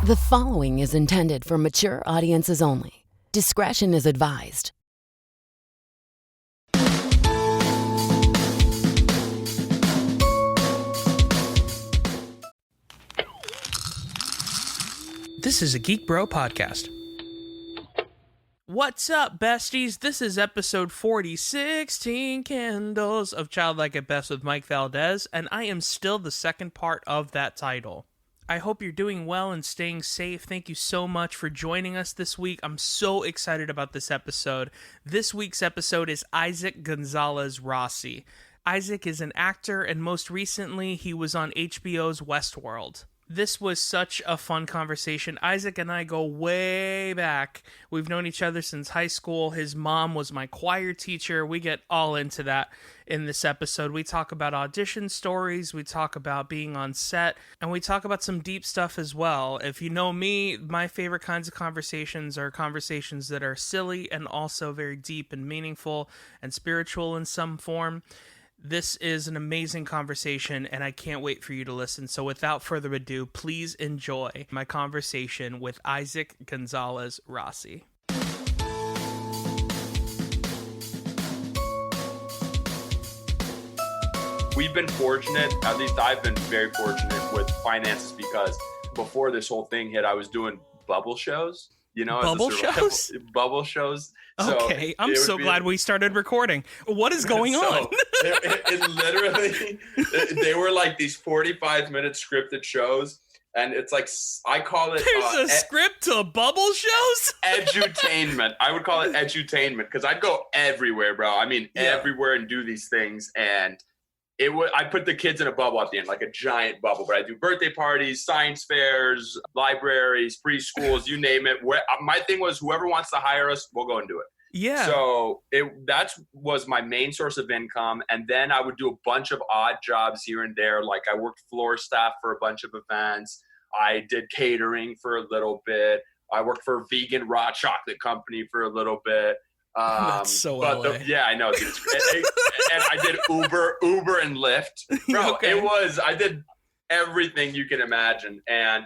The following is intended for mature audiences only. Discretion is advised. This is a Geek Bro podcast. What's up, besties? This is episode 40, 16 Candles of Childlike at Best with Mike Valdes, and I am still the second part of that title. I hope you're doing well and staying safe. Thank you so much for joining us this week. I'm so excited about this episode. This week's episode is Isaac Gonzalez Rossi. Isaac is an actor, and most recently, he was on HBO's Westworld. This was such a fun conversation. Isaac and I go way back. We've known each other since high school. His mom was my choir teacher. We get all into that in this episode. We talk about audition stories. We talk about being on set. And we talk about some deep stuff as well. If you know me, my favorite kinds of conversations are conversations that are silly and also very deep and meaningful and spiritual in some form. This is an amazing conversation, and I can't wait for you to listen. So without further ado, please enjoy my conversation with Isaac Gonzalez Rossi. We've been fortunate, at least I've been very fortunate with finances, because before this whole thing hit, I was doing bubble shows. You know, bubble shows? Bubble shows. So okay, I'm so glad we started recording. What is going on? It literally, they were like these 45-minute scripted shows, and it's like, I call it... There's a script to bubble shows? Edutainment. I would call it edutainment, because I'd go everywhere, bro. I mean, everywhere, and do these things, and I put the kids in a bubble at the end, like a giant bubble. But I do birthday parties, science fairs, libraries, preschools, you name it. My thing was, whoever wants to hire us, we'll go and do it. Yeah. So that was my main source of income. And then I would do a bunch of odd jobs here and there. Like I worked floor staff for a bunch of events. I did catering for a little bit. I worked for a vegan raw chocolate company for a little bit. That's so LA. Yeah, I know. Dude. And I did Uber and Lyft. Bro, okay. I did everything you can imagine. And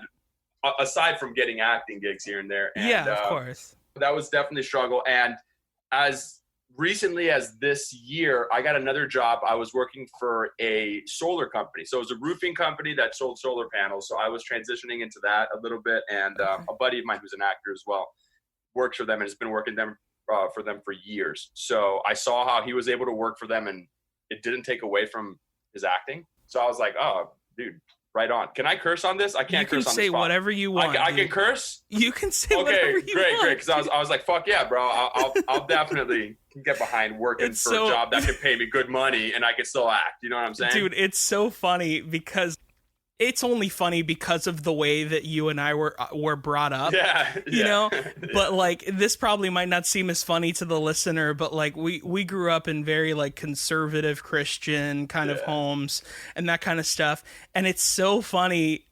aside from getting acting gigs here and there. And, yeah, of course. That was definitely a struggle. And as recently as this year, I got another job. I was working for a solar company. So it was a roofing company that sold solar panels. So I was transitioning into that a little bit. And a buddy of mine who's an actor as well works for them and has been working for them for years. So I saw how he was able to work for them, and it didn't take away from his acting. So I was like, oh, dude, right on. Can I curse on this? I can't curse on this. You can say whatever you want. I can curse? You can say whatever you want. Okay, great. Because I was like, fuck yeah, bro. I'll definitely get behind working for a job that can pay me good money and I can still act. You know what I'm saying? Dude, it's so funny because it's only funny because of the way that you and I were brought up, you know, but like this probably might not seem as funny to the listener, but like we grew up in very like conservative Christian kind of homes and that kind of stuff. And it's so funny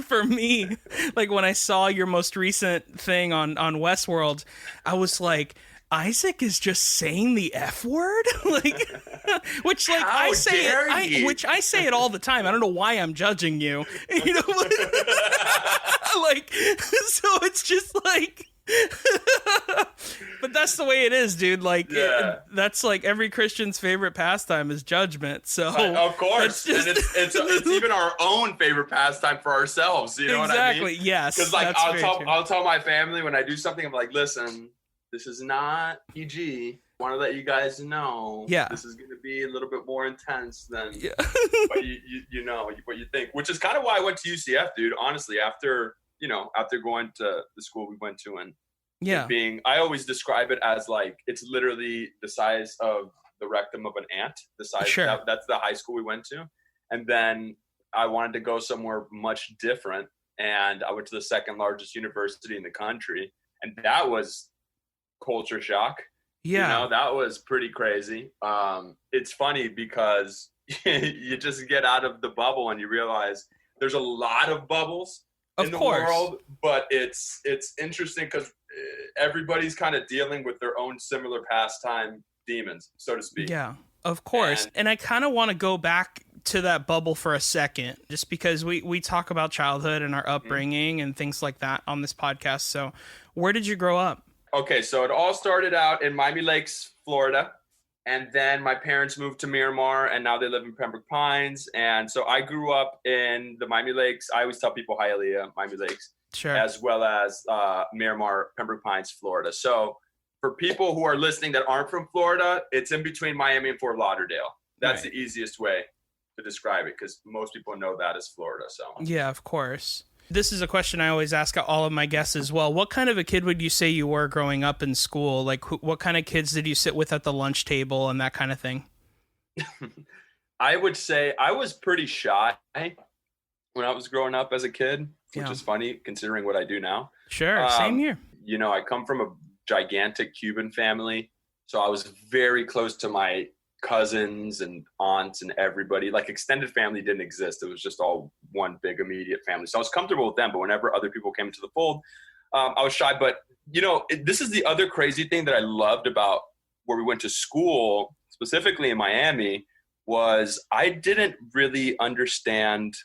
for me, like when I saw your most recent thing on Westworld, I was like, Isaac is just saying the F word, like, which like I say it all the time. I don't know why I'm judging you, you know, like, so it's just like, but that's the way it is, dude. Like, that's like every Christian's favorite pastime is judgment. So of course, just... and it's even our own favorite pastime for ourselves. You know what I mean? Exactly. Yes. Because like I'll tell my family when I do something, I'm like, listen. This is not PG. I want to let you guys know. Yeah. This is going to be a little bit more intense than what you know, what you think. Which is kind of why I went to UCF, dude. Honestly, after going to the school we went to and I always describe it as like it's literally the size of the rectum of an ant. The size that's the high school we went to, and then I wanted to go somewhere much different, and I went to the second largest university in the country, and that was culture shock. You know, that was pretty crazy. It's funny because you just get out of the bubble and you realize there's a lot of bubbles in the world, but it's interesting because everybody's kind of dealing with their own similar pastime demons, so to speak. Yeah, of course. And I kind of want to go back to that bubble for a second, just because we talk about childhood and our upbringing and things like that on this podcast. So where did you grow up? Okay, so it all started out in Miami Lakes, Florida. And then my parents moved to Miramar, and now they live in Pembroke Pines. And so I grew up in the Miami Lakes. I always tell people Hialeah, Miami Lakes, sure, as well as Miramar, Pembroke Pines, Florida. So for people who are listening that aren't from Florida, it's in between Miami and Fort Lauderdale. That's right. The easiest way to describe it, because most people know that as Florida. So yeah, of course. This is a question I always ask all of my guests as well. What kind of a kid would you say you were growing up in school? Like, what kind of kids did you sit with at the lunch table and that kind of thing? I would say I was pretty shy when I was growing up as a kid, which is funny considering what I do now. Sure, same here. You know, I come from a gigantic Cuban family, so I was very close to my cousins and aunts and everybody. Like, extended family didn't exist. It was just all one big immediate family. So I was comfortable with them, but whenever other people came into the fold, I was shy. But, you know, this is the other crazy thing that I loved about where we went to school, specifically in Miami, was I didn't really understand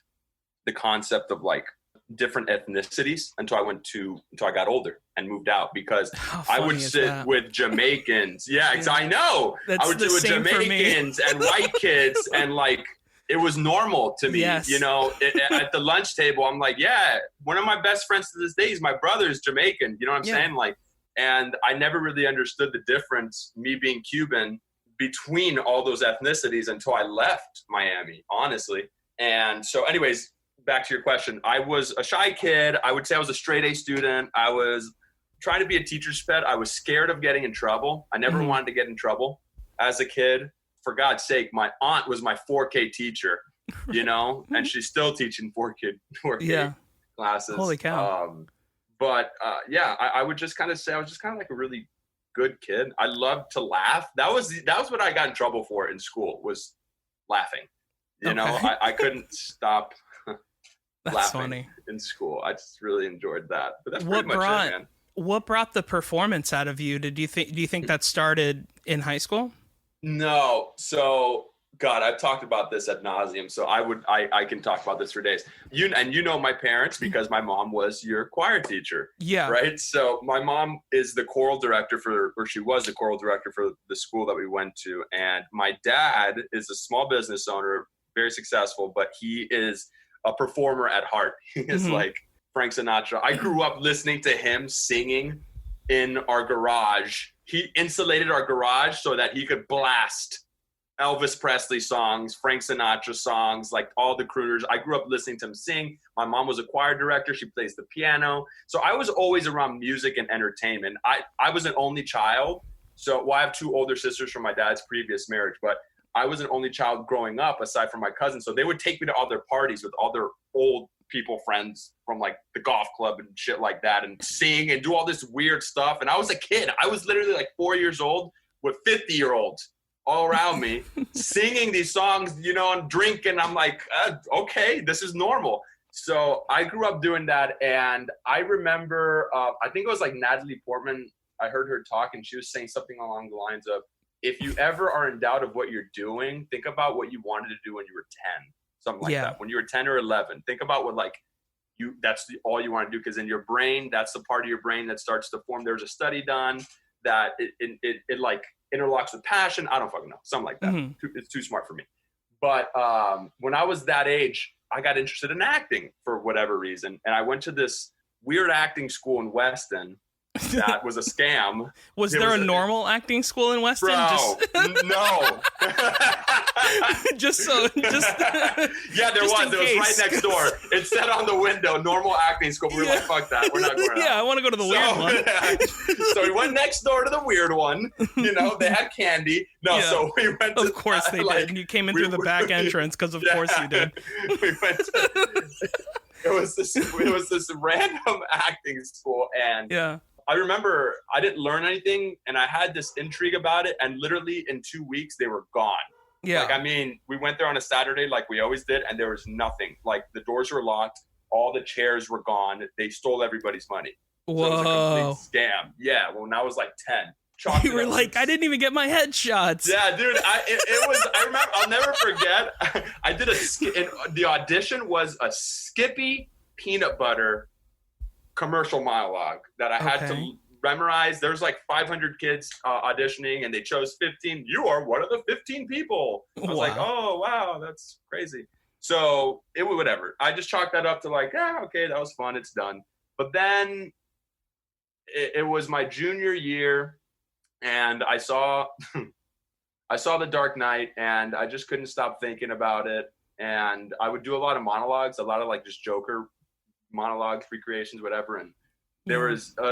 the concept of like different ethnicities until I got older and moved out, because I would sit with Jamaicans. Yeah, I know. I would sit with Jamaicans and white kids, and like it was normal to me. Yes. You know, at the lunch table, I'm like, yeah, one of my best friends to this day is my brother's Jamaican. You know what I'm saying? Like, and I never really understood the difference, me being Cuban, between all those ethnicities until I left Miami, honestly. And so anyways, back to your question, I was a shy kid. I would say I was a straight A student. I was trying to be a teacher's pet. I was scared of getting in trouble. I never wanted to get in trouble as a kid. For God's sake, my aunt was my 4K teacher, you know, and she's still teaching 4K classes. Holy cow. I would just kind of say I was just kind of like a really good kid. I loved to laugh. That was what I got in trouble for in school, was laughing. You know, I couldn't stop laughing funny. In school. I just really enjoyed that. But that's pretty much it, man. What brought the performance out of you? Do you think that started in high school? No. So God, I've talked about this ad nauseum. So I can talk about this for days. You know my parents, because my mom was your choir teacher. Yeah. Right. So my mom is the choral director she was the choral director for the school that we went to. And my dad is a small business owner, very successful, but he is a performer at heart. He is like Frank Sinatra. I grew up listening to him singing in our garage. He insulated our garage so that he could blast Elvis Presley songs, Frank Sinatra songs, like all the crooners. I grew up listening to him sing. My mom was a choir director. She plays the piano. So I was always around music and entertainment. I was an only child. So I have two older sisters from my dad's previous marriage, but I was an only child growing up aside from my cousins. So they would take me to all their parties with all their old people friends from like the golf club and shit like that, and sing and do all this weird stuff. And I was a kid. I was literally like 4 years old with 50-year-olds all around me singing these songs, you know, and drinking. I'm like, okay, this is normal. So I grew up doing that. And I remember, I think it was like Natalie Portman. I heard her talk and she was saying something along the lines of, if you ever are in doubt of what you're doing, think about what you wanted to do when you were 10, something like that. When you were 10 or 11, think about what that's all you want to do. Because in your brain, that's the part of your brain that starts to form. There's a study done that it like interlocks with passion. I don't fucking know. Something like that. It's too smart for me. But when I was that age, I got interested in acting for whatever reason. And I went to this weird acting school in Weston. That was a scam. Was there a normal acting school in Weston? Bro, no. just yeah, there was. It was right next door. It said on the window, normal acting school. We were like, fuck that. We're not going out. Yeah, I want to go to the weird one. So we went next door to the weird one. You know, they had candy. No, so we went to. Of course they did. And you came in through the back entrance because of course you did. We went to, it was this random acting school, and I remember I didn't learn anything, and I had this intrigue about it, and literally in 2 weeks they were gone. Yeah. Like, I mean, we went there on a Saturday like we always did, and there was nothing. Like, the doors were locked, all the chairs were gone. They stole everybody's money. Whoa. So it was a complete scam. Yeah, when I was like 10. chalked You were like, I didn't even get my headshots. Yeah, dude. I remember. I'll never forget. I did the audition was a Skippy peanut butter commercial monologue that I had to memorize. There's like 500 kids auditioning, and they chose 15. You are one of the 15 people. I was like, oh wow, that's crazy. So it was whatever. I just chalked that up to like, okay, that was fun. It's done. But then it was my junior year. And I saw The Dark Knight, and I just couldn't stop thinking about it. And I would do a lot of monologues, a lot of like just Joker monologues, recreations, whatever. And there was, do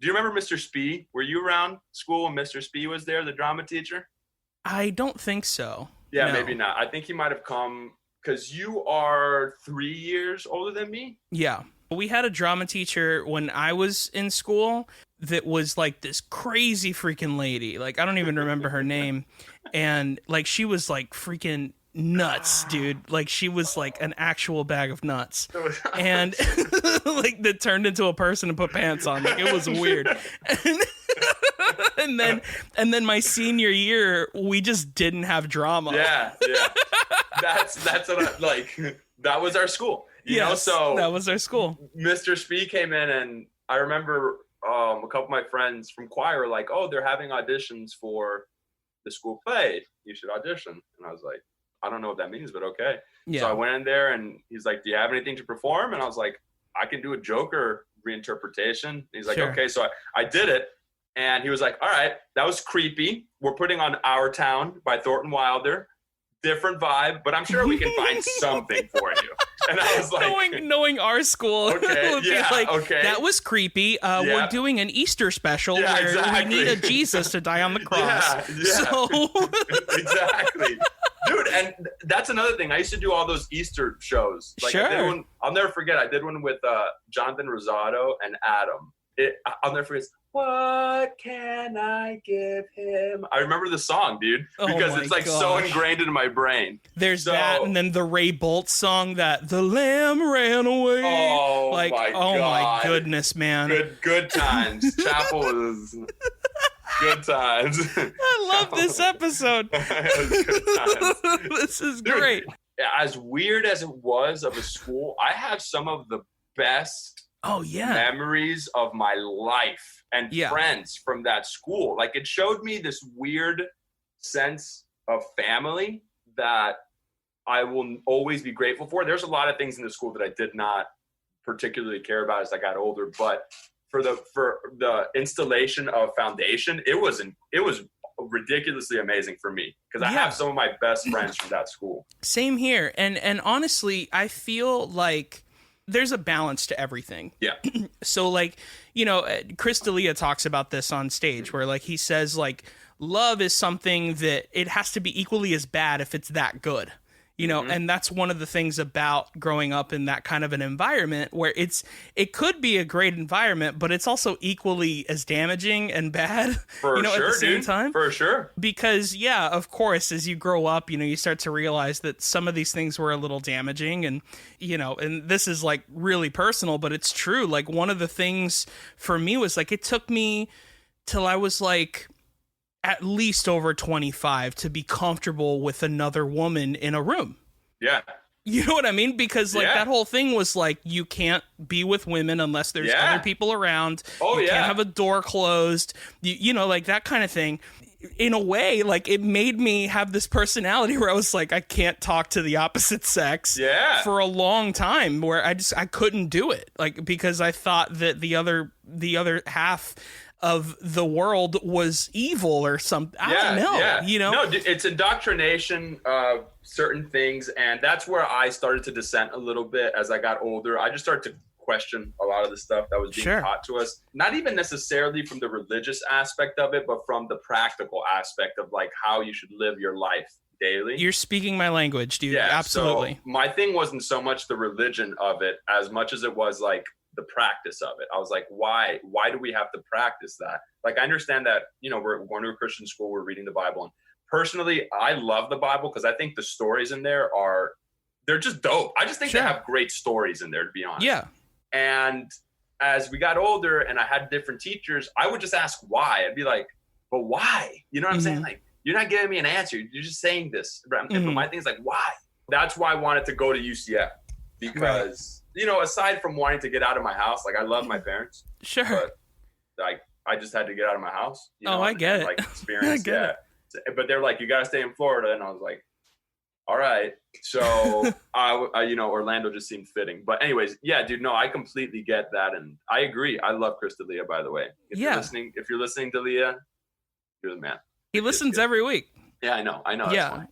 you remember Mr. Spee? Were you around school when Mr. Spee was there, the drama teacher? I don't think so. Yeah, no. Maybe not. I think he might have come because you are 3 years older than me. Yeah. We had a drama teacher when I was in school that was like this crazy freaking lady. Like, I don't even remember her name. And like, she was like freaking nuts, dude. Like, she was like an actual bag of nuts. And like that turned into a person and put pants on. Like, it was weird. And then my senior year, we just didn't have drama. Yeah. That's what that was our school. You know, so that was our school. Mr. Spee came in, and I remember a couple of my friends from choir were like, oh, they're having auditions for the school play. You should audition. And I was like, I don't know what that means, but okay. Yeah. So I went in there, and he's like, do you have anything to perform? And I was like, I can do a Joker reinterpretation. And he's like, okay. So I did it. And he was like, all right, that was creepy. We're putting on Our Town by Thornton Wilder. Different vibe, but I'm sure we can find something for you. And I was like, knowing our school, would be like, that was creepy. We're doing an Easter special where we need a Jesus to die on the cross. So exactly, dude. And that's another thing. I used to do all those Easter shows. Like, I did one, I'll never forget. I did one with Jonathan Rosado and Adam. I'll never forget. What can I give him? I remember the song, dude, because it's like so ingrained in my brain. There's that, and then the Ray Boltz song that the lamb ran away. Oh, like, my God. My goodness, man. Good times. Chapel is good times. I love this episode. Good times. This is great. As weird as it was of a school, I have some of the best memories of my life and friends from that school. Like, it showed me this weird sense of family that I will always be grateful for. There's a lot of things in the school that I did not particularly care about as I got older, but for the installation of foundation, it was ridiculously amazing for me because I have some of my best friends from that school. Same here. And honestly, I feel like there's a balance to everything. Yeah. So, like, you know, Chris D'Elia talks about this on stage where, like, he says, like, love is something that it has to be equally as bad if it's that good. You know, and that's one of the things about growing up in that kind of an environment where it could be a great environment, but it's also equally as damaging and bad, for you know, sure, at the same time. For sure. Because, of course, as you grow up, you know, you start to realize that some of these things were a little damaging and, you know, and this is like really personal, but it's true. Like, one of the things for me was like, it took me till I was like at least over 25 to be comfortable with another woman in a room. Yeah. You know what I mean? Because like that whole thing was like, you can't be with women unless there's other people around. You can't have a door closed. You know, like that kind of thing. In a way, like, it made me have this personality where I was like, I can't talk to the opposite sex for a long time, where I couldn't do it. Like, because I thought that the other half of the world was evil or something. I don't know, you know? No, it's indoctrination of certain things, and that's where I started to dissent a little bit as I got older. I just started to question a lot of the stuff that was being taught to us, not even necessarily from the religious aspect of it, but from the practical aspect of like how you should live your life daily. You're speaking my language, dude. Yeah, absolutely. So my thing wasn't so much the religion of it as much as it was like the practice of it. I was like, why do we have to practice that? Like, I understand that, you know, we're going to a Christian school, we're reading the Bible, and personally, I love the Bible because I think the stories in there they're just dope. I just think they have great stories in there, to be honest. Yeah. And as we got older and I had different teachers, I would just ask why. I'd be like, but why? You know what I'm saying? Like, you're not giving me an answer. You're just saying this. But my thing is like, why? That's why I wanted to go to UCF because, you know, aside from wanting to get out of my house, like I love my parents. Sure. But like, I just had to get out of my house. You know, I get it. Like experience. But they're like, you got to stay in Florida. And I was like, all right. So, I, you know, Orlando just seemed fitting. But anyways, yeah, dude, no, I completely get that. And I agree. I love Chris D'Elia, by the way. If you're listening, D'Elia, you're the man. He listens every week. Yeah, I know. Yeah.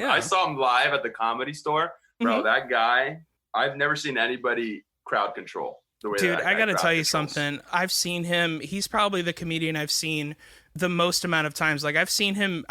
I saw him live at the Comedy Store. Bro, that guy, I've never seen anybody crowd control the way Dude, that I got to tell you controls. something. I've seen him. He's probably the comedian I've seen the most amount of times. Like I've seen him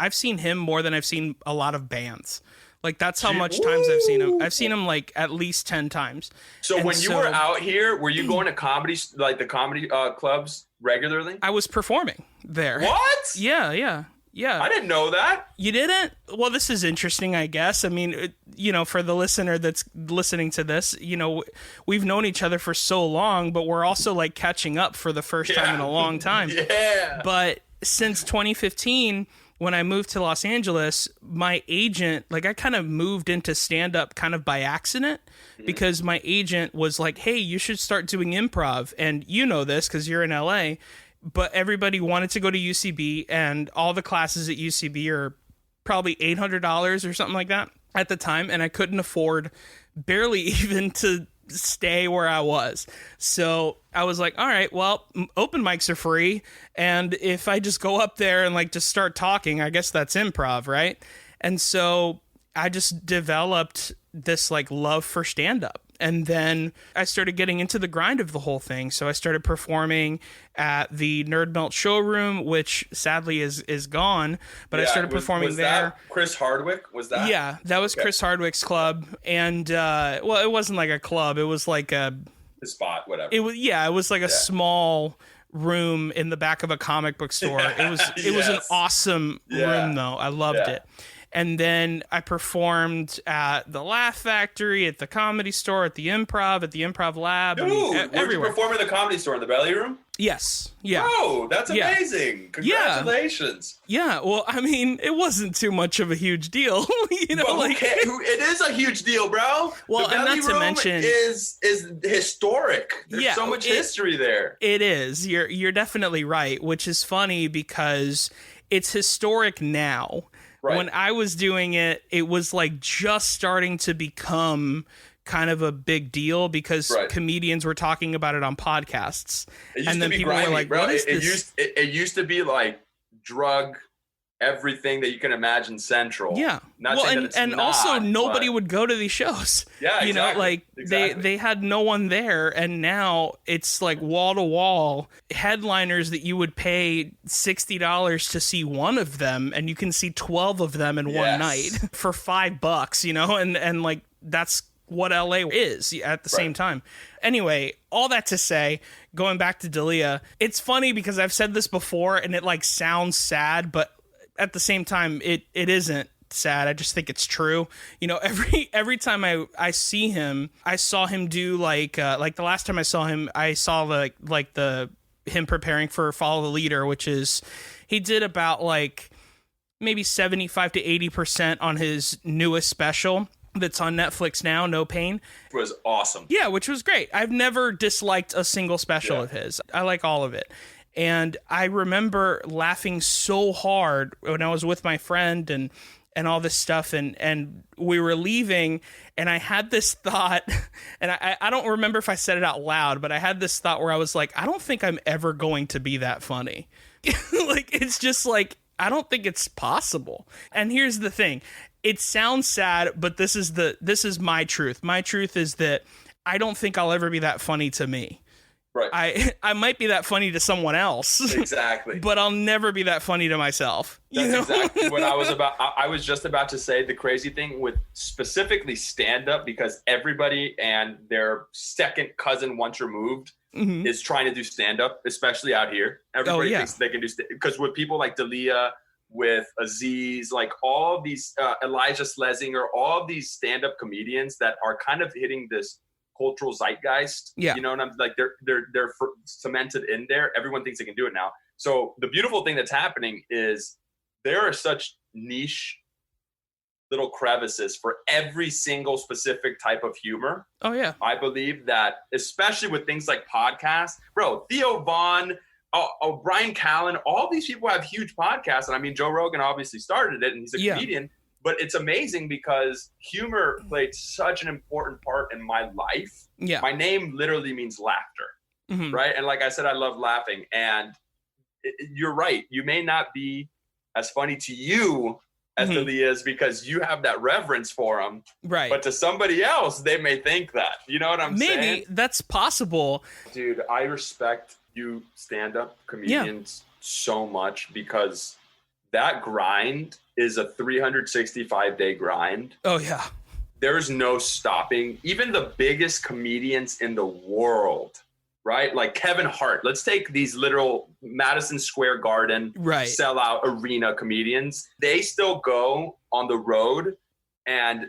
more than I've seen a lot of bands. Like that's how much times I've seen him. I've seen him like at least 10 times. So when you were out here, were you going to comedy, like the comedy clubs regularly? I was performing there. What? Yeah. I didn't know that. You didn't? Well, this is interesting, I guess. I mean, you know, for the listener that's listening to this, you know, we've known each other for so long, but we're also like catching up for the first time in a long time. Yeah. But since 2015, when I moved to Los Angeles, my agent, like I kind of moved into stand-up kind of by accident because my agent was like, hey, you should start doing improv. And you know this because you're in LA, but everybody wanted to go to UCB and all the classes at UCB are probably $800 or something like that at the time. And I couldn't afford barely even to stay where I was. So I was like, all right, well, open mics are free. And if I just go up there and like just start talking, I guess that's improv, right? And so I just developed this like love for stand-up. And then I started getting into the grind of the whole thing. So I started performing at the Nerd Melt showroom, which sadly is gone. But I started performing there. That Chris Hardwick? Was that? Yeah, that was Chris Hardwick's club. And, well, it wasn't like a club. It was like a spot, whatever. It was like a small room in the back of a comic book store. It was an awesome room, though. I loved it. And then I performed at the Laugh Factory, at the Comedy Store, at the Improv Lab. Dude, where'd you perform at the Comedy Store? In the Belly Room? Yes. Yeah. Oh, that's amazing. Congratulations. Yeah. Well, I mean, it wasn't too much of a huge deal. You know, but it is a huge deal, bro. Well, the and not to mention is historic. There's so much history there. It is. You're definitely right, which is funny because it's historic now. Right. When I was doing it, it was like just starting to become kind of a big deal because comedians were talking about it on podcasts. And then people were like, what is this? It used to be like drug everything that you can imagine central. Yeah. Also nobody would go to these shows. Yeah, you know, like they had no one there, and now it's like wall to wall headliners that you would pay $60 to see one of them, and you can see 12 of them in one night for $5, you know, and like that's what LA is at the same time. Anyway, all that to say, going back to D'Elia, it's funny because I've said this before and it like sounds sad, but at the same time, it isn't sad. I just think it's true. You know, every time I see him, I saw him do like the last time I saw him, I saw him preparing for Follow the Leader, which is he did about like maybe 75 to 80% on his newest special that's on Netflix now, No Pain. It was awesome. Yeah, which was great. I've never disliked a single special of his. I like all of it. And I remember laughing so hard when I was with my friend and all this stuff. And we were leaving and I had this thought, and I don't remember if I said it out loud, but I had this thought where I was like, I don't think I'm ever going to be that funny. Like, it's just like, I don't think it's possible. And here's the thing. It sounds sad, but this is my truth. My truth is that I don't think I'll ever be that funny to me. Right. I might be that funny to someone else. Exactly. But I'll never be that funny to myself. That's exactly what I was just about to say. The crazy thing with specifically stand-up, because everybody and their second cousin once removed is trying to do stand-up, especially out here. Everybody thinks they can do because with people like D'Elia, with Aziz, like all these Elijah Schlesinger, all these stand-up comedians that are kind of hitting this cultural zeitgeist. Yeah. You know what I'm like? They're cemented in there. Everyone thinks they can do it now. So the beautiful thing that's happening is there are such niche little crevices for every single specific type of humor. Oh yeah. I believe that, especially with things like podcasts, bro, Theo Vaughn, Brian Callen, all these people have huge podcasts. And I mean, Joe Rogan obviously started it and he's a comedian, but it's amazing because humor played such an important part in my life. Yeah. My name literally means laughter, right? And like I said, I love laughing. And you're right. You may not be as funny to you as Lily is because you have that reverence for him. Right. But to somebody else, they may think that. You know what I'm saying? Maybe that's possible. Dude, I respect you stand-up comedians so much because that grind is a 365-day grind. Oh, yeah. There's no stopping. Even the biggest comedians in the world, right? Like Kevin Hart. Let's take these literal Madison Square Garden sellout arena comedians. They still go on the road and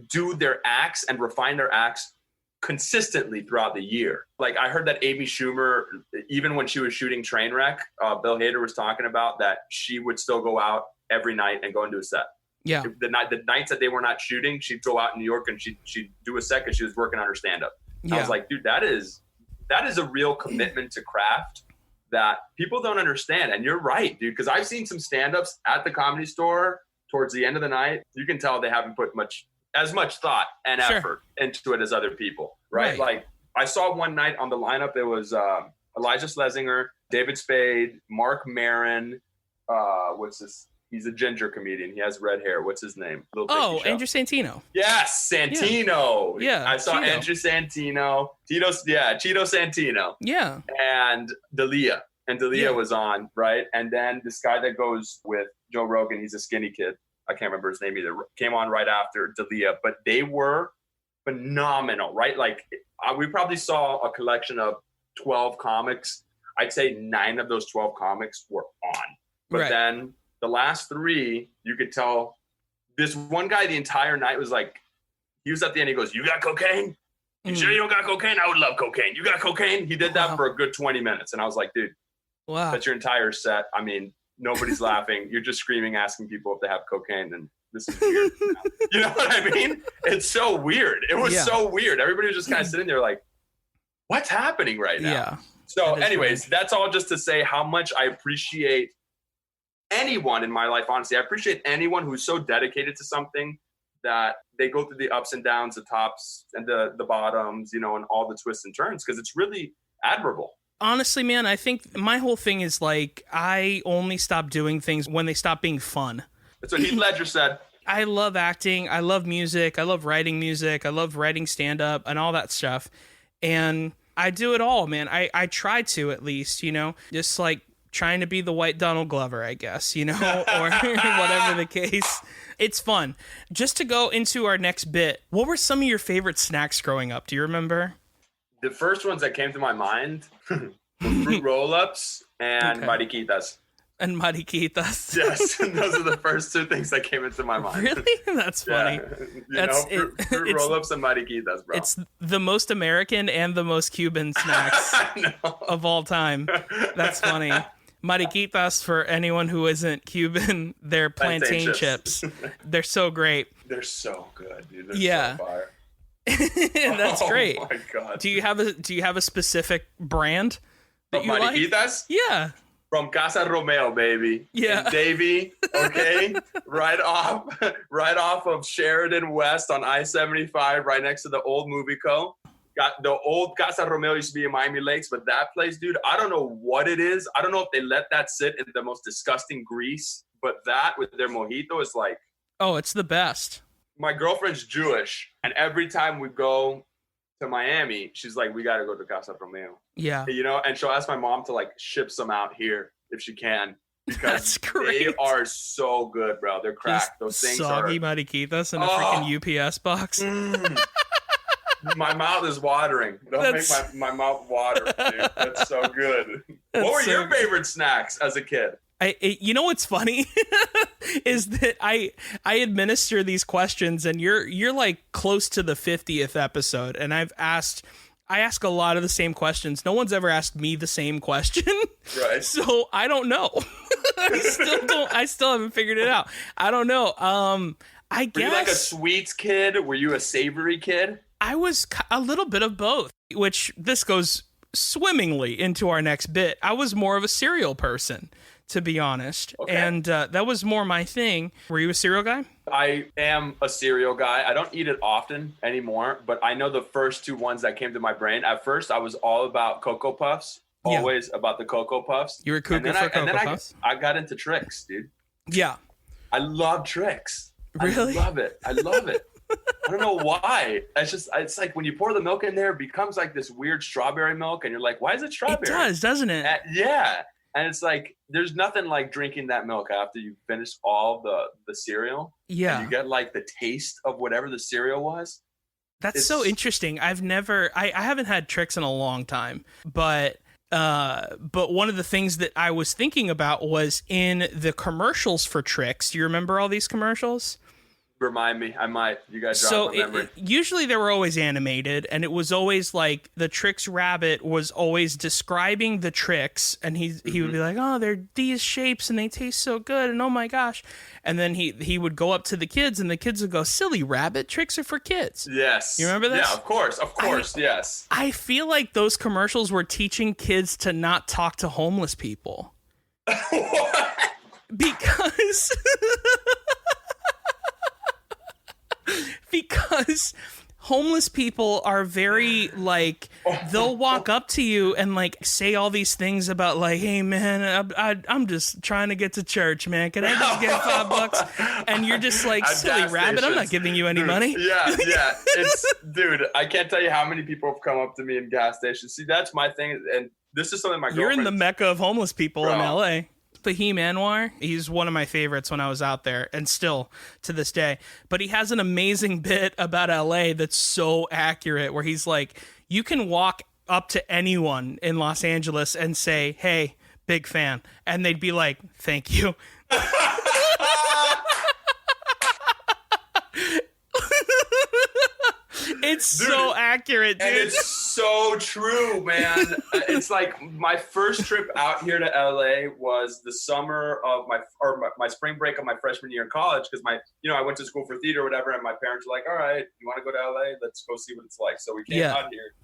do their acts and refine their acts consistently throughout the year. Like I heard that Amy Schumer, even when she was shooting Trainwreck, Bill Hader was talking about that she would still go out every night and go and do a set. Yeah. The nights that they were not shooting, she'd go out in New York and she'd do a set because she was working on her stand-up. Yeah. I was like, dude, that is a real commitment to craft that people don't understand. And you're right, dude, because I've seen some stand-ups at the Comedy Store towards the end of the night. You can tell they haven't put as much thought and effort into it as other people, right? Like I saw one night on the lineup, there was Elijah Schlesinger, David Spade, Mark Maron, what's this? He's a ginger comedian. He has red hair. What's his name? Andrew Santino. Yes, Santino. Yeah, I saw Cheeto. Andrew Santino. Cheeto Santino. Yeah. And D'Elia. And D'Elia was on, right? And then this guy that goes with Joe Rogan, he's a skinny kid. I can't remember his name either. Came on right after D'Elia. But they were phenomenal, right? Like we probably saw a collection of 12 comics. I'd say 9 of those 12 comics were on. But then the last 3, you could tell this one guy the entire night was like, he was at the end, he goes, "You got cocaine? You sure you don't got cocaine? I would love cocaine. You got cocaine?" He did that for a good 20 minutes. And I was like, dude, that's your entire set. I mean, nobody's laughing. You're just screaming, asking people if they have cocaine. And this is weird. You know what I mean? It's so weird. It was so weird. Everybody was just kind of sitting there like, what's happening right now? Yeah. So anyways, that's all just to say how much I appreciate anyone in my life. Honestly, I appreciate anyone who's so dedicated to something that they go through the ups and downs, the tops and the bottoms, you know, and all the twists and turns, because it's really admirable. Honestly, man, I think my whole thing is like, I only stop doing things when they stop being fun. That's what Heath Ledger said. I love acting. I love music. I love writing music. I love writing stand-up and all that stuff. And I do it all, man. I try to, at least, you know, just like trying to be the white Donald Glover, I guess, you know, or whatever the case. It's fun. Just to go into our next bit, what were some of your favorite snacks growing up? Do you remember? The first ones that came to my mind were fruit roll-ups and mariquitas. And mariquitas. Yes, those are the first 2 things that came into my mind. Really? That's funny. Fruit roll-ups and mariquitas, bro. It's the most American and the most Cuban snacks of all time. That's funny. Mariquitas, for anyone who isn't Cuban, they're plantain chips. They're so great. They're so good, dude. They're so fire. That's great. Oh my god. Do you have a specific brand that you mariquitas? Like? Yeah. From Casa Romeo, baby. Yeah. In Davie, okay? right off of Sheridan West on I-75, right next to the old movie co. Got the old Casa Romeo used to be in Miami Lakes, but that place, dude, I don't know what it is. I don't know if they let that sit in the most disgusting grease, but that with their mojito is like... Oh, it's the best. My girlfriend's Jewish, and every time we go to Miami, she's like, we got to go to Casa Romeo. Yeah. You know, and she'll ask my mom to like ship some out here if she can. Because that's great. They are so good, bro. They're cracked. Those things soggy mariquitas in a freaking UPS box. My mouth is watering. Don't make my mouth water, dude. That's so good. What were your favorite snacks as a kid? You know what's funny is that I administer these questions, and you're like close to the 50th episode, and I ask a lot of the same questions. No one's ever asked me the same question, right? So I don't know. I still haven't figured it out. I don't know. I guess. Were you like a sweets kid? Were you a savory kid? I was a little bit of both, which this goes swimmingly into our next bit. I was more of a cereal person, to be honest. Okay. And that was more my thing. Were you a cereal guy? I am a cereal guy. I don't eat it often anymore, but I know the first two ones that came to my brain. At first, I was all about Cocoa Puffs. Always about the Cocoa Puffs. You were cuckoo for Cocoa Puffs? I got into Trix, dude. Yeah. I love Trix. Really? I love it. I don't know why. It's like when you pour the milk in there, it becomes like this weird strawberry milk, and you're like, why is it strawberry? It does, doesn't it? Yeah. And it's like, there's nothing like drinking that milk after you finish all the cereal. Yeah. And you get like the taste of whatever the cereal was. That's so interesting. I haven't had Trix in a long time, but one of the things that I was thinking about was in the commercials for Trix. Do you remember all these commercials? Remind me. I might. You guys drop my memory. Usually they were always animated, and it was always like the Trix rabbit was always describing the Trix, and he would be like, oh, they're these shapes and they taste so good, and oh my gosh. And then he would go up to the kids, and the kids would go, silly rabbit, Trix are for kids. Yes. You remember this? Yeah, of course, yes. I feel like those commercials were teaching kids to not talk to homeless people. What? Because homeless people are very like, they'll walk up to you and like say all these things about like, hey man, I'm just trying to get to church, man. Can I just get $5? And you're just like, silly rabbit, I'm not giving you any money. Yeah. Dude, I can't tell you how many people have come up to me in gas stations. See, that's my thing. And this is something my girlfriend... You're in the mecca of homeless people in LA. Fahim Anwar, he's one of my favorites when I was out there, and still to this day. But he has an amazing bit about LA that's so accurate, where he's like, you can walk up to anyone in Los Angeles and say, hey, big fan, and they'd be like, thank you. It's dude, so accurate, dude. And it's so true, man. It's like my first trip out here to LA was the summer of my spring break of my freshman year in college, because I went to school for theater or whatever, and my parents were like, all right, you want to go to LA? Let's go see what it's like. So we came out here,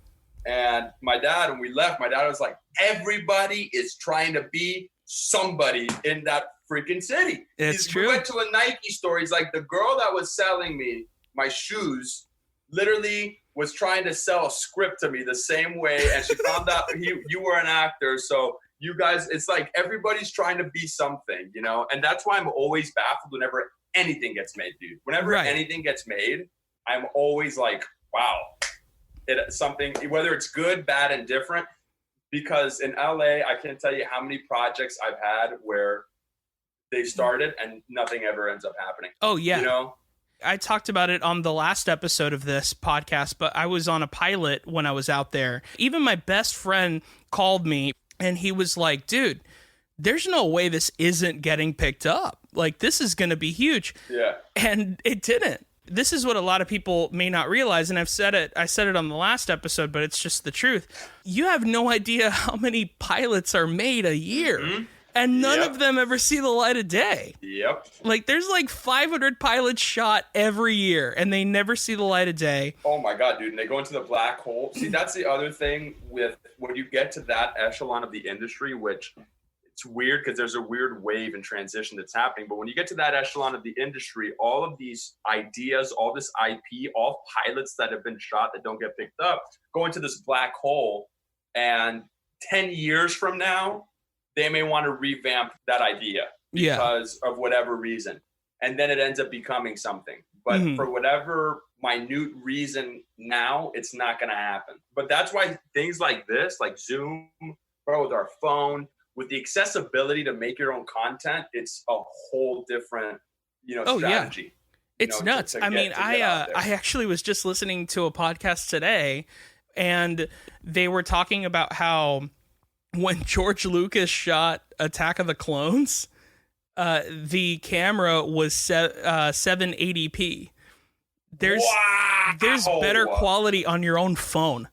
and my dad, when we left, my dad was like, everybody is trying to be somebody in that freaking city. It's true. We went to a Nike store. He's like, the girl that was selling me my shoes literally was trying to sell a script to me the same way, and she found out you were an actor, so you guys, it's like everybody's trying to be something, and that's why I'm always baffled whenever anything gets made, dude. Whenever anything gets made, I'm always like, wow, something, whether it's good, bad, and different, because in LA, I can't tell you how many projects I've had where they started and nothing ever ends up happening. Oh, yeah. I talked about it on the last episode of this podcast, but I was on a pilot when I was out there. Even my best friend called me, and he was like, dude, there's no way this isn't getting picked up. Like, this is going to be huge. Yeah. And it didn't. This is what a lot of people may not realize, and I said it on the last episode, but it's just the truth. You have no idea how many pilots are made a year. Mm-hmm. And none of them ever see the light of day. Yep. Like, there's like 500 pilots shot every year, and they never see the light of day. Oh, my God, dude. And they go into the black hole. See, that's the other thing with when you get to that echelon of the industry, which it's weird because there's a weird wave and transition that's happening. But when you get to that echelon of the industry, all of these ideas, all this IP, all pilots that have been shot that don't get picked up, go into this black hole. And 10 years from now, they may want to revamp that idea because of whatever reason. And then it ends up becoming something. But for whatever minute reason now, it's not going to happen. But that's why things like this, like Zoom, with our phone, with the accessibility to make your own content, it's a whole different, strategy. Yeah. It's nuts. I actually was just listening to a podcast today, and they were talking about how when George Lucas shot Attack of the Clones, the camera was 780p. There's better quality on your own phone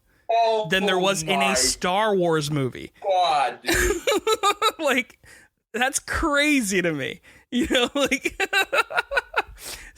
than there was in a Star Wars movie. God, dude. Like, that's crazy to me. You know, like...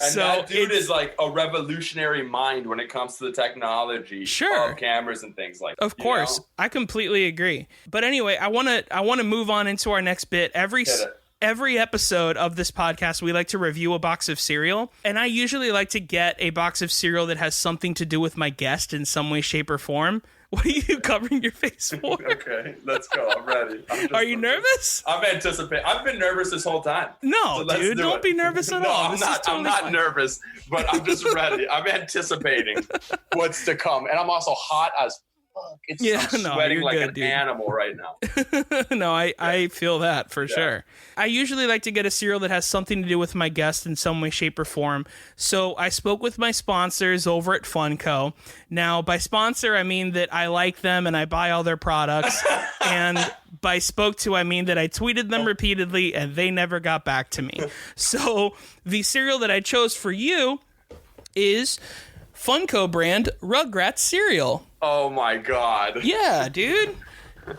And so that dude is like a revolutionary mind when it comes to the technology of cameras and things like that. Of course. I completely agree. But anyway, I want to move on into our next bit. Every episode of this podcast, we like to review a box of cereal. And I usually like to get a box of cereal that has something to do with my guest in some way, shape, or form. What are you covering your face for? Okay, let's go. I'm ready. Are you nervous? I'm anticipating. I've been nervous this whole time. No, so dude, don't be nervous at all. I'm not nervous, but I'm just ready. I'm anticipating what's to come. And I'm also hot as fuck. I'm sweating like an animal right now. No, I feel that for sure. I usually like to get a cereal that has something to do with my guest in some way, shape, or form. So I spoke with my sponsors over at Funko. Now, by sponsor, I mean that I like them and I buy all their products. And by spoke to, I mean that I tweeted them repeatedly and they never got back to me. So the cereal that I chose for you is Funko brand Rugrats cereal. Oh my God. Yeah, dude.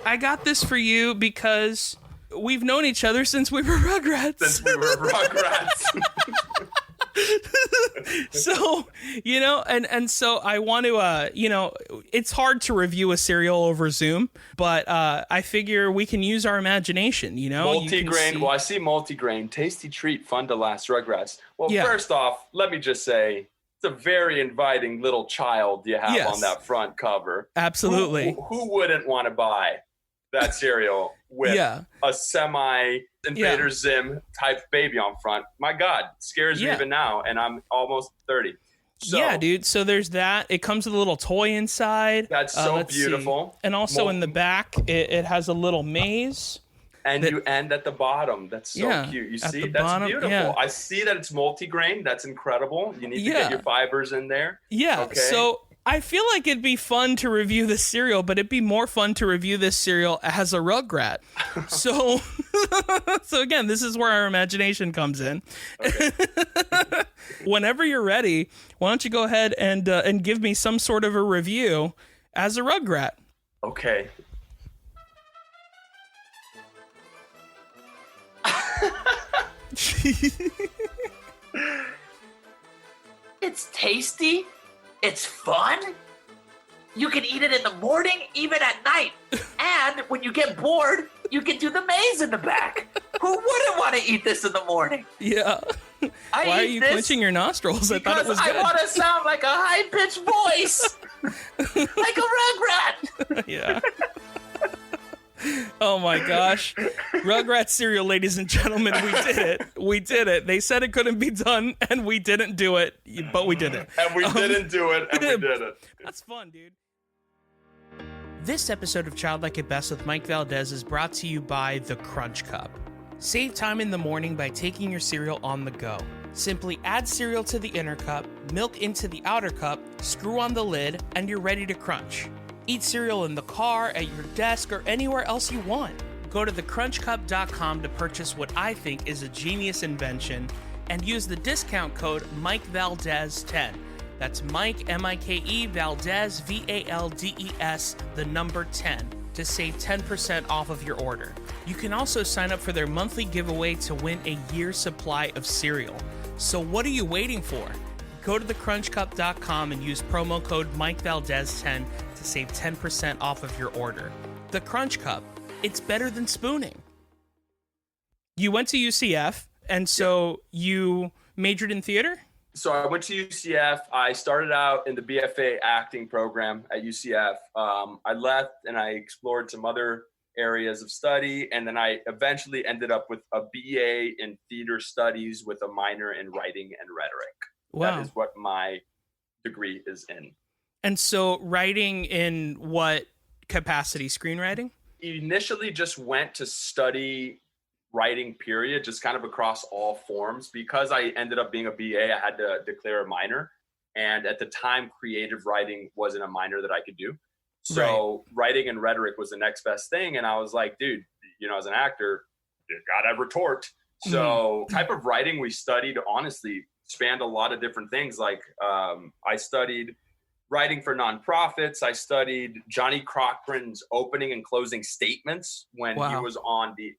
I got this for you because we've known each other since we were Rugrats. So, you know, and so I want to, you know, it's hard to review a cereal over Zoom, but I figure we can use our imagination, you know? Multigrain. Well, I see multigrain. Tasty treat, fun to last, Rugrats. Well, first off, let me just say, a very inviting little child you have on that front cover. Absolutely. Who wouldn't want to buy that cereal with a semi Invader Zim type baby on front? My God, scares me even now, and I'm almost 30. So, yeah, dude. So there's that. It comes with a little toy inside. That's so beautiful. See. And also in the back, it has a little maze. And you end at the bottom. That's so cute. You see? That's bottom, beautiful. Yeah. I see that it's multigrain. That's incredible. You need to get your fibers in there. Yeah. Okay. So I feel like it'd be fun to review this cereal, but it'd be more fun to review this cereal as a Rugrat. So, so again, this is where our imagination comes in. Okay. Whenever you're ready, why don't you go ahead and give me some sort of a review as a Rugrat? Okay. It's tasty. It's fun. You can eat it in the morning, even at night. And when you get bored, you can do the maze in the back. Who wouldn't want to eat this in the morning? Yeah. Why are you clenching your nostrils? I thought it was good. I want to sound like a high-pitched voice. Like a Rugrat. Yeah. Oh my gosh. Rugrats cereal, ladies and gentlemen, we did it. We did it. They said it couldn't be done, and we didn't do it, but we did it. And we didn't do it, and we did it. That's fun, dude. This episode of Childlike at Best with Mike Valdes is brought to you by the Crunch Cup. Save time in the morning by taking your cereal on the go. Simply add cereal to the inner cup, milk into the outer cup, screw on the lid, and you're ready to crunch. Eat cereal in the car, at your desk, or anywhere else you want. Go to thecrunchcup.com to purchase what I think is a genius invention and use the discount code MikeValdez10. That's Mike, M-I-K-E, Valdez, V-A-L-D-E-S, the number 10, to save 10% off of your order. You can also sign up for their monthly giveaway to win a year's supply of cereal. So what are you waiting for? Go to thecrunchcup.com and use promo code MikeValdez10 to save 10% off of your order. The Crunch Cup, it's better than spooning. You went to UCF, and so you majored in theater? So I went to UCF. I started out in the BFA acting program at UCF. I left and I explored some other areas of study, and then I eventually ended up with a BA in theater studies with a minor in writing and rhetoric. Wow. That is what my degree is in. And so writing in what capacity? Screenwriting? Initially just went to study writing, period, just kind of across all forms. Because I ended up being a BA, I had to declare a minor. And at the time, creative writing wasn't a minor that I could do. So writing and rhetoric was the next best thing. And I was like, dude, you know, as an actor, you gotta retort. So type of writing we studied, honestly, spanned a lot of different things. Like I studied writing for nonprofits. I studied Johnny Cochran's opening and closing statements when he was on the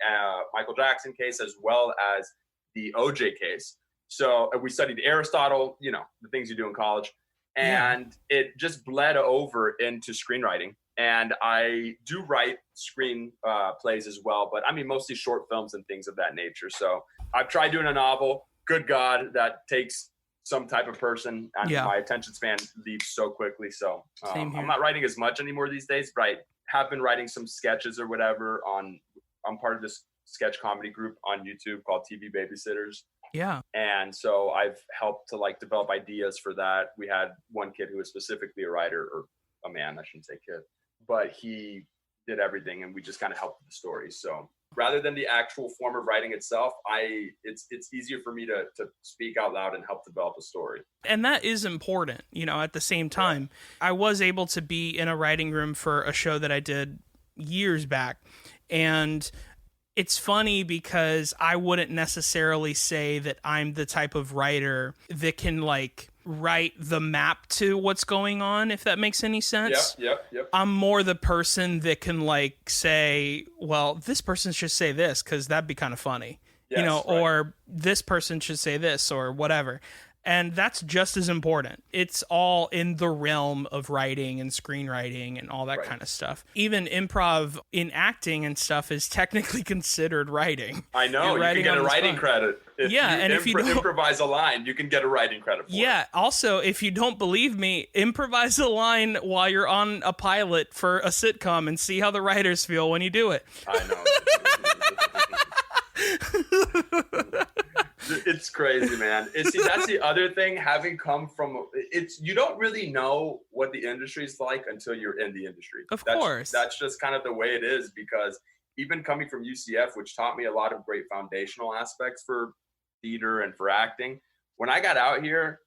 Michael Jackson case, as well as the OJ case. So we studied Aristotle, you know, the things you do in college. And it just bled over into screenwriting. And I do write screen plays as well, but I mean, mostly short films and things of that nature. So I've tried doing a novel. Good God, that takes some type of person, and my attention span leaves so quickly. So I'm not writing as much anymore these days, but I have been writing some sketches or whatever I'm part of this sketch comedy group on YouTube called TV Babysitters. Yeah. And so I've helped to like develop ideas for that. We had one kid who was specifically a writer, or a man, I shouldn't say kid, but he did everything, and we just kind of helped with the story. So rather than the actual form of writing itself, it's easier for me to speak out loud and help develop a story. And that is important, you know, at the same time. I was able to be in a writing room for a show that I did years back. And it's funny because I wouldn't necessarily say that I'm the type of writer that can like write the map to what's going on, if that makes any sense. Yep. I'm more the person that can like say, well, this person should say this because that'd be kind of funny, you know, or this person should say this or whatever. And that's just as important. It's all in the realm of writing and screenwriting and all that kind of stuff. Even improv in acting and stuff is technically considered writing. I know. You can get a writing credit. If you improvise a line, you can get a writing credit for it. Yeah. Also, if you don't believe me, improvise a line while you're on a pilot for a sitcom and see how the writers feel when you do it. I know. It's crazy, man. See, that's the other thing, having come from you don't really know what the industry is like until you're in the industry. Of course. That's just kind of the way it is, because even coming from UCF, which taught me a lot of great foundational aspects for theater and for acting, when I got out here,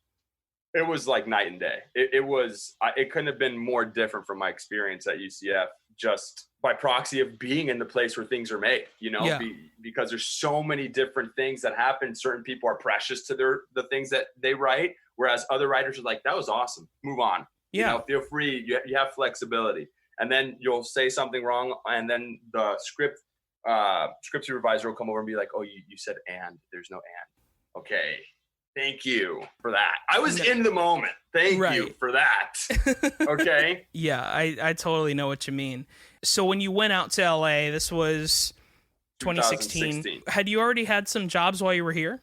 it was like night and day. It couldn't have been more different from my experience at UCF, just by proxy of being in the place where things are made, you know, because there's so many different things that happen. Certain people are precious to the things that they write, whereas other writers are like, that was awesome, move on. You know, feel free, you have flexibility. And then you'll say something wrong, and then the script supervisor will come over and be like, oh, you said and, there's no and. Okay, thank you for that. I was in the moment. Thank you for that. Okay? Yeah, I totally know what you mean. So when you went out to LA, this was 2016. Had you already had some jobs while you were here?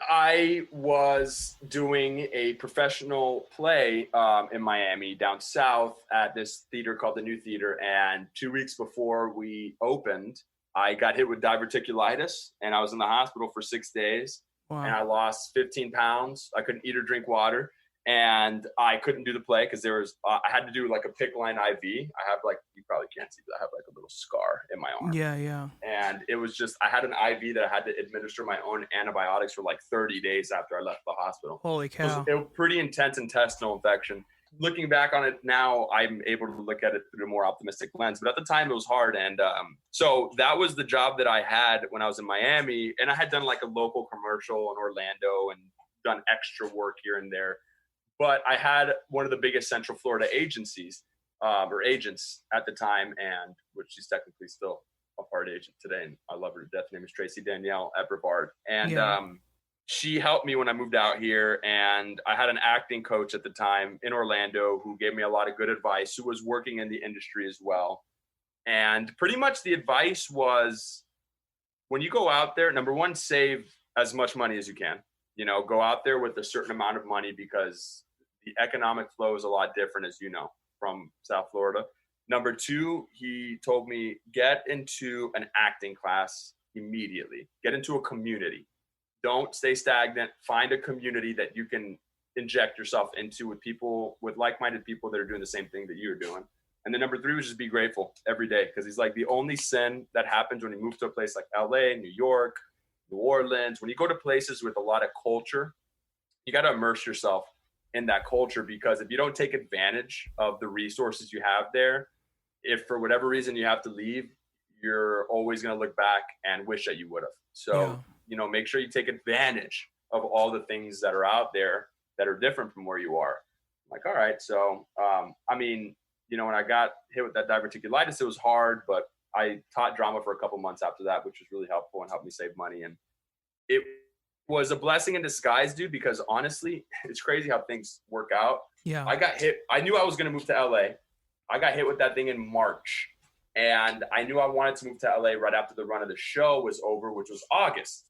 I was doing a professional play in Miami down south at this theater called the New Theater. And 2 weeks before we opened, I got hit with diverticulitis, and I was in the hospital for 6 days. Wow. And I lost 15 pounds. I couldn't eat or drink water. And I couldn't do the play because there was, I had to do like a PICC line IV. I have like, you probably can't see, but I have like a little scar in my arm. Yeah. And it was just, I had an IV that I had to administer my own antibiotics for like 30 days after I left the hospital. Holy cow. It was pretty intense intestinal infection. Looking back on it now, I'm able to look at it through a more optimistic lens. But at the time, it was hard. And so that was the job that I had when I was in Miami. And I had done like a local commercial in Orlando and done extra work here and there. But I had one of the biggest Central Florida agencies or agents at the time, and which she's technically still a part agent today. And I love her to death. Her name is Tracy Danielle at Brevard. And she helped me when I moved out here. And I had an acting coach at the time in Orlando who gave me a lot of good advice, who was working in the industry as well. And pretty much the advice was, when you go out there, number one, save as much money as you can. You know, go out there with a certain amount of money because the economic flow is a lot different, as you know, from South Florida. Number two, he told me, get into an acting class immediately. Get into a community. Don't stay stagnant. Find a community that you can inject yourself into with people, with like-minded people that are doing the same thing that you're doing. And then number three was just be grateful every day, because he's like, the only sin that happens when you move to a place like LA, New York, New Orleans, when you go to places with a lot of culture, you got to immerse yourself in that culture, because if you don't take advantage of the resources you have there, if for whatever reason you have to leave, you're always going to look back and wish that you would have. So, make sure you take advantage of all the things that are out there that are different from where you are. I'm like, all right. So, when I got hit with that diverticulitis, it was hard, but I taught drama for a couple months after that, which was really helpful and helped me save money. And it was a blessing in disguise, dude, because honestly, it's crazy how things work out. Yeah. I got hit. I knew I was going to move to LA. I got hit with that thing in March, and I knew I wanted to move to LA right after the run of the show was over, which was August.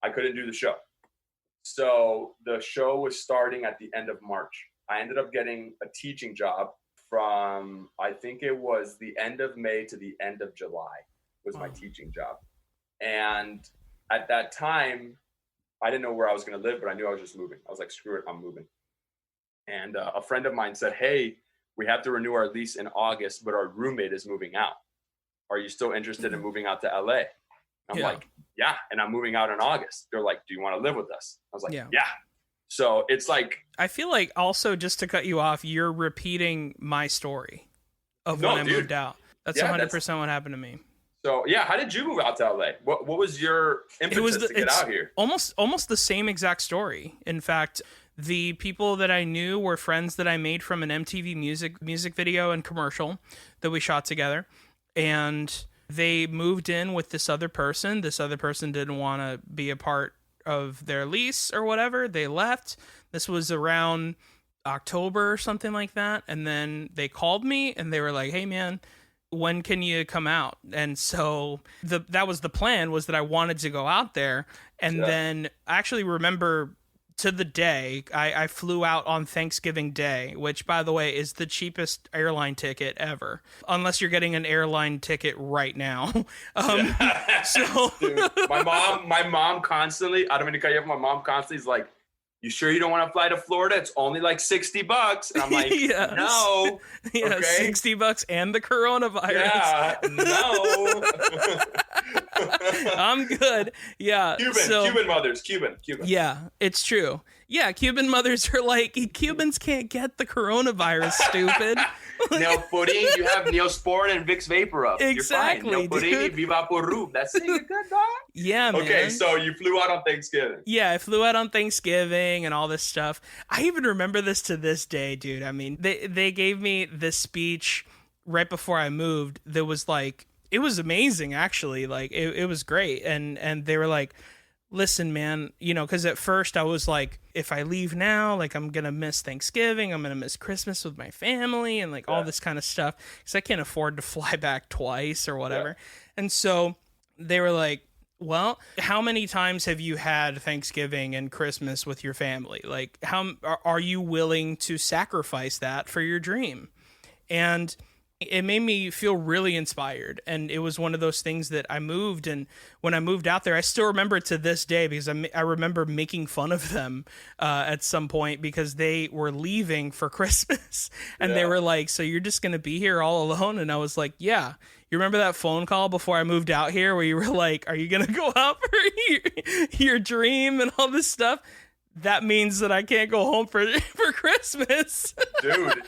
I couldn't do the show. So the show was starting at the end of March. I ended up getting a teaching job from, I think it was the end of May to the end of July was my teaching job. And at that time, I didn't know where I was going to live, but I knew I was just moving. I was like, screw it, I'm moving. And a friend of mine said, hey, we have to renew our lease in August, but our roommate is moving out. Are you still interested in moving out to LA? I'm like, yeah. And I'm moving out in August. They're like, do you want to live with us? I was like, yeah. So it's like, I feel like also, just to cut you off, you're repeating my story of when I moved out. That's 100% what happened to me. So yeah, how did you move out to LA? What was your impetus to get out here? Almost the same exact story. In fact, the people that I knew were friends that I made from an MTV music video and commercial that we shot together, and they moved in with this other person. This other person didn't want to be a part of their lease or whatever. They left. This was around October or something like that. And then they called me and they were like, hey man, when can you come out? And so that was the plan, was that I wanted to go out there. And then I actually remember to the day I flew out on Thanksgiving Day, which by the way is the cheapest airline ticket ever, unless you're getting an airline ticket right now. So dude, my mom constantly, I don't mean to cut you off, my mom constantly is like, you sure you don't want to fly to Florida? It's only like $60. And I'm like, no. Yeah, okay. $60 and the coronavirus. Yeah, no. I'm good. Yeah. Cuban mothers. Cuban. Yeah, it's true. Yeah, Cuban mothers are like, Cubans can't get the coronavirus, stupid. Neosporin, you have Neosporin and Vicks Vapor Up. Exactly, you're fine. Neosporin, Viva Porru. That's it. You're good, dog. Yeah, man. Okay, so you flew out on Thanksgiving. Yeah, I flew out on Thanksgiving and all this stuff. I even remember this to this day, dude. I mean, they gave me this speech right before I moved that was like, it was amazing, actually. Like, it was great. And they were like, listen, man, because at first I was like, if I leave now, like, I'm going to miss Thanksgiving. I'm going to miss Christmas with my family and like all this kind of stuff, because I can't afford to fly back twice or whatever. Yeah. And so they were like, well, how many times have you had Thanksgiving and Christmas with your family? Like, how are you willing to sacrifice that for your dream? And it made me feel really inspired. And it was one of those things that I moved. And when I moved out there, I still remember it to this day, because I remember making fun of them at some point, because they were leaving for Christmas. And they were like, so you're just going to be here all alone? And I was like, yeah. You remember that phone call before I moved out here where you were like, are you going to go out for your dream and all this stuff? That means that I can't go home for Christmas. Dude.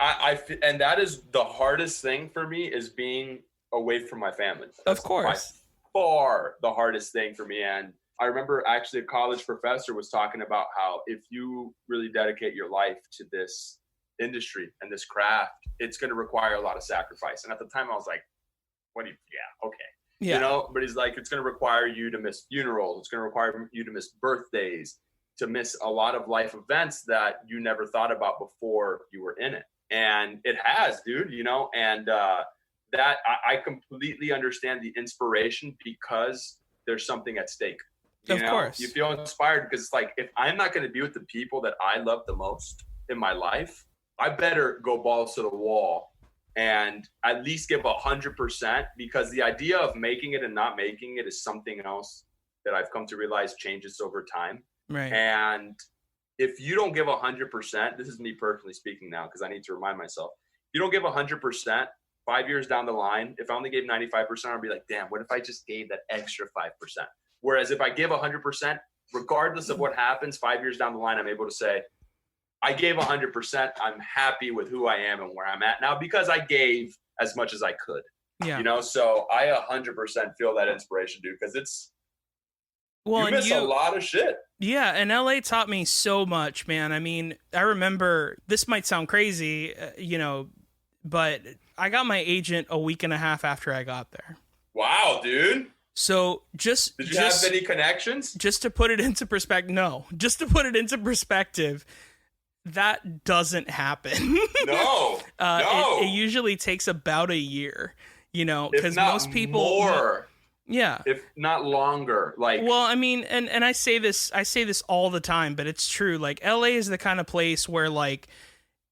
And that is the hardest thing for me, is being away from my family. That's of course. By far the hardest thing for me. And I remember actually a college professor was talking about how if you really dedicate your life to this industry and this craft, it's going to require a lot of sacrifice. And at the time I was like, okay. But he's like, it's going to require you to miss funerals. It's going to require you to miss birthdays, to miss a lot of life events that you never thought about before you were in it. And it has, dude, and that I completely understand the inspiration, because there's something at stake. Of course. You feel inspired because it's like, if I'm not going to be with the people that I love the most in my life, I better go balls to the wall and at least give 100%, because the idea of making it and not making it is something else that I've come to realize changes over time. Right. And if you don't give 100%, this is me personally speaking now, because I need to remind myself, you don't give 100%, 5 years down the line, if I only gave 95%, I'll be like, damn, what if I just gave that extra 5%? Whereas if I give 100%, regardless of what happens 5 years down the line, I'm able to say, I gave 100%. I'm happy with who I am and where I'm at now because I gave as much as I could. Yeah. You know, so I 100% feel that inspiration, dude, because you miss a lot of shit. Yeah, and LA taught me so much, man. I mean, I remember, this might sound crazy, but I got my agent a week and a half after I got there. Wow, dude. So did you have any connections? Just to put it into perspective, no. Just to put it into perspective, that doesn't happen. No. It usually takes about a year, because most people more. Yeah. If not longer. Well, I mean, and I say this all the time, but it's true. Like, LA is the kind of place where, like,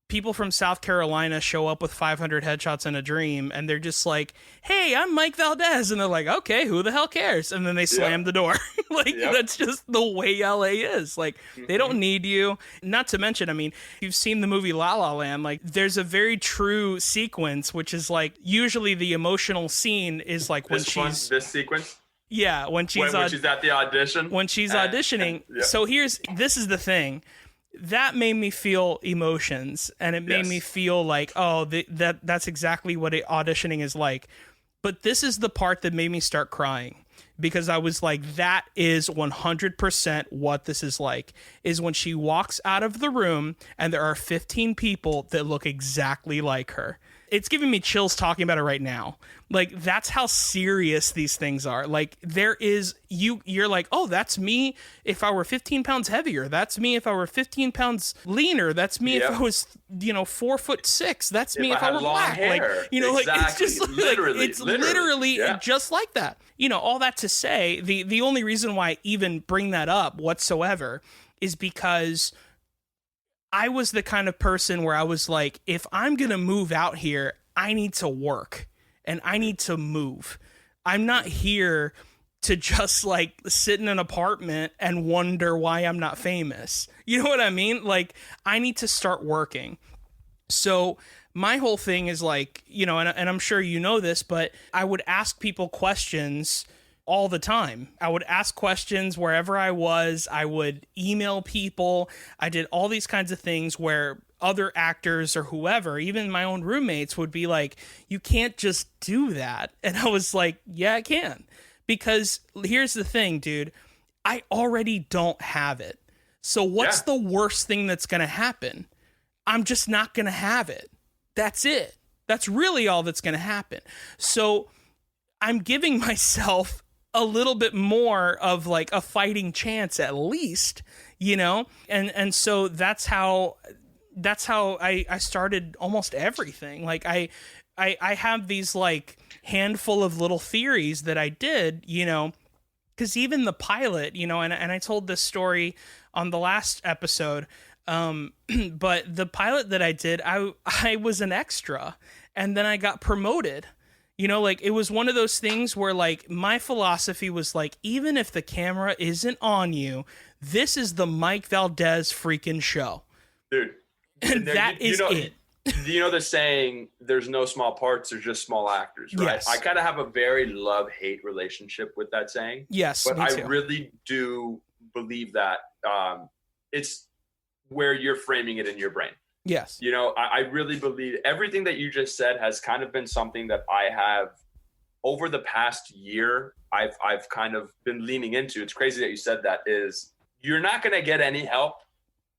people from South Carolina show up with 500 headshots in a dream, and they're just like, hey, I'm Mike Valdes. And they're like, okay, who the hell cares? And then they slam the door. That's just the way LA is. Like, they don't need you. Not to mention, I mean, you've seen the movie La La Land. Like, there's a very true sequence, which is like, usually the emotional scene is like when this sequence? Yeah, when she's at the audition. When she's auditioning. Yeah. So this is the thing. That made me feel emotions, and it made me feel like, that's exactly what auditioning is like. But this is the part that made me start crying, because I was like, that is 100% what this is like, is when she walks out of the room and there are 15 people that look exactly like her. It's giving me chills talking about it right now. Like, that's how serious these things are. Like, you're like, oh, that's me if I were 15 pounds heavier. That's me if I were 15 pounds leaner. That's me if I was, 4'6". That's me if I were black. Hair. Like, like, it's just literally, it's literally just like that. All that to say, the only reason why I even bring that up whatsoever is because I was the kind of person where I was like, if I'm going to move out here, I need to work and I need to move. I'm not here to just like sit in an apartment and wonder why I'm not famous. You know what I mean? Like, I need to start working. So my whole thing is like, and I'm sure you know this, but I would ask people questions all the time. I would ask questions wherever I was. I would email people. I did all these kinds of things where other actors or whoever, even my own roommates, would be like, you can't just do that. And I was like, yeah, I can. Because here's the thing, dude. I already don't have it. So what's the worst thing that's going to happen? I'm just not going to have it. That's it. That's really all that's going to happen. So I'm giving myself a little bit more of like a fighting chance at least, and so that's how I started almost everything. Like I have these like handful of little theories that I did, because even the pilot, and I told this story on the last episode, but the pilot that I did, I was an extra, and then I got promoted. Like, it was one of those things where, like, my philosophy was, like, even if the camera isn't on you, this is the Mike Valdes freaking show. Dude. And that is it. You know the saying, there's no small parts, there's just small actors, right? Yes. I kind of have a very love-hate relationship with that saying. Yes, but me too. I really do believe that it's where you're framing it in your brain. Yes. I really believe everything that you just said has kind of been something that I have over the past year, I've kind of been leaning into. It's crazy that you said that. Is you're not going to get any help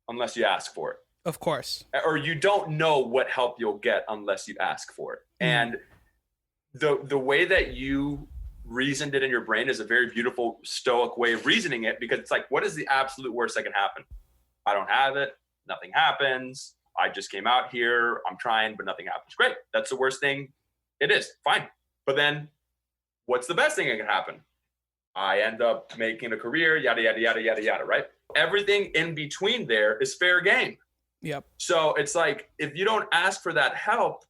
unless you ask for it. Of course. Or you don't know what help you'll get unless you ask for it. And the way that you reasoned it in your brain is a very beautiful stoic way of reasoning it, because it's like, what is the absolute worst that can happen? I don't have it. Nothing happens. I just came out here. I'm trying, but nothing happens. Great. That's the worst thing. It is. Fine. But then what's the best thing that can happen? I end up making a career, yada, yada, yada, yada, yada, right? Everything in between there is fair game. Yep. So it's like, if you don't ask for that help,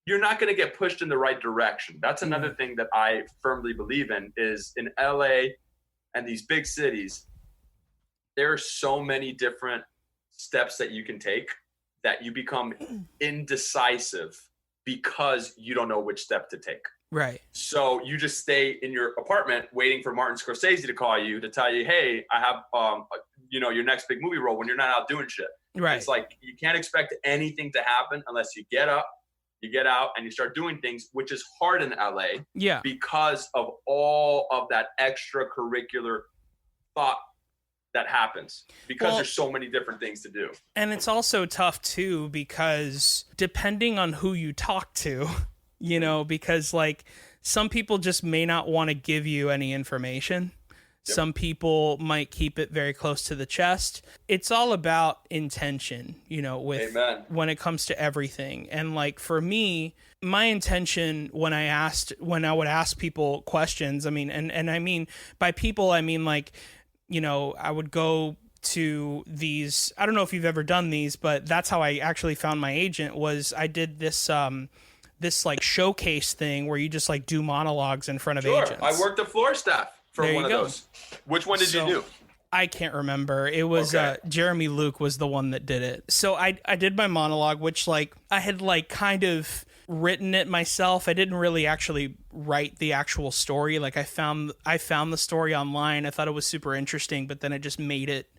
you're not going to get pushed in the right direction. That's another thing that I firmly believe in, is in LA and these big cities, there are so many different steps that you can take that you become indecisive because you don't know which step to take. Right. So you just stay in your apartment waiting for Martin Scorsese to call you to tell you, hey, I have, your next big movie role when you're not out doing shit. Right. It's like you can't expect anything to happen unless you get up, you get out, and you start doing things, which is hard in LA. Yeah. Because of all of that extracurricular thought that happens, because there's so many different things to do. And it's also tough too, because depending on who you talk to, because like some people just may not want to give you any information. Yep. Some people might keep it very close to the chest. It's all about intention, with Amen. When it comes to everything. And like for me, my intention when I would ask people questions, I mean, and I mean by people, I mean like, I would go to these, I don't know if you've ever done these, but that's how I actually found my agent. Was I did this this like showcase thing where you just like do monologues in front of agents. I worked the floor staff for one of those. Which one did you do? I can't remember. It was Jeremy Luke was the one that did it. So I did my monologue, which like I had like kind of written it myself. I didn't really actually write the actual story. Like I found the story online. I thought it was super interesting, but then I just made it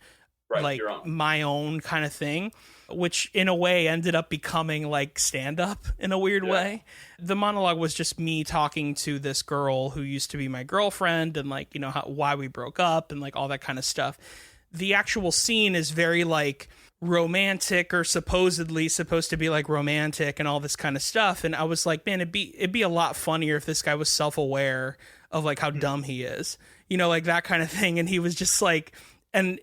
like my own kind of thing, which in a way ended up becoming like stand-up in a weird way. The monologue was just me talking to this girl who used to be my girlfriend and like, why we broke up and like all that kind of stuff. The actual scene is very like romantic, or supposedly supposed to be like romantic and all this kind of stuff. And I was like, man, it'd be a lot funnier if this guy was self-aware of like how dumb he is, like that kind of thing. And he was just like, and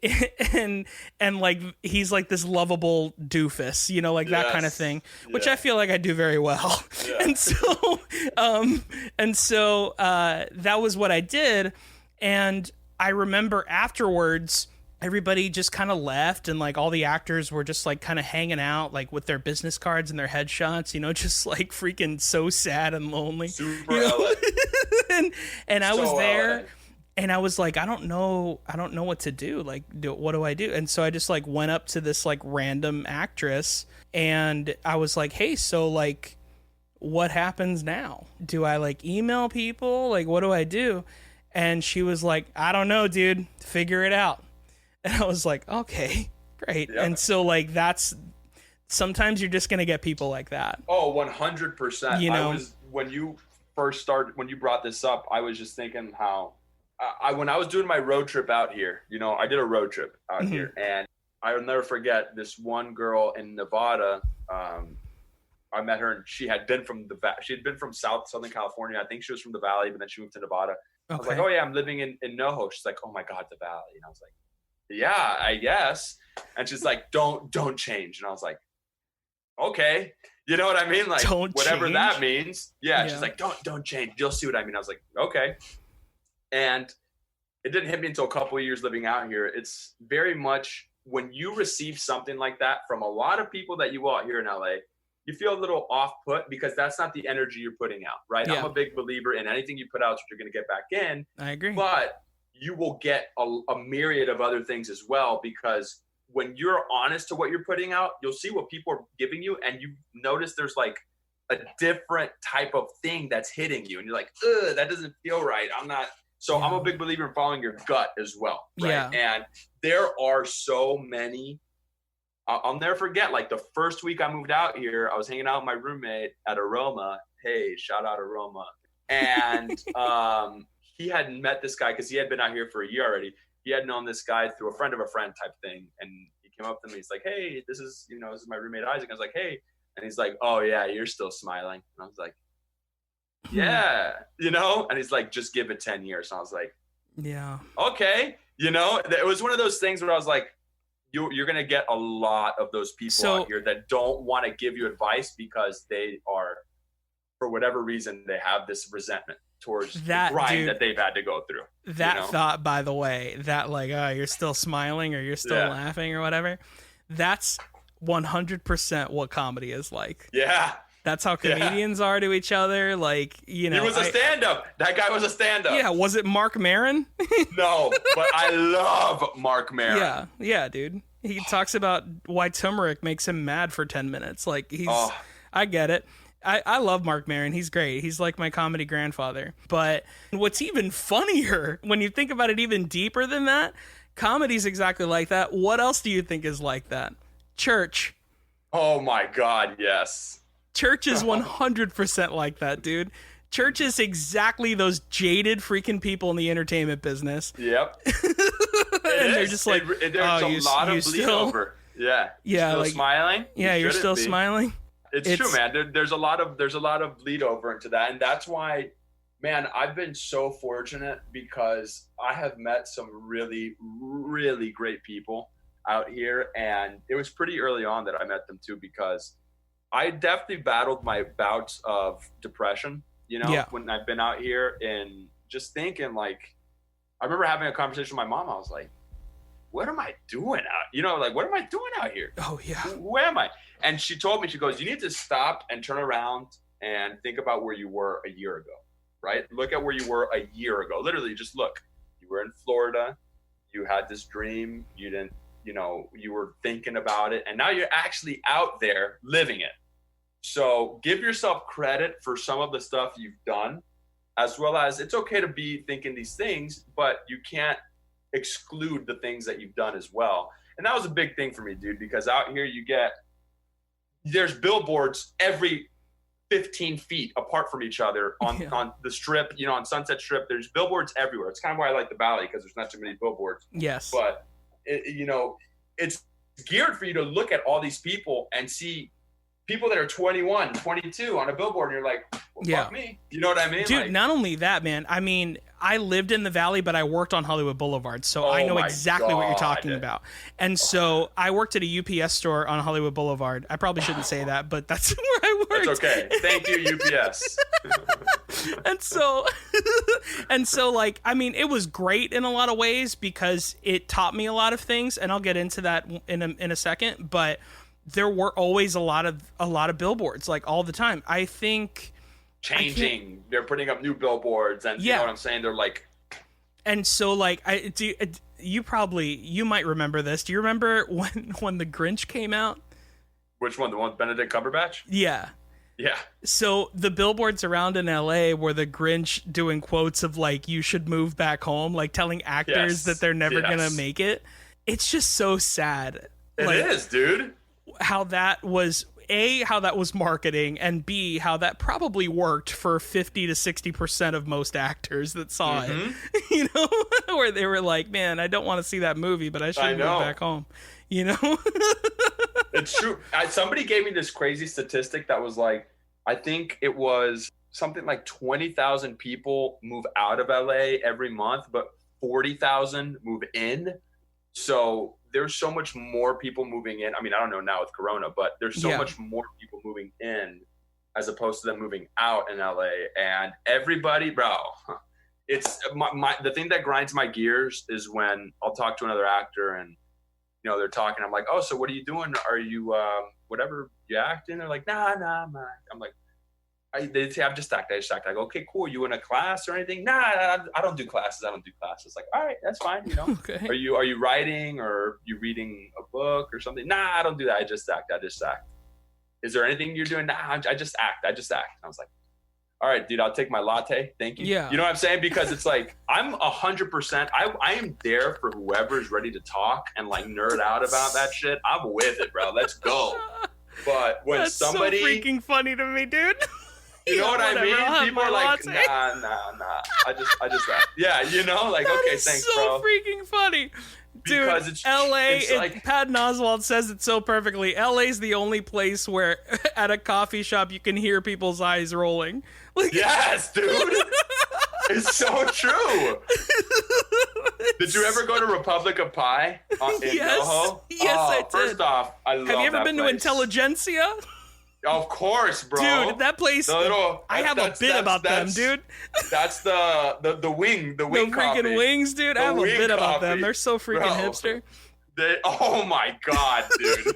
like he's like this lovable doofus, like that kind of thing, which I feel like I do very well. Yeah. And so that was what I did. And I remember afterwards, everybody just kind of left, and like all the actors were just like kind of hanging out, like with their business cards and their headshots, just like freaking so sad and lonely. Super LA. and I was there. LA. And I was like, I don't know what to do. Like, what do I do? And so I just like went up to this like random actress and I was like, hey, so like, what happens now? Do I like email people? Like, what do I do? And she was like, I don't know, dude, figure it out. And I was like, okay, great. Yeah. And so like, sometimes you're just going to get people like that. Oh, 100%. When you brought this up, I was just thinking how, when I was doing my road trip out here, I did a road trip out here, and I'll never forget this one girl in Nevada. I met her, and she had been from Southern California. I think she was from the Valley, but then she moved to Nevada. Okay. I was like, oh yeah, I'm living in NoHo. She's like, oh my God, the Valley. And I was like, yeah, I guess. And she's like, don't change. And I was like, okay. You know what I mean? Like, whatever that means. Yeah. She's like, don't change. You'll see what I mean. I was like, okay. And it didn't hit me until a couple of years living out here. It's very much when you receive something like that from a lot of people that you will out here in LA, you feel a little off put because that's not the energy you're putting out, right? Yeah. I'm a big believer in anything you put out, you're going to get back in. I agree. But you will get a myriad of other things as well, because when you're honest to what you're putting out, you'll see what people are giving you, and you notice there's like a different type of thing that's hitting you. And you're like, ugh, that doesn't feel right. So I'm a big believer in following your gut as well, right? Yeah. And there are so many. I'll never forget, like the first week I moved out here, I was hanging out with my roommate at Aroma. Hey, shout out Aroma. And he had met this guy because he had been out here for a year already. He had known this guy through a friend of a friend type thing. And he came up to me. He's like, hey, this is my roommate Isaac. I was like, hey. And he's like, oh yeah, you're still smiling. And I was like, yeah, and he's like, just give it 10 years. And I was like, yeah, okay. It was one of those things where I was like, you're going to get a lot of those people out here that don't want to give you advice because they are, for whatever reason, they have this resentment towards the grind that they've had to go through. That thought, by the way, that like, you're still smiling or you're still laughing or whatever, that's 100% what comedy is like. Yeah. That's how comedians are to each other. Like, He was a stand-up. That guy was a stand-up. Yeah. Was it Mark Maron? No, but I love Mark Maron. Yeah. Yeah, dude. He talks about why turmeric makes him mad for 10 minutes. Like, I get it. I love Mark Maron. He's great. He's like my comedy grandfather. But what's even funnier, when you think about it even deeper than that, comedy's exactly like that. What else do you think is like that? Church. Oh my God, yes. Church is 100% like that, dude. Church is exactly those jaded freaking people in the entertainment business. Yep. And they're just like, there's a lot of bleed over. Yeah. Yeah. Still like, smiling? Yeah, you're still smiling. It's true, man. There's a lot of bleed over into that. And that's why, man, I've been so fortunate because I have met some really, really great people out here. And it was pretty early on that I met them too, because I definitely battled my bouts of depression, when I've been out here, and just thinking, like, I remember having a conversation with my mom. I was like, what am I doing out? What am I doing out here? Oh, yeah. Where am I? And she told me, she goes, you need to stop and turn around and think about where you were a year ago, right? Look at where you were a year ago. Literally, just look. You were in Florida. You had this dream. You didn't, you were thinking about it. And now you're actually out there living it. So give yourself credit for some of the stuff you've done, as well as it's okay to be thinking these things, but you can't exclude the things that you've done as well. And that was a big thing for me, dude, because out here there's billboards every 15 feet apart from each other on the strip, on Sunset Strip. There's billboards everywhere. It's kind of why I like the Valley, because there's not too many billboards. Yes. But, it's geared for you to look at all these people and see people that are 21, 22 on a billboard, and you're like, well, fuck me. You know what I mean? Dude, not only that, man. I mean, I lived in the Valley, but I worked on Hollywood Boulevard, so I know exactly what you're talking about. And so I worked at a UPS store on Hollywood Boulevard. I probably shouldn't say that, but that's where I worked. That's okay. Thank you, UPS. and so, like, I mean, it was great in a lot of ways because it taught me a lot of things, and I'll get into that in a second. But there were always a lot of billboards, like, all the time. I think changing, they're putting up new billboards, and you know what I'm saying, they're like, and so, like, you might remember this. Do you remember when the Grinch came out? Which one? The one with Benedict Cumberbatch? Yeah. So the billboards around in LA were the Grinch doing quotes of, like, you should move back home, like telling actors that they're never gonna make it. It's just so sad. It is, dude. How that was marketing, and B, how that probably worked for 50 to 60% of most actors that saw it, where they were like, man, I don't want to see that movie, but I should move back home, It's true. Somebody gave me this crazy statistic that was like, I think it was something like 20,000 people move out of LA every month, but 40,000 move in. So there's so much more people moving in. I mean, I don't know now with Corona, but there's so much more people moving in as opposed to them moving out in LA. And everybody, bro, it's the thing that grinds my gears is when I'll talk to another actor and, they're talking. I'm like, oh, so what are you doing? Are you, whatever, you acting? They're like, nah. I'm like, they say, I've just act. I go, okay, cool. You in a class or anything? Nah, I don't do classes. Like, all right, that's fine. Okay. Are you writing or you reading a book or something? Nah, I don't do that. I just act. Is there anything you're doing? Nah, I just act. And I was like, all right, dude, I'll take my latte. Thank you. Yeah. You know what I'm saying? Because it's like, I'm 100%. I am there for whoever's ready to talk and like nerd out about that shit. I'm with it, bro. Let's go. But when that's somebody, so freaking funny to me, dude. You know what I mean? People are like, latte. nah. I just that. Yeah, like, that okay, is thanks, so bro. freaking funny. Dude, Because it's LA, like, Patton Oswalt says it so perfectly. LA's the only place where at a coffee shop you can hear people's eyes rolling. Like, yes, dude. It's so true. Did you ever go to Republic of Pie in NoHo? Yes, I did. First off, I love that. Have you ever been place. to Intelligentsia? Of course, bro. Dude, that place. I have a bit about them, dude. That's the wing freaking coffee. Wings, dude. I have a bit about them. They're so freaking hipster. Oh my god, dude.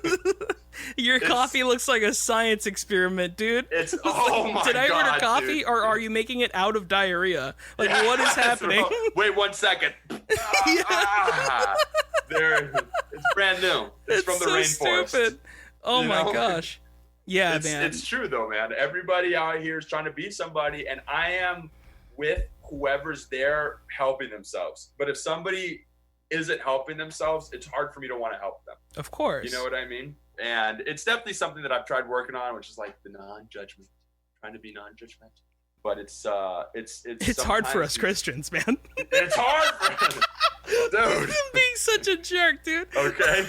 Your coffee looks like a science experiment, dude. It's oh my god. Did I order coffee, dude. or are you making it out of diarrhea? Like, what is happening? Wait 1 second. It's brand new. It's from the rainforest. Stupid. Oh my gosh. Yeah, man. It's true though, man. Everybody out here is trying to be somebody, and I am with whoever's there helping themselves. But if somebody isn't helping themselves, it's hard for me to want to help them. Of course. You know what I mean? And it's definitely something that I've tried working on, which is like the non-judgment, trying to be non-judgmental. But it's hard for us Christians, man. It's hard for us. Dude. I'm being such a jerk, dude. Okay.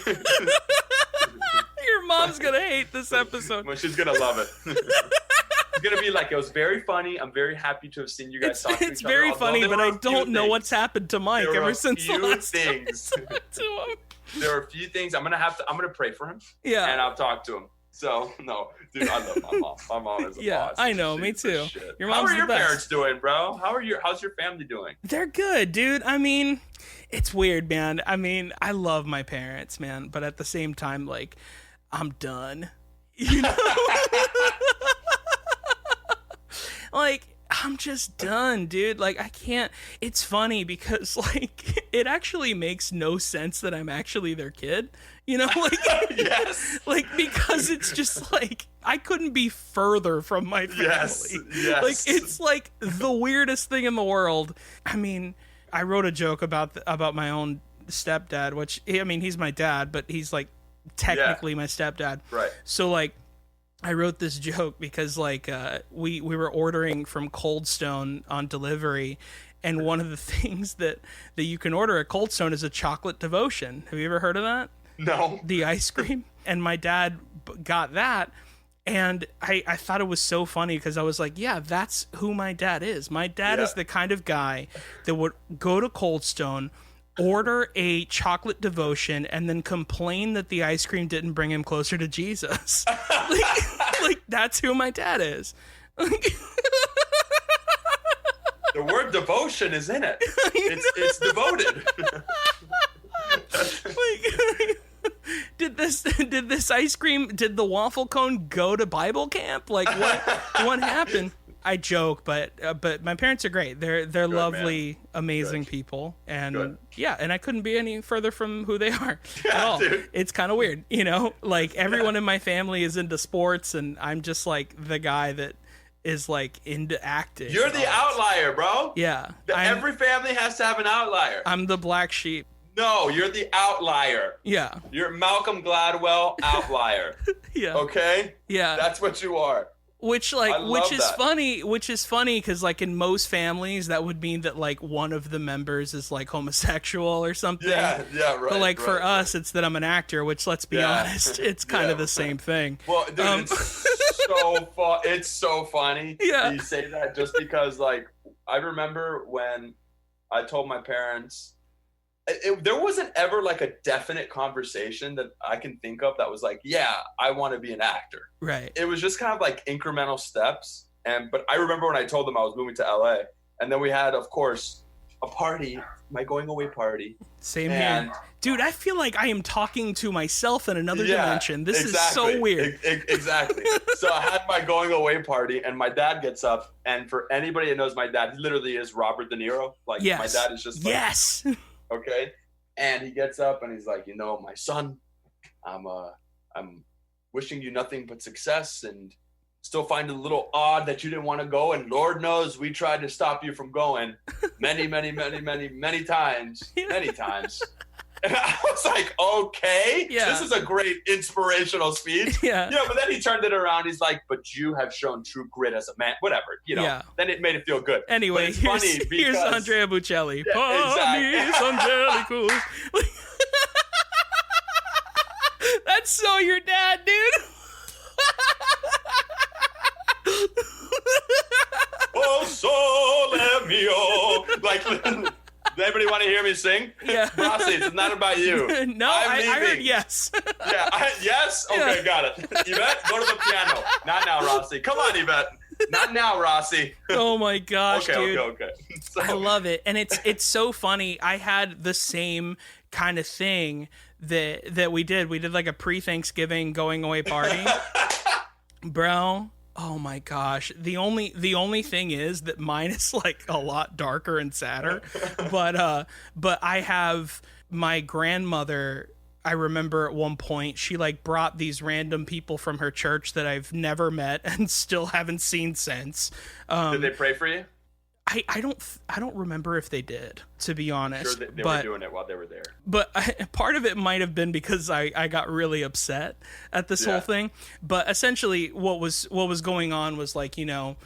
Your mom's gonna hate this episode. Well, she's gonna love it. It's gonna be like, it was very funny. I'm very happy to have seen you guys talk to each other. It's very funny, but I don't know what's happened to Mike ever since the last time I talked to him. There are a few things I'm gonna pray for him. Yeah. And I'll talk to him. So no, dude, I love my mom. My mom is a boss. I know, me too. Your mom's How are your the best. parents doing, bro? How's your family doing? They're good, dude. I mean, it's weird, man. I mean, I love my parents, man, but at the same time, like, I'm done. You know? Like, I'm just done, dude. Like, I can't. It's funny because, like, it actually makes no sense that I'm actually their kid. You know, like, yes. Like, because it's just like, I couldn't be further from my family. Yes. Like, it's like the weirdest thing in the world. I mean, I wrote a joke about my own stepdad, which, I mean, he's my dad, but he's like technically my stepdad. Right. So, like, I wrote this joke because, like, we were ordering from Cold Stone on delivery, and one of the things that you can order at Cold Stone is a chocolate devotion. Have you ever heard of that? No. The ice cream. And my dad got that, and I thought it was so funny because I was like, yeah, that's who my dad is. My dad is the kind of guy that would go to Cold Stone, order a chocolate devotion, and then complain that the ice cream didn't bring him closer to Jesus. like that's who my dad is. The word devotion is in it. It's devoted. Like, did this ice cream, did the waffle cone go to Bible camp? Like, what happened? I joke, but my parents are great. They're good, lovely, man. Amazing people, and and I couldn't be any further from who they are at all. Dude. It's kind of weird, you know. Like, everyone in my family is into sports, and I'm just like the guy that is like into acting. You're the outlier, bro. Yeah, every family has to have an outlier. I'm the black sheep. No, you're the outlier. Yeah. You're Malcolm Gladwell outlier. Yeah. Okay? Yeah. That's what you are. Which is funny because, like, in most families that would mean that, like, one of the members is like homosexual or something. Yeah, right. But, like, for us, it's that I'm an actor, which, let's be honest, it's kind of the same thing. Well, dude, it's so funny. Yeah. You say that just because, like, I remember when I told my parents, there wasn't ever like a definite conversation that I can think of that was like, yeah, I want to be an actor. Right. It was just kind of like incremental steps. But I remember when I told them I was moving to LA, and then we had, of course, a party, my going away party. Same here. Dude, I feel like I am talking to myself in another dimension. This is so weird. Exactly. So I had my going away party, and my dad gets up, and for anybody that knows my dad, he literally is Robert De Niro. Like, my dad is just like, okay, and he gets up and he's like, you know, my son, I'm wishing you nothing but success, and still find it a little odd that you didn't want to go, and Lord knows we tried to stop you from going many times. And I was like, okay, this is a great inspirational speech. Yeah, but then he turned it around. He's like, but you have shown true grit as a man, whatever, you know. Yeah. Then it made it feel good. Anyway, here's Andrea Bocelli. Yeah, exactly. That's so your dad, dude. Oh, sole mio. Like, does anybody want to hear me sing? Yeah. Rossi, it's not about you. No, I heard yes. Yes? Okay, got it. Yvette, go to the piano. Not now, Rossi. Come on, Yvette. Not now, Rossi. Oh my gosh, dude. Okay. So. I love it. And it's so funny. I had the same kind of thing that we did. We did like a pre-Thanksgiving going away party. Bro. Oh my gosh. The only thing is that mine is like a lot darker and sadder. But I have my grandmother, I remember at one point she like brought these random people from her church that I've never met and still haven't seen since. Did they pray for you? I don't remember if they did, to be honest. Sure, they were doing it while they were there. But part of it might have been because I got really upset at this whole thing. But essentially, what was going on was like, you know,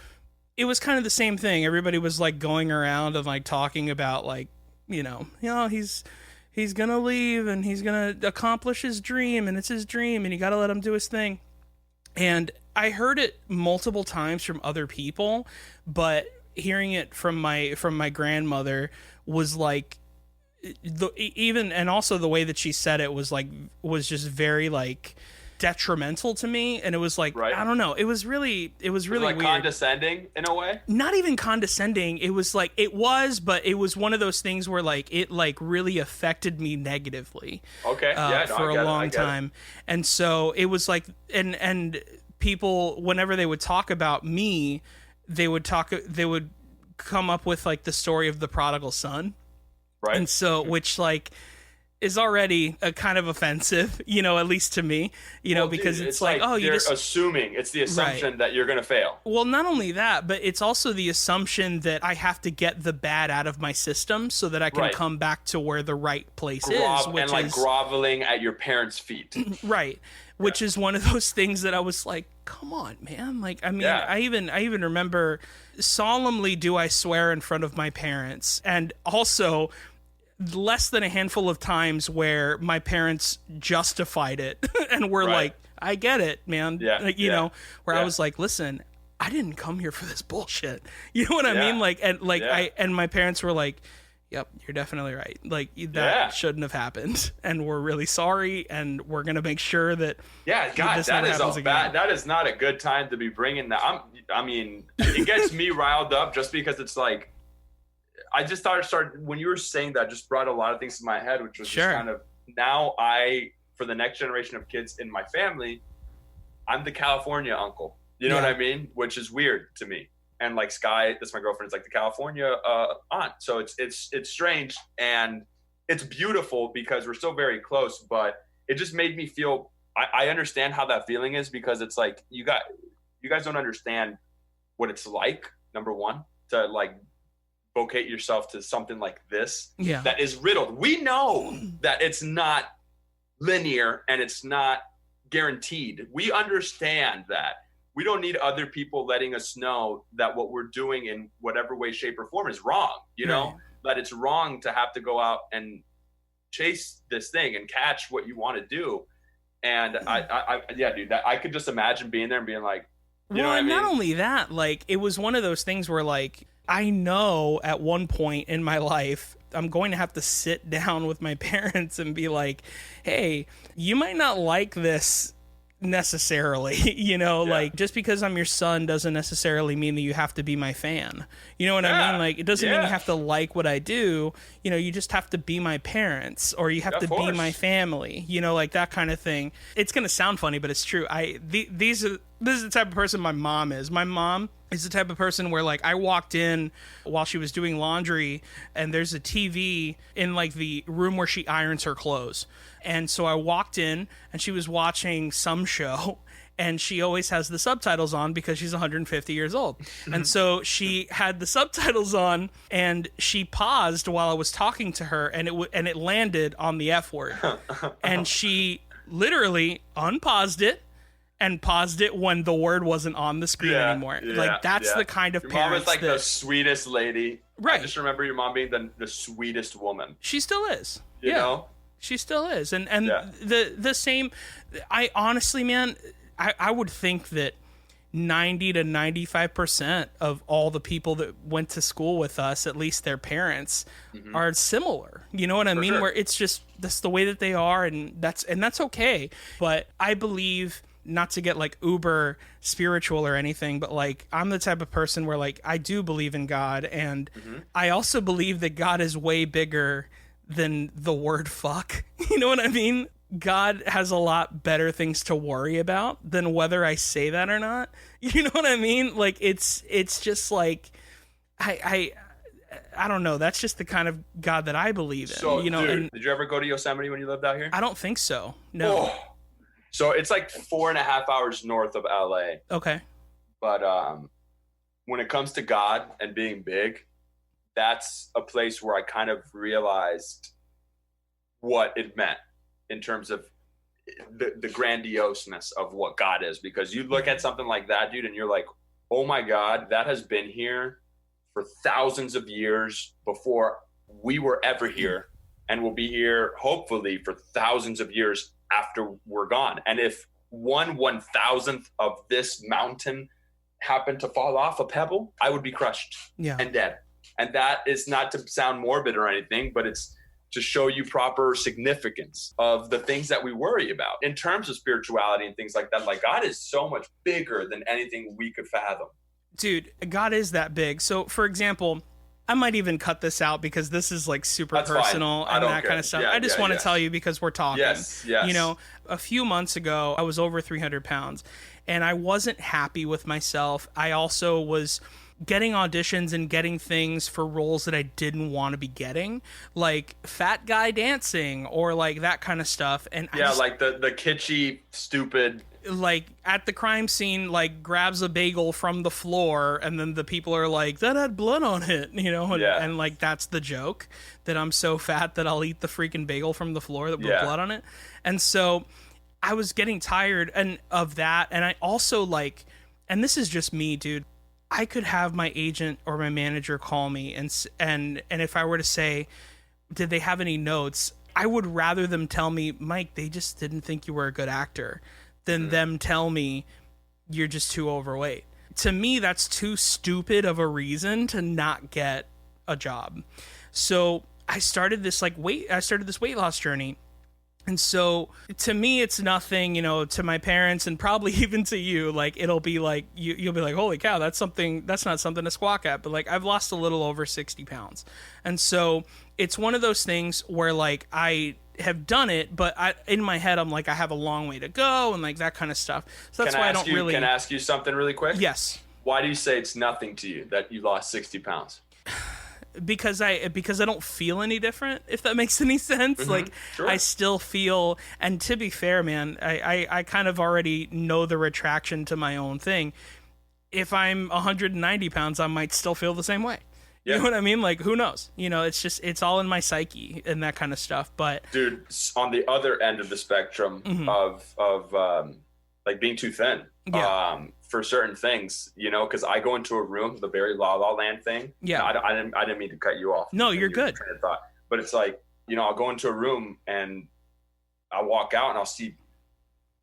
it was kind of the same thing. Everybody was like going around and like talking about like, you know, he's gonna leave and he's gonna accomplish his dream and it's his dream and you gotta let him do his thing. And I heard it multiple times from other people, but hearing it from my grandmother was like and also the way that she said it was just very like detrimental to me, and it was like, right. I don't know, it was really like weird. Condescending in a way. Not even condescending, it was like but it was one of those things where like it like really affected me negatively for a long time. And so it was like and people, whenever they would talk about me, they would come up with like the story of the prodigal son. Right. And so, which like is already a kind of offensive, you know, at least to me, you know, because it's like, oh, you're assuming, it's the assumption that you're going to fail. Well, not only that, but it's also the assumption that I have to get the bad out of my system so that I can come back to where the right place is. Which and like groveling at your parents' feet. Right. Which is one of those things that I was like, come on, man. Like, I mean, I even remember solemnly do I swear in front of my parents, and also less than a handful of times where my parents justified it and were like, I get it, man. Yeah. Like, you know, where I was like, listen, I didn't come here for this bullshit. You know what I mean? Like, and like and my parents were like, yep, you're definitely right. Like that shouldn't have happened, and we're really sorry, and we're gonna make sure that. Yeah, God, that is not a good time to be bringing that. I mean, it gets me riled up just because it's like, I just started when you were saying that, just brought a lot of things to my head, which was just kind of now for the next generation of kids in my family, I'm the California uncle. You know what I mean? Which is weird to me. And like Sky, that's my girlfriend, is like the California aunt. So it's strange and it's beautiful because we're still very close. But it just made me feel. I understand how that feeling is, because it's like you guys don't understand what it's like. Number one, to like vocate yourself to something like this that is riddled. We know that it's not linear and it's not guaranteed. We understand that. We don't need other people letting us know that what we're doing in whatever way, shape, or form is wrong, you know, that it's wrong to have to go out and chase this thing and catch what you want to do. And dude, that I could just imagine being there and being like, you know what I mean? Not only that, like, it was one of those things where like, I know at one point in my life, I'm going to have to sit down with my parents and be like, hey, you might not like this necessarily, you know, like just because I'm your son doesn't necessarily mean that you have to be my fan. You know what I mean? Like, it doesn't mean you have to like what I do. You know, you just have to be my parents, or you have to be my family, you know, like that kind of thing. It's going to sound funny, but it's true. This is the type of person my mom is. My mom is the type of person where like I walked in while she was doing laundry and there's a TV in like the room where she irons her clothes. And so I walked in and she was watching some show, and she always has the subtitles on because she's 150 years old. And so she had the subtitles on and she paused while I was talking to her, and it landed on the F word. And she literally unpaused it and paused it when the word wasn't on the screen anymore. Like, that's the kind of your parents mom is like the sweetest lady. Right. I just remember your mom being the sweetest woman. She still is. You know? She still is. And the same, I honestly, man, I would think that 90 to 95% of all the people that went to school with us, at least their parents, are similar. You know what I mean? Sure. Where it's just, that's the way that they are, and that's okay. But I believe, not to get like uber spiritual or anything, but like I'm the type of person where like I do believe in God, and I also believe that God is way bigger than the word fuck. You know what I mean? God has a lot better things to worry about than whether I say that or not. You know what I mean? Like it's just like I I don't know. That's just the kind of God that I believe in. So, you know, dude, and did you ever go to Yosemite when you lived out here? I don't think so. No. Oh. So it's like 4.5 hours north of LA. Okay. But when it comes to God and being big, that's a place where I kind of realized what it meant in terms of the grandioseness of what God is. Because you look at something like that, dude, and you're like, oh my God, that has been here for thousands of years before we were ever here, and will be here hopefully for thousands of years after we're gone. And if 1/1000th of this mountain happened to fall off a pebble, I would be crushed and dead. And that is not to sound morbid or anything, but it's to show you proper significance of the things that we worry about in terms of spirituality and things like that. Like, God is so much bigger than anything we could fathom. Dude, God is that big. So, for example, I might even cut this out because this is like super personal and that kind of stuff. I just want to tell you because we're talking. Yes. You know, a few months ago, I was over 300 pounds and I wasn't happy with myself. I also was getting auditions and getting things for roles that I didn't want to be getting, like fat guy dancing or like that kind of stuff. And like the kitschy, stupid, like at the crime scene, like grabs a bagel from the floor and then the people are like, that had blood on it, you know? And like, that's the joke, that I'm so fat that I'll eat the freaking bagel from the floor with blood on it. And so I was getting tired of that. And I also like, and this is just me, dude, I could have my agent or my manager call me and if I were to say, did they have any notes? I would rather them tell me, Mike, they just didn't think you were a good actor, than them tell me you're just too overweight. To me, that's too stupid of a reason to not get a job. So I started this weight loss journey. And so to me, it's nothing, you know, to my parents and probably even to you, like, it'll be like, you'll be like, holy cow, that's not something to squawk at. But like, I've lost a little over 60 pounds. And so it's one of those things where like, I have done it, but in my head, I'm like, I have a long way to go and like that kind of stuff. So that's why I don't really. Can I ask you something really quick? Yes. Why do you say it's nothing to you that you lost 60 pounds? Because I don't feel any different, if that makes any sense. Like, sure. I still feel, and to be fair, man, I kind of already know the retraction to my own thing. If I'm 190 pounds, I might still feel the same way. Yeah. You know what I mean? Like, who knows? You know, it's just, it's all in my psyche and that kind of stuff. But dude, on the other end of the spectrum of like being too thin, for certain things, you know, because I go into a room, the very La La Land thing. Yeah. I didn't mean to cut you off. No, you're good. Train of thought. But it's like, you know, I'll go into a room and I'll walk out and I'll see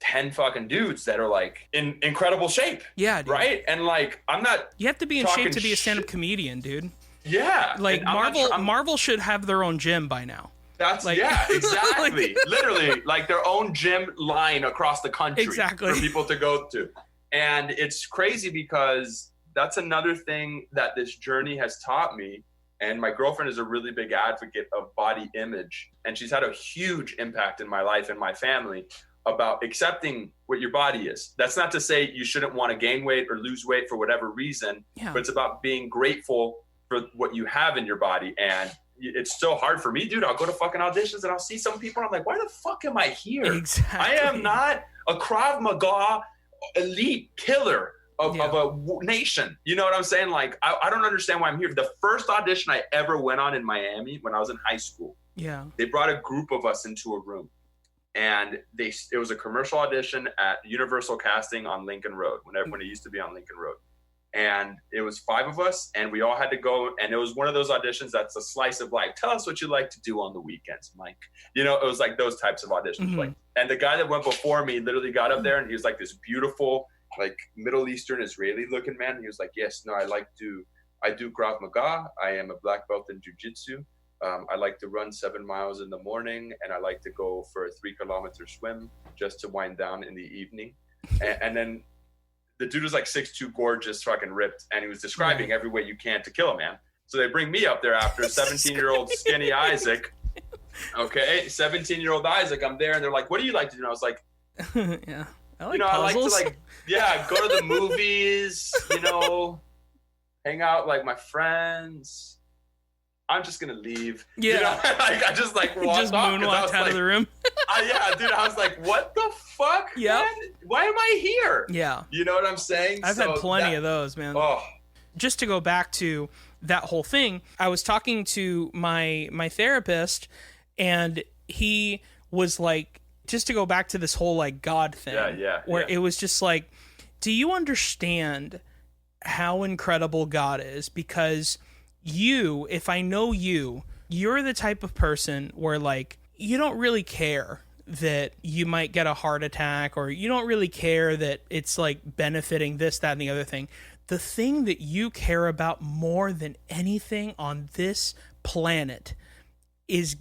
10 fucking dudes that are like in incredible shape. Yeah, dude. Right? And like, I'm not. You have to be in shape to be a stand-up comedian, dude. Yeah. Like, Marvel should have their own gym by now. That's like, yeah, exactly. Literally, like their own gym line across the country for people to go to. And it's crazy because that's another thing that this journey has taught me. And my girlfriend is a really big advocate of body image. And she's had a huge impact in my life and my family about accepting what your body is. That's not to say you shouldn't want to gain weight or lose weight for whatever reason, but it's about being grateful for what you have in your body. And it's so hard for me, dude. I'll go to fucking auditions and I'll see some people and I'm like, why the fuck am I here? Exactly. I am not a Krav Maga elite killer of a nation. You know what I'm saying? Like, I don't understand why I'm here. The first audition I ever went on in Miami when I was in high school, they brought a group of us into a room. And it was a commercial audition at Universal Casting on Lincoln Road, when it used to be on Lincoln Road. And it was 5 of us, and we all had to go. And it was one of those auditions that's a slice of life. Tell us what you like to do on the weekends, Mike. You know, it was like those types of auditions. Like, and the guy that went before me literally got up there, and he was like this beautiful, like Middle Eastern Israeli looking man. And he was like, yes, no, I do Krav Maga. I am a black belt in jiu-jitsu. I like to run 7 miles in the morning, and I like to go for a 3-kilometer swim just to wind down in the evening. And then the dude was like 6'2", gorgeous, fucking ripped, and he was describing every way you can to kill a man. So they bring me up there after 17-year-old skinny Isaac. Okay, 17-year-old Isaac. I'm there, and they're like, "What do you like to do?" And I was like, "Yeah, I like I like puzzles. to go to the movies, hang out like my friends." I'm just gonna leave. Yeah. You know? Like, I just like walked just off, moonwalked out of the room. Yeah, dude. I was like, what the fuck? Yeah. Why am I here? Yeah. You know what I'm saying? I've had plenty of those, man. Oh. Just to go back to that whole thing, I was talking to my therapist, and he was like, just to go back to this whole like God thing, where it was just like, do you understand how incredible God is? Because you, if I know you, you're the type of person where like you don't really care that you might get a heart attack, or you don't really care that it's like benefiting this, that, and the other thing. The thing that you care about more than anything on this planet is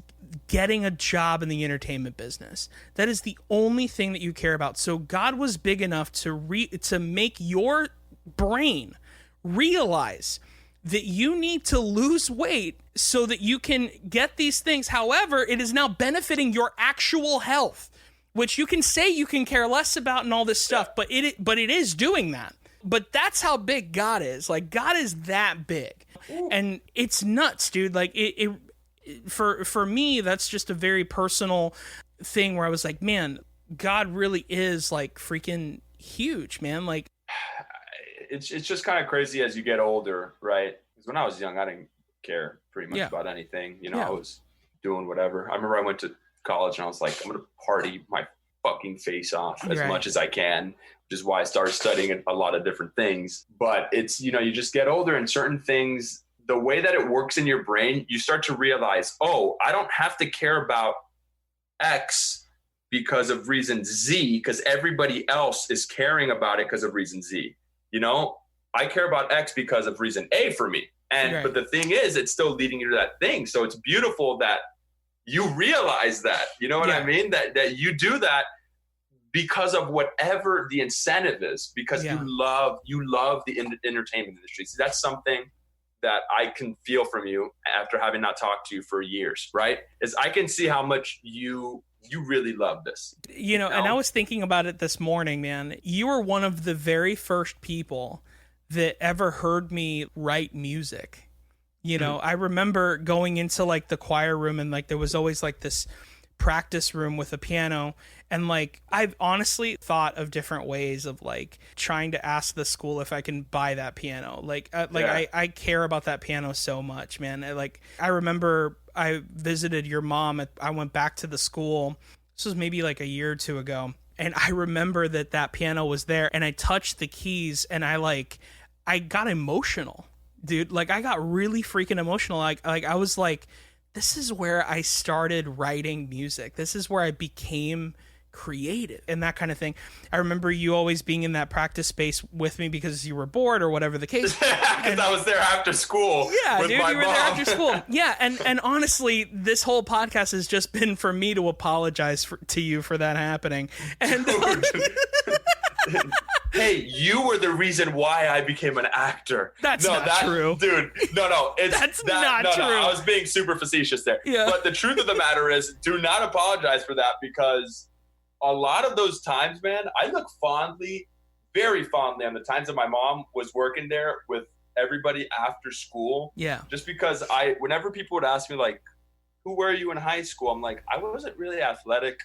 getting a job in the entertainment business. That is the only thing that you care about. So God was big enough to make your brain realize that you need to lose weight so that you can get these things. However, it is now benefiting your actual health, which you can say you can care less about and all this stuff, but it is doing that. But that's how big God is. Like, God is that big. And it's nuts, dude. Like, for me, that's just a very personal thing where I was like, man, God really is like freaking huge, man. Like, it's just kind of crazy as you get older, right? Because when I was young, I didn't care pretty much about anything. You know, I was doing whatever. I remember I went to college and I was like, I'm going to party my fucking face off as much as I can, which is why I started studying a lot of different things. But it's, you know, you just get older and certain things, the way that it works in your brain, you start to realize, oh, I don't have to care about X because of reason Z, because everybody else is caring about it because of reason Z. You know, I care about X because of reason A for me. And but the thing is, it's still leading you to that thing. So it's beautiful that you realize that, you know what I mean? That you do that because of whatever the incentive is, because you love the entertainment industry. See, that's something that I can feel from you after having not talked to you for years, right? Is I can see how much you really love this. You know, and I was thinking about it this morning, man. You were one of the very first people that ever heard me write music. You know, I remember going into like the choir room, and like there was always like this practice room with a piano, and like I've honestly thought of different ways of like trying to ask the school if I can buy that piano. I care about that piano so much, man. I remember I visited your mom. I went back to the school. This was maybe like a year or two ago, and I remember that piano was there, and I touched the keys, and I got emotional, dude. Like I got really freaking emotional. Like I was like, this is where I started writing music. This is where I became creative and that kind of thing. I remember you always being in that practice space with me because you were bored or whatever the case. Because I was there after school. Yeah, with dude, my you were mom. there after school. Yeah, and honestly, this whole podcast has just been for me to apologize to you for that happening. And hey, you were the reason why I became an actor. That's not true. Dude, no. That's not true. No, I was being super facetious there. Yeah. But the truth of the matter is, do not apologize for that, because a lot of those times, man, I look very fondly on the times that my mom was working there with everybody after school. Yeah. Just because whenever people would ask me, like, who were you in high school? I'm like, I wasn't really athletic,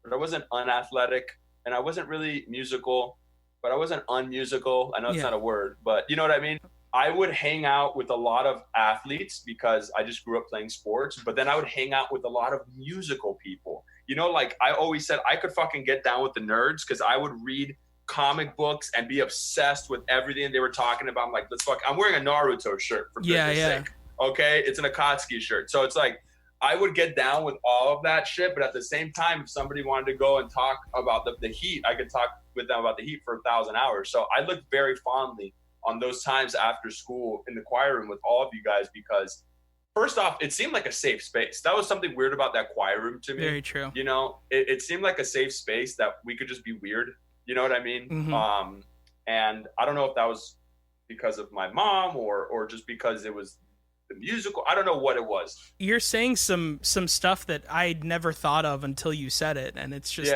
but I wasn't unathletic, and I wasn't really musical, but I wasn't unmusical. I know it's not a word, but you know what I mean? I would hang out with a lot of athletes because I just grew up playing sports, but then I would hang out with a lot of musical people. You know, like I always said, I could fucking get down with the nerds because I would read comic books and be obsessed with everything they were talking about. I'm like, I'm wearing a Naruto shirt for goodness sake. Okay? It's an Akatsuki shirt. So it's like, I would get down with all of that shit, but at the same time, if somebody wanted to go and talk about the Heat, I could talk with them about the Heat for 1,000 hours. So I looked very fondly on those times after school in the choir room with all of you guys, because first off, it seemed like a safe space. That was something weird about that choir room to me. Very true. You know, it seemed like a safe space that we could just be weird. You know what I mean? Mm-hmm. And I don't know if that was because of my mom or just because it was the musical. I don't know what it was. You're saying some stuff that I'd never thought of until you said it, and it's just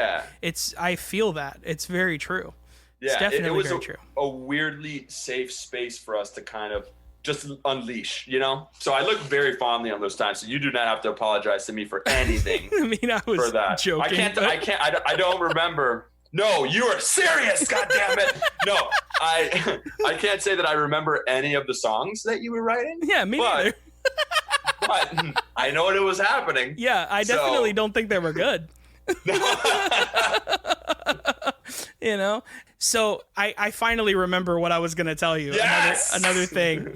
I feel that it's very true. Yeah, it's definitely it was very true. A weirdly safe space for us to kind of just unleash, you know? So I look very fondly on those times. So you do not have to apologize to me for anything. I mean, I was for that. joking. I don't remember. No, you are serious. God damn it. No, I can't say that I remember any of the songs that you were writing. Yeah, me neither. But I know it was happening. Yeah, I definitely don't think they were good. You know? So I finally remember what I was going to tell you. Yes! Another thing.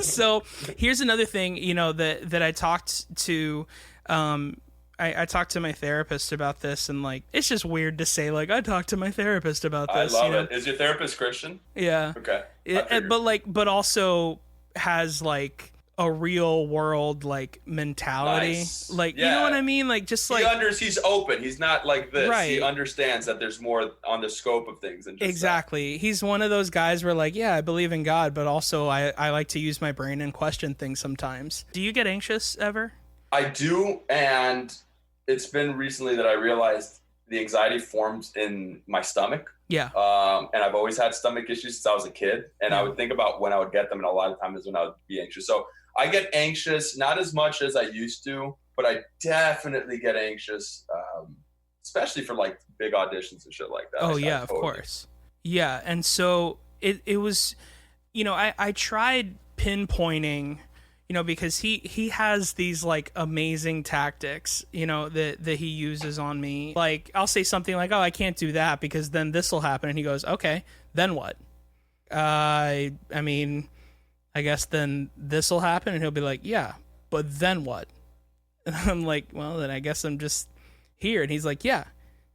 So here's another thing, you know, that I talked to, I talked to my therapist about this, and like, it's just weird to say, like, I talked to my therapist about this. I love it. Is your therapist Christian? Yeah. Okay. But also has like a real world like mentality. Nice. Like, you know what I mean? Like, just like he's open. He's not like this. Right. He understands that there's more on the scope of things than just exactly that. He's one of those guys where like, yeah, I believe in God, but also I like to use my brain and question things sometimes. Do you get anxious ever? I do, and it's been recently that I realized the anxiety forms in my stomach. Yeah. And I've always had stomach issues since I was a kid, and I would think about when I would get them, and a lot of times is when I would be anxious. So I get anxious, not as much as I used to, but I definitely get anxious, especially for like big auditions and shit like that. Oh yeah, of course. Yeah, and so it was, you know, I tried pinpointing, you know, because he has these like amazing tactics, you know, that he uses on me. Like, I'll say something like, oh, I can't do that because then this will happen. And he goes, okay, then what? I mean, I guess then this will happen. And he'll be like, yeah, but then what? And I'm like, well, then I guess I'm just here. And he's like, yeah,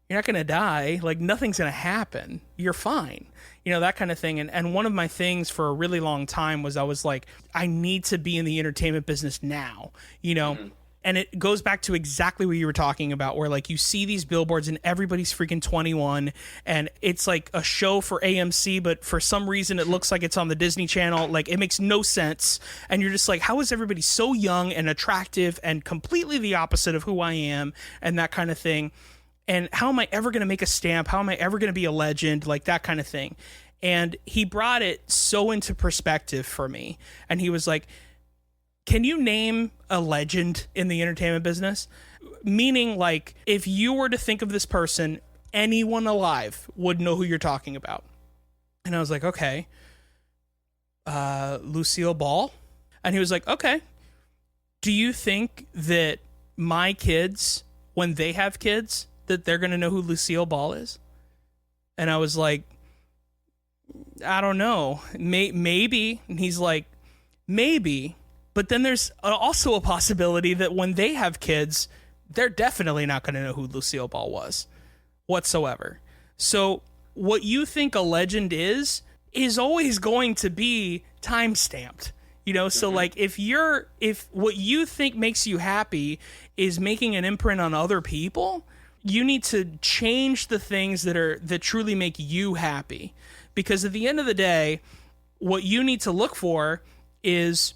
you're not going to die. Like, nothing's going to happen. You're fine. You know, that kind of thing. And one of my things for a really long time was I was like, I need to be in the entertainment business now, you know? Mm-hmm. And it goes back to exactly what you were talking about, where like you see these billboards and everybody's freaking 21 and it's like a show for AMC, but for some reason it looks like it's on the Disney Channel. Like, it makes no sense. And you're just like, how is everybody so young and attractive and completely the opposite of who I am and that kind of thing? And how am I ever going to make a stamp? How am I ever going to be a legend? Like, that kind of thing. And he brought it so into perspective for me. And he was like, can you name a legend in the entertainment business? Meaning, like, if you were to think of this person, anyone alive would know who you're talking about. And I was like, okay. Lucille Ball? And he was like, okay. Do you think that my kids, when they have kids, that they're going to know who Lucille Ball is? And I was like, I don't know. Maybe. And he's like, maybe. But then there's also a possibility that when they have kids, they're definitely not going to know who Lucille Ball was whatsoever. So what you think a legend is always going to be time-stamped. You know, so like if what you think makes you happy is making an imprint on other people, you need to change the things that truly make you happy. Because at the end of the day, what you need to look for is,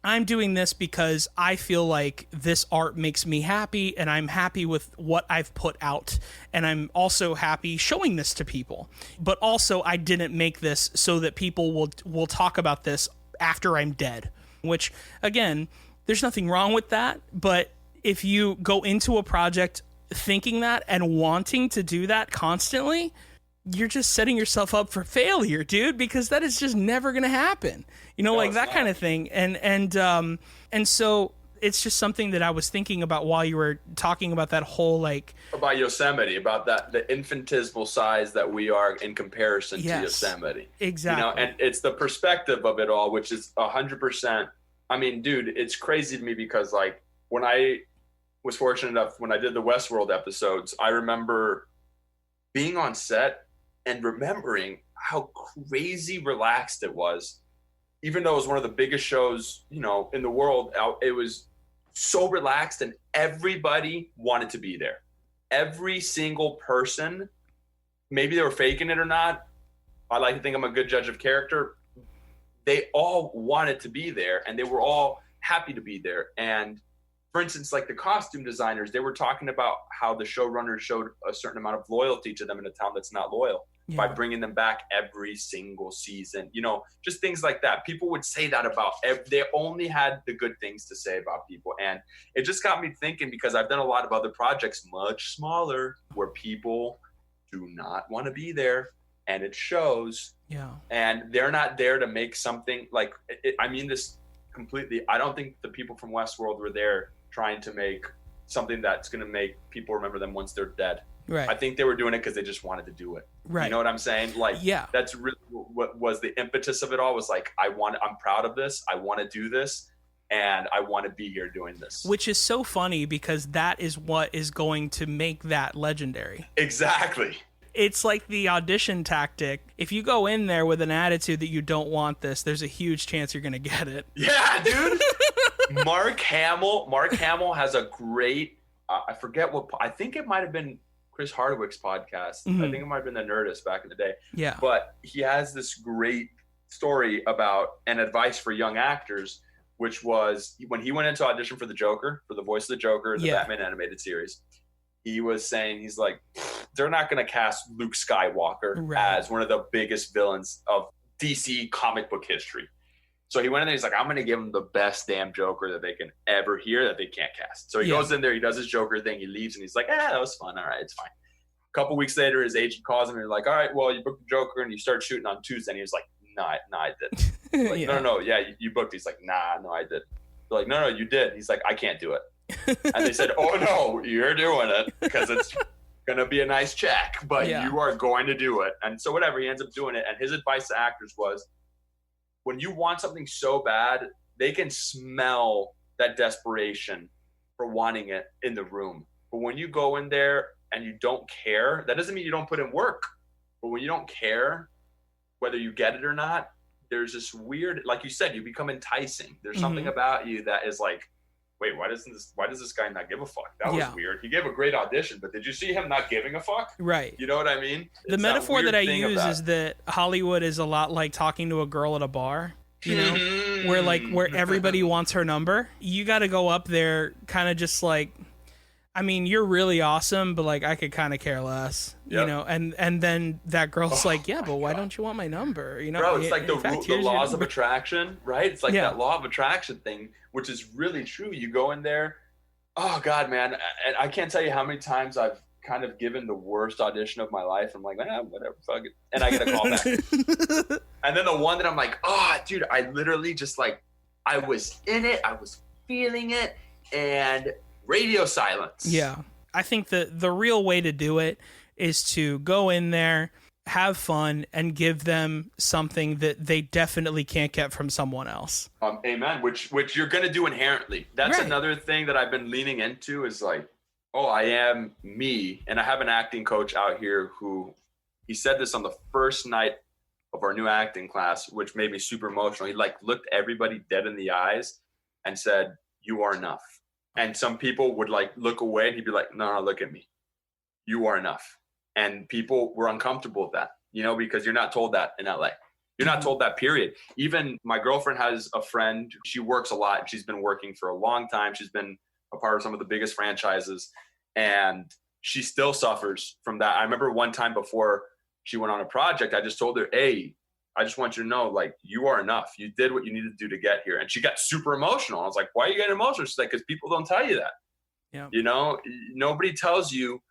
I'm doing this because I feel like this art makes me happy and I'm happy with what I've put out. And I'm also happy showing this to people. But also, I didn't make this so that people will talk about this after I'm dead. Which, again, there's nothing wrong with that. But if you go into a project thinking that and wanting to do that constantly, you're just setting yourself up for failure, dude, because that is just never going to happen. You know, like that kind of thing. And so it's just something that I was thinking about while you were talking about that whole, like, about Yosemite, about that, the infinitesimal size that we are in comparison to Yosemite. Exactly. You know, and it's the perspective of it all, which is 100%. I mean, dude, it's crazy to me because, like, when I was fortunate enough, when I did the Westworld episodes, I remember being on set and remembering how crazy relaxed it was. Even though it was one of the biggest shows, you know, in the world, it was so relaxed and everybody wanted to be there. Every single person, maybe they were faking it or not. I like to think I'm a good judge of character. They all wanted to be there and they were all happy to be there. And for instance, like the costume designers, they were talking about how the showrunners showed a certain amount of loyalty to them in a town that's not loyal. by bringing them back every single season. You know, just things like that. People would say that about they only had the good things to say about people. And it just got me thinking, because I've done a lot of other projects much smaller where people do not want to be there, and it shows. Yeah. And they're not there to make something like I mean this completely. I don't think the people from Westworld were there trying to make something that's going to make people remember them once they're dead. Right. I think they were doing it because they just wanted to do it. Right. You know what I'm saying? Like, that's really what was the impetus of it all, was like, I'm proud of this. I want to do this, and I want to be here doing this. Which is so funny, because that is what is going to make that legendary. Exactly. It's like the audition tactic. If you go in there with an attitude that you don't want this, there's a huge chance you're going to get it. Yeah, dude. Mark Hamill has a great, I forget what, I think it might have been Chris Hardwick's podcast. Mm-hmm. I think it might have been The Nerdist back in the day. Yeah. But he has this great story about an advice for young actors, which was when he went into audition for the Joker, for the voice of the Joker in the Batman animated series. He was saying, he's like, they're not going to cast Luke Skywalker as one of the biggest villains of DC comic book history. So he went in there, he's like, I'm going to give him the best damn Joker that they can ever hear that they can't cast. So he goes in there, he does his Joker thing, he leaves, and he's like, that was fun. All right, it's fine. A couple weeks later, his agent calls him, and he's like, all right, well, you booked the Joker, and you start shooting on Tuesday. And he was like, no, I didn't. Like, no, you booked. He's like, nah, no, I did. They're like, no, you did. He's like, I can't do it. And they said, oh, no, you're doing it, because it's going to be a nice check, but you are going to do it. And so whatever, he ends up doing it. And his advice to actors was, when you want something so bad, they can smell that desperation for wanting it in the room. But when you go in there and you don't care, that doesn't mean you don't put in work. But when you don't care whether you get it or not, there's this weird, like you said, you become enticing. There's something about you that is like, wait, why does this guy not give a fuck? That was weird. He gave a great audition, but did you see him not giving a fuck? Right. You know what I mean? The metaphor that I use is that Hollywood is a lot like talking to a girl at a bar, you know, where everybody wants her number. You got to go up there kind of just like, I mean, you're really awesome, but like I could kind of care less, you know, and then that girl's like, yeah, but why don't you want my number? You know, bro, it's like the laws of attraction, right? It's like that law of attraction thing, which is really true. You go in there, oh God, man. And I can't tell you how many times I've kind of given the worst audition of my life. I'm like, whatever, fuck it. And I get a call back. And then the one that I'm like, oh, dude, I literally just like, I was in it. I was feeling it. And radio silence. Yeah. I think the real way to do it is to go in there, have fun, and give them something that they definitely can't get from someone else. Amen. Which you're going to do inherently. That's another thing that I've been leaning into is like, oh, I am me. And I have an acting coach out here who, he said this on the first night of our new acting class, which made me super emotional. He like looked everybody dead in the eyes and said, you are enough. And some people would like look away and he'd be like, no, look at me. You are enough. And people were uncomfortable with that, you know, because you're not told that in LA. You're not told that, period. Even my girlfriend has a friend. She works a lot. She's been working for a long time. She's been a part of some of the biggest franchises. And she still suffers from that. I remember one time before she went on a project, I just told her, hey, I just want you to know, like, you are enough. You did what you needed to do to get here. And she got super emotional. I was like, why are you getting emotional? She's like, because people don't tell you that. Yeah. You know, nobody tells you.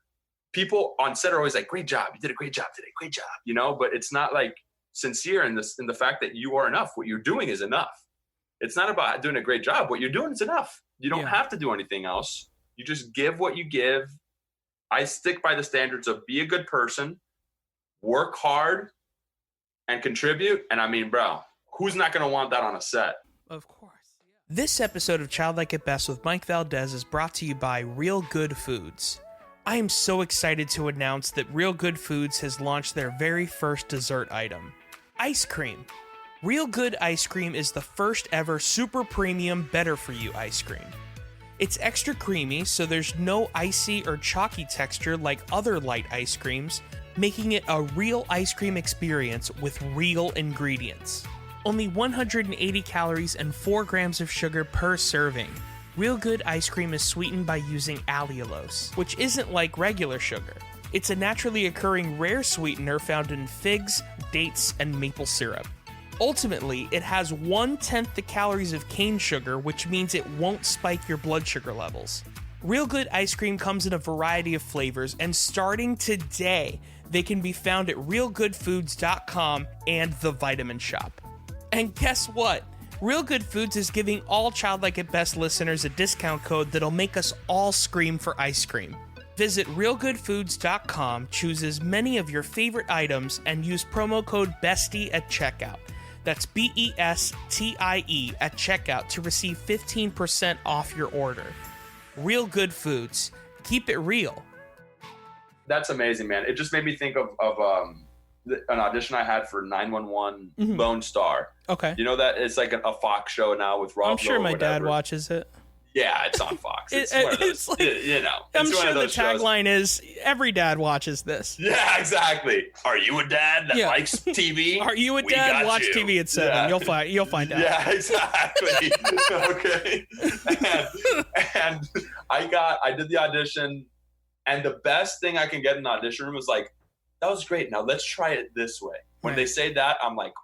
People on set are always like, great job. You did a great job today. Great job. You know, but it's not like sincere in the fact that you are enough. What you're doing is enough. It's not about doing a great job. What you're doing is enough. You don't have to do anything else. You just give what you give. I stick by the standards of be a good person, work hard, and contribute. And I mean, bro, who's not going to want that on a set? Of course. This episode of Childlike at Best with Mike Valdes is brought to you by Real Good Foods. I am so excited to announce that Real Good Foods has launched their very first dessert item, ice cream. Real Good Ice Cream is the first ever super premium better for you ice cream. It's extra creamy, so there's no icy or chalky texture like other light ice creams, making it a real ice cream experience with real ingredients. Only 180 calories and 4 grams of sugar per serving. Real Good ice cream is sweetened by using allulose, which isn't like regular sugar. It's a naturally occurring rare sweetener found in figs, dates, and maple syrup. Ultimately, it has 1/10 the calories of cane sugar, which means it won't spike your blood sugar levels. Real Good ice cream comes in a variety of flavors, and starting today, they can be found at realgoodfoods.com and the Vitamin Shop. And guess what? Real Good Foods is giving all Childlike at Best listeners a discount code that'll make us all scream for ice cream. Visit realgoodfoods.com, choose as many of your favorite items, and use promo code BESTIE at checkout. That's BESTIE at checkout to receive 15% off your order. Real Good Foods. Keep it real. That's amazing, man. It just made me think of an audition I had for 911 Lone Star. Okay. You know that it's like a Fox show now with Rob I'm sure Lowe my or whatever. dad watches it. Yeah, it's on Fox. It's one of those, like, you know. I'm it's one sure of the those shows. tagline is, every dad watches this. Yeah, exactly. Are you a dad that likes TV? Are you a We dad? got Watch you. TV at 7. Yeah. You'll find out. Yeah, exactly. Okay. And I did the audition, and the best thing I can get in the audition room was like, that was great. Now let's try it this way. When they say that, I'm like,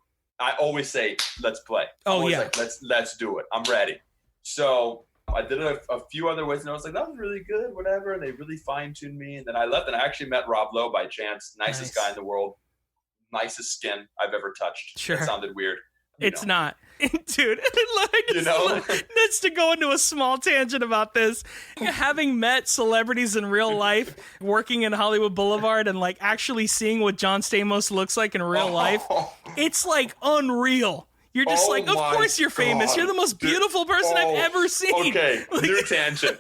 I always say, let's play. Oh, yeah. Like, let's do it. I'm ready. So I did it a few other ways, and I was like, that was really good, whatever. And they really fine-tuned me. And then I left, and I actually met Rob Lowe by chance. Nicest guy in the world. Nicest skin I've ever touched. Sure. It sounded weird. It's not. Dude, that's to go into a small tangent about this. Having met celebrities in real life, working in Hollywood Boulevard, and like actually seeing what John Stamos looks like in real life, it's like unreal. You're just like, of course you're famous. God. You're the most beautiful person I've ever seen. Okay, new tangent.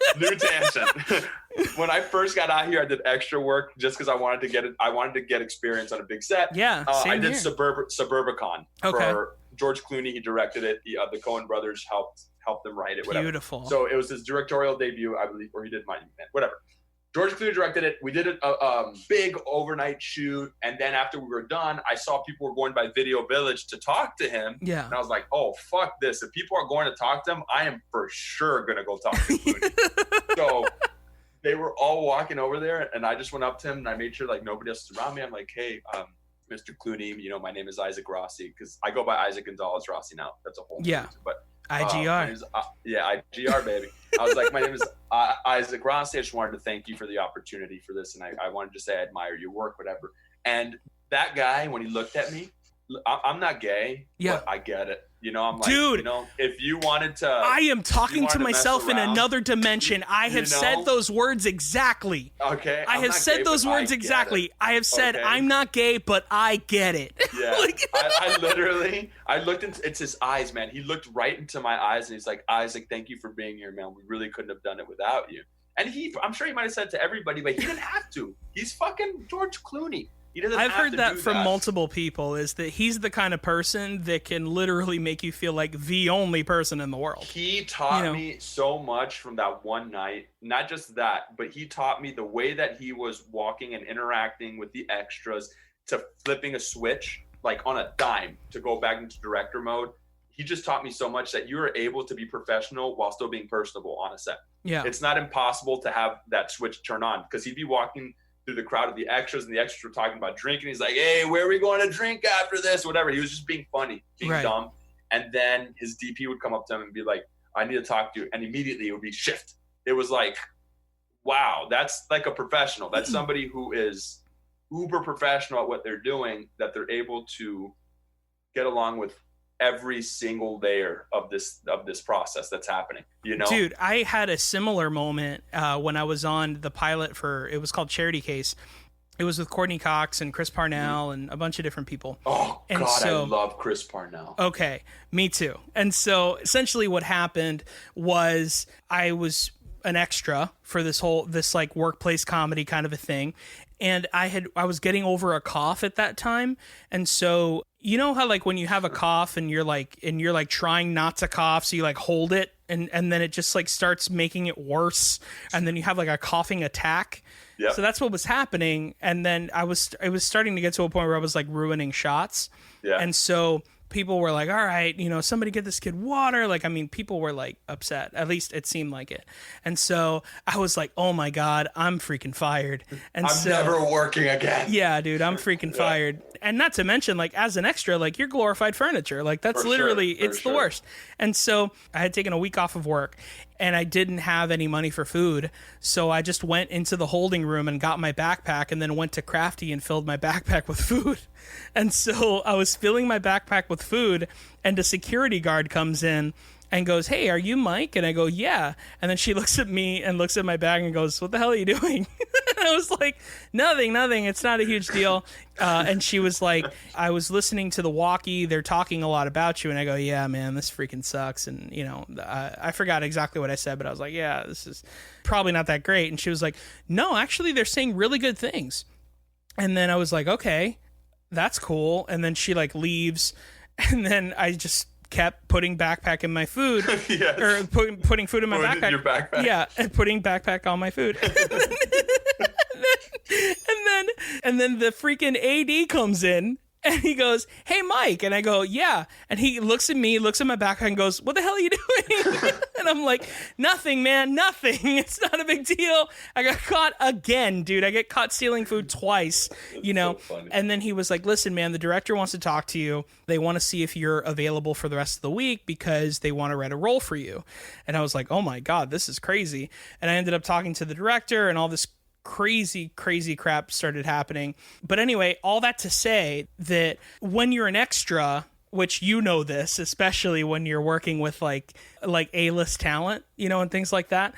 When I first got out here, I did extra work just because I wanted to get experience on a big set. Yeah, I did here. Suburbicon for George Clooney. He directed it. The Coen brothers helped them write it. Whatever. Beautiful. So it was his directorial debut, I believe, or he did whatever. George Clooney directed it. We did a big overnight shoot, and then after we were done, I saw people were going by Video Village to talk to him. Yeah. And I was like, oh, fuck this. If people are going to talk to him, I am for sure going to go talk to Clooney. So they were all walking over there, and I just went up to him, and I made sure like nobody else was around me. I'm like, hey, Mr. Clooney, my name is Isaac Rossi, because I go by Isaac Gonzalez Rossi now. That's a whole reason. But IGR. IGR, baby. I was like, my name is Isaac Rossi. I just wanted to thank you for the opportunity for this, and I wanted to say I admire your work, whatever. And that guy, when he looked at me, I'm not gay, but I get it. I'm like, dude, if you wanted to, I am talking to myself in another dimension. I have said those words exactly. Okay. I have said those words exactly. I have said, I'm not gay, but I get it. Yeah. I looked into it's his eyes, man. He looked right into my eyes, and he's like, Isaac, thank you for being here, man. We really couldn't have done it without you. And I'm sure he might have said to everybody, but he didn't have to. He's fucking George Clooney. I've heard that from multiple people, is that he's the kind of person that can literally make you feel like the only person in the world. He taught me so much from that one night. Not just that, but he taught me the way that he was walking and interacting with the extras, to flipping a switch like on a dime to go back into director mode. He just taught me so much that you are able to be professional while still being personable on a set. Yeah. It's not impossible to have that switch turn on, because he'd be walking through the crowd of the extras, and the extras were talking about drinking. He's like, hey, where are we going to drink after this? Whatever. He was just being funny, being dumb. And then his DP would come up to him and be like, I need to talk to you. And immediately it would be shift. It was like, wow, that's like a professional. That's somebody who is uber professional at what they're doing, that they're able to get along with every single layer of this process that's happening, Dude, I had a similar moment when I was on the pilot it was called Charity Case. It was with Courtney Cox and Chris Parnell and a bunch of different people. Oh, and God, I love Chris Parnell. Okay, me too. And so essentially what happened was I was an extra for this like workplace comedy kind of a thing. And I was getting over a cough at that time. And so, you know how like when you have a cough and you're like trying not to cough, so you like hold it and then it just like starts making it worse. And then you have like a coughing attack. Yep. So that's what was happening. And then it was starting to get to a point where I was like ruining shots. Yeah. And so people were like, all right, somebody get this kid water. Like, I mean, people were like upset. At least it seemed like it. And so I was like, oh my God, I'm freaking fired. And I'm never working again. Yeah, dude, I'm freaking fired. And not to mention, like, as an extra, like, you're glorified furniture. Like, that's literally, it's the worst. And so I had taken a week off of work and I didn't have any money for food. So I just went into the holding room and got my backpack and then went to Crafty and filled my backpack with food. And so I was filling my backpack with food and a security guard comes in and goes, hey, are you Mike? And I go, yeah. And then she looks at me and looks at my bag and goes, what the hell are you doing? And I was like, nothing. It's not a huge deal. And she was like, I was listening to the walkie. They're talking a lot about you. And I go, yeah, man, this freaking sucks. And, I forgot exactly what I said, but I was like, yeah, this is probably not that great. And she was like, no, actually, they're saying really good things. And then I was like, okay, that's cool. And then she like leaves. And then I just kept putting backpack in my food. Yes. Or putting food in my backpack. Your backpack. Yeah, and putting backpack on my food. and then the freaking AD comes in and he goes, hey, Mike. And I go, yeah. And he looks at me, looks at my backpack and goes, what the hell are you doing? And I'm like, nothing, man, nothing. It's not a big deal. I got caught again, dude. I get caught stealing food twice, So funny. And then he was like, listen, man, the director wants to talk to you. They want to see if you're available for the rest of the week because they want to write a role for you. And I was like, oh my God, this is crazy. And I ended up talking to the director and all this crazy crap started happening. But anyway, all that to say that when you're an extra, which this, especially when you're working with like A-list talent, and things like that,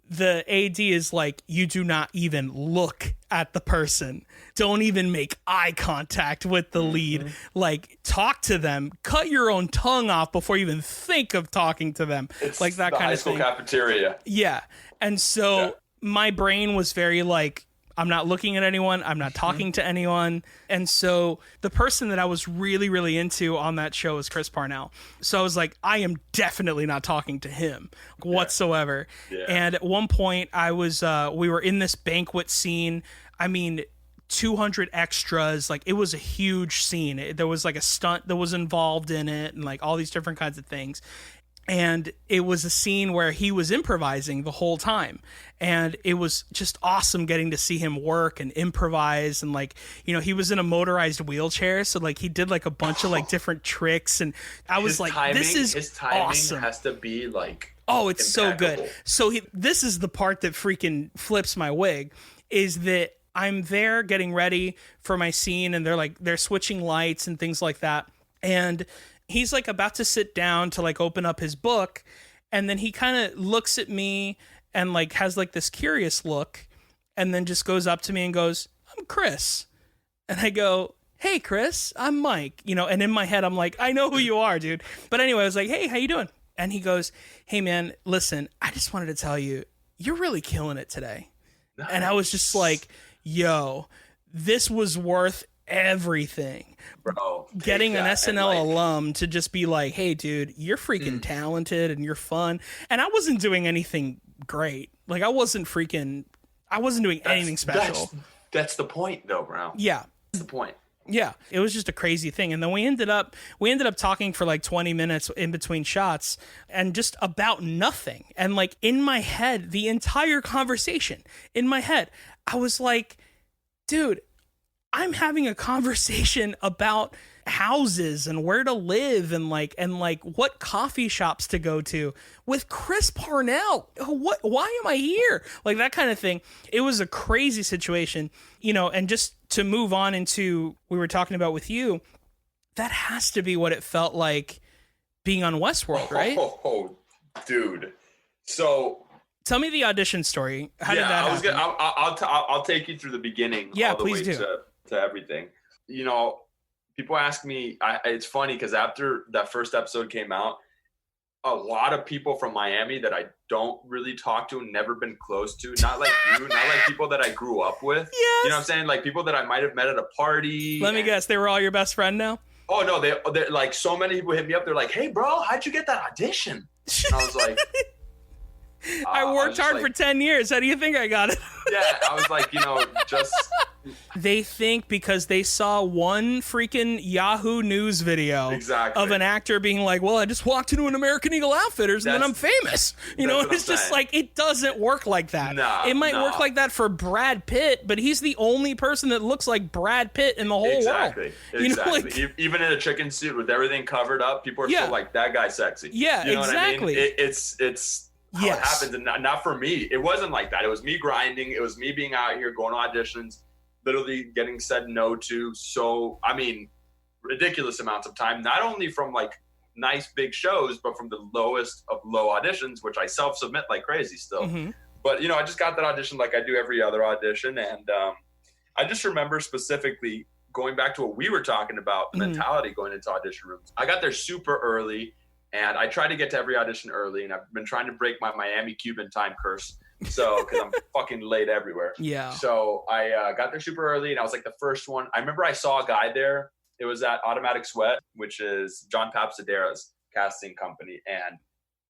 the AD is like, you do not even look at the person. Don't even make eye contact with the lead. Like, talk to them. Cut your own tongue off before you even think of talking to them. It's like that the kind high of school thing. Cafeteria. Yeah. And so my brain was very like, I'm not looking at anyone. I'm not talking to anyone. And so the person that I was really, really into on that show was Chris Parnell. So I was like, I am definitely not talking to him whatsoever. Yeah. And at one point I was, we were in this banquet scene. I mean, 200 extras. Like, it was a huge scene. There was like a stunt that was involved in it and like all these different kinds of things. And it was a scene where he was improvising the whole time. And it was just awesome getting to see him work and improvise. And like, he was in a motorized wheelchair. So like he did like a bunch of like different tricks. And I was like, this is his timing awesome. Has to be like, oh, it's impeccable. So good. So this is the part that freaking flips my wig, is that I'm there getting ready for my scene and they're switching lights and things like that. And he's like about to sit down to like open up his book, and then he kind of looks at me and like has like this curious look, and then just goes up to me and goes, I'm Chris. And I go, hey Chris, I'm Mike. And in my head I'm like, I know who you are, dude. But anyway, I was like, hey, how you doing? And he goes, hey man, listen, I just wanted to tell you, you're really killing it today. Nice. And I was just like, yo, this was worth everything. Bro, getting an SNL alum to just be like, hey dude, you're freaking talented and you're fun. And I wasn't doing anything great. Like, I wasn't doing anything special. That's the point though, bro. Yeah. That's the point. Yeah. It was just a crazy thing. And then we ended up talking for like 20 minutes in between shots and just about nothing. And like in my head, the entire conversation in my head, I was like, dude, I'm having a conversation about houses and where to live and what coffee shops to go to with Chris Parnell. Why am I here? Like that kind of thing. It was a crazy situation, and just to move on into, we were talking about with you, that has to be what it felt like being on Westworld, right? Oh, dude. So tell me the audition story. How did that happen? I'll take you through the beginning. Yeah, all the please way do. To everything. People ask me, it's funny because after that first episode came out, a lot of people from Miami that I don't really talk to, never been close to, not like you, not like people that I grew up with. Yes. You know what I'm saying? Like people that I might have met at a party. Let me guess, they were all your best friend now? Oh no, they're like, so many people hit me up. They're like, hey bro, how'd you get that audition? And I was like, I worked hard for 10 years. How do you think I got it? Yeah, I was like, just... They think because they saw one freaking Yahoo News video of an actor being like, well, I just walked into an American Eagle Outfitters and then I'm famous. It's just like, it doesn't work like that. It might work like that for Brad Pitt, but he's the only person that looks like Brad Pitt in the whole world. Exactly. Even in a chicken suit with everything covered up, people are still like, that guy's sexy. Yeah, you know exactly. What I mean? It's how it happens, and not for me. It wasn't like that. It was me grinding. It was me being out here going to auditions, literally getting said no to. So, ridiculous amounts of time, not only from like nice big shows, but from the lowest of low auditions, which I self-submit like crazy still. Mm-hmm. But, I just got that audition like I do every other audition. And I just remember specifically going back to what we were talking about, mentality going into audition rooms. I got there super early, and I tried to get to every audition early, and I've been trying to break my Miami Cuban time curse. So, because I'm fucking late everywhere. Yeah. So I got there super early, and I was like the first one. I remember I saw a guy there. It was at Automatic Sweat, which is John Papsadera's casting company. And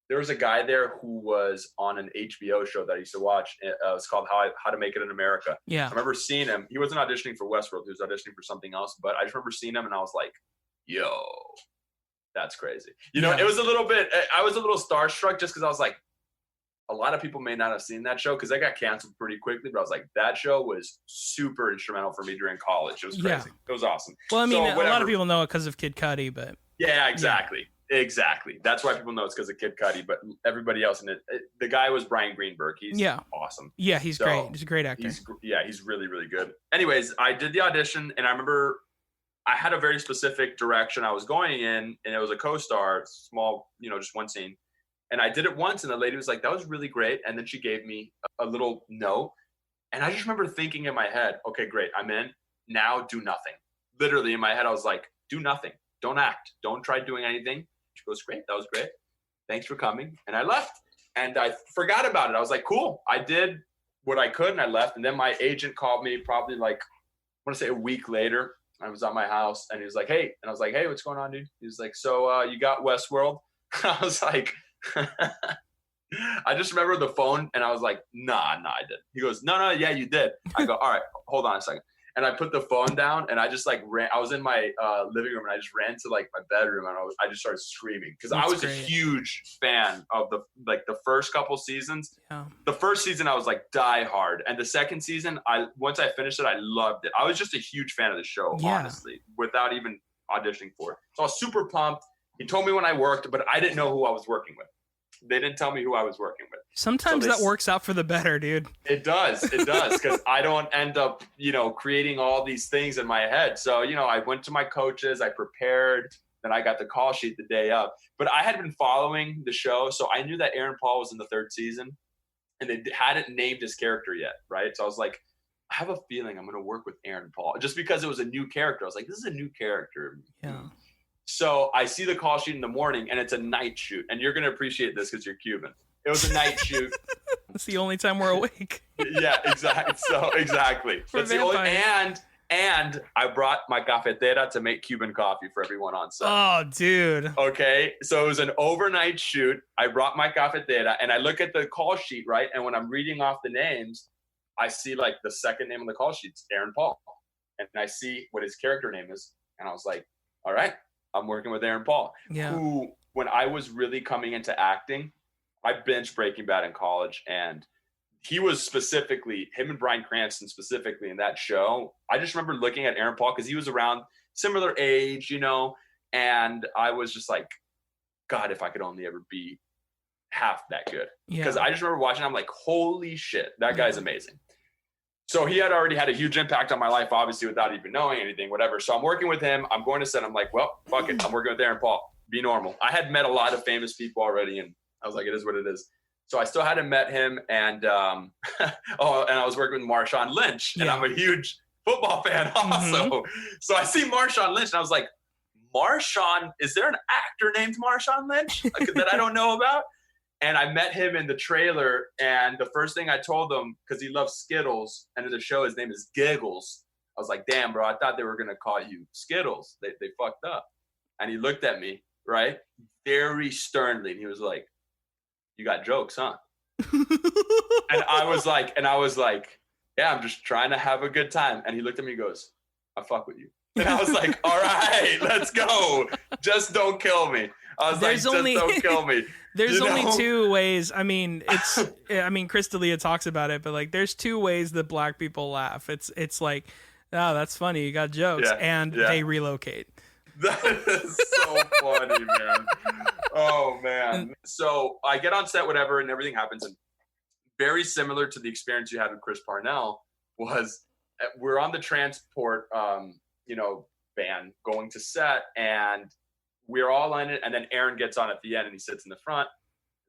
there was a guy there who was on an HBO show that I used to watch. It was called How to Make It in America. Yeah. I remember seeing him. He wasn't auditioning for Westworld. He was auditioning for something else. But I just remember seeing him, and I was like, yo, that's crazy. It was a little bit, I was a little starstruck just because I was like, a lot of people may not have seen that show because I got canceled pretty quickly, but I was like, that show was super instrumental for me during college. It was crazy. Yeah. It was awesome. Well, a lot of people know it because of Kid Cudi, but... Yeah, exactly. Yeah. Exactly. That's why people know it's because of Kid Cudi, but everybody else in it... The guy was Brian Greenberg. He's awesome. Yeah, he's great. He's a great actor. He's really, really good. Anyways, I did the audition, and I remember I had a very specific direction I was going in, and it was a co-star, small, just one scene. And I did it once, and the lady was like, that was really great. And then she gave me a little note. And I just remember thinking in my head, okay, great, I'm in. Now do nothing. Literally in my head, I was like, do nothing. Don't act. Don't try doing anything. She goes, great, that was great. Thanks for coming. And I left. And I forgot about it. I was like, cool. I did what I could, and I left. And then my agent called me probably like, I want to say a week later. I was at my house, and he was like, hey. And I was like, hey, what's going on, dude? He was like, so you got Westworld? I was like... I just remember the phone, and I was like, nah, I didn't. He goes, no, yeah, you did. I go, all right, hold on a second. And I put the phone down, and I just like ran. I was in my living room, and I just ran to like my bedroom, and I just started screaming because I was a huge fan of the first couple seasons. Yeah. The first season I was like die hard, and the second season once I finished it, I loved it. I was just a huge fan of the show, honestly, without even auditioning for it. So I was super pumped. He told me when I worked, but I didn't know who I was working with. They didn't tell me who I was working with. Sometimes that works out for the better, dude. It does, because I don't end up, creating all these things in my head. So, I went to my coaches, I prepared, then I got the call sheet the day up. But I had been following the show, so I knew that Aaron Paul was in the third season, and they hadn't named his character yet, right? So I was like, I have a feeling I'm going to work with Aaron Paul. Just because it was a new character. I was like, this is a new character. Yeah. So I see the call sheet in the morning, and it's a night shoot. And you're going to appreciate this because you're Cuban. It was a night shoot. That's the only time we're awake. Yeah, exactly. So exactly. That's the only, and I brought my cafetera to make Cuban coffee for everyone on set. Oh, dude. Okay. So it was an overnight shoot. I brought my cafetera, and I look at the call sheet, right? And when I'm reading off the names, I see like the second name on the call sheet's Aaron Paul. And I see what his character name is. And I was like, all right. I'm working with Aaron Paul, who, when I was really coming into acting, I binged Breaking Bad in college, and he was specifically, him and Bryan Cranston specifically in that show. I just remember looking at Aaron Paul because he was around similar age, and I was just like, God, if I could only ever be half that good. Because I just remember watching, I'm like, holy shit, that guy's amazing. So he had already had a huge impact on my life, obviously, without even knowing anything, whatever. So I'm working with him. I'm going to set. I'm like, well, fuck it. I'm working with Aaron Paul. Be normal. I had met a lot of famous people already, and I was like, it is what it is. So I still hadn't met him. And, and I was working with Marshawn Lynch, and I'm a huge football fan also. Mm-hmm. So I see Marshawn Lynch, and I was like, Marshawn, is there an actor named Marshawn Lynch that I don't know about? And I met him in the trailer, and the first thing I told him, because he loves Skittles, and in the show his name is Giggles, I was like, damn, bro, I thought they were going to call you Skittles. They fucked up. And he looked at me, right, very sternly, and he was like, you got jokes, huh? And I was like, yeah, I'm just trying to have a good time. And he looked at me and goes, I fuck with you. And I was like, all right, let's go. Just don't kill me. I was don't kill me. There's only two ways. I mean, Chris D'Elia talks about it, but like, there's two ways that black people laugh. It's like, oh, that's funny. You got jokes, and they relocate. That is so funny, man. Oh man. So I get on set, whatever, and everything happens. And very similar to the experience you had with Chris Parnell was we're on the transport, van going to set, and we're all in it. And then Aaron gets on at the end and he sits in the front.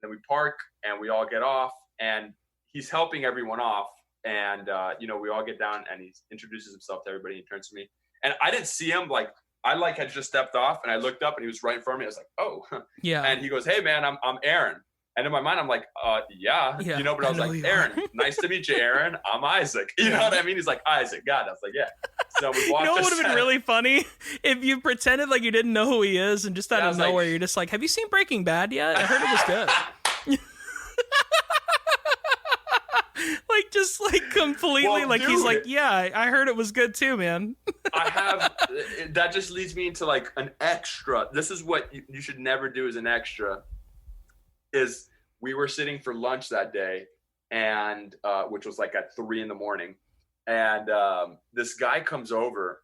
Then we park and we all get off, and he's helping everyone off. And, we all get down and he introduces himself to everybody. And he turns to me, and I didn't see him. Like, I had just stepped off, and I looked up and he was right in front of me. I was like, oh, yeah. And he goes, hey man, I'm Aaron. And in my mind, I'm like, yeah. But I was like, Aaron, nice to meet you, Aaron. I'm Isaac. You know what I mean? He's like, Isaac, God. I was like, yeah. So we walked. What would have been really funny if you pretended like you didn't know who he is, and just out of nowhere, you're just like, have you seen Breaking Bad yet? I heard it was good. Like, just like completely, dude, he's like, yeah, I heard it was good too, man. That just leads me into like an extra. This is what you should never do as an extra. Is we were sitting for lunch that day, and which was like at 3 a.m, and this guy comes over,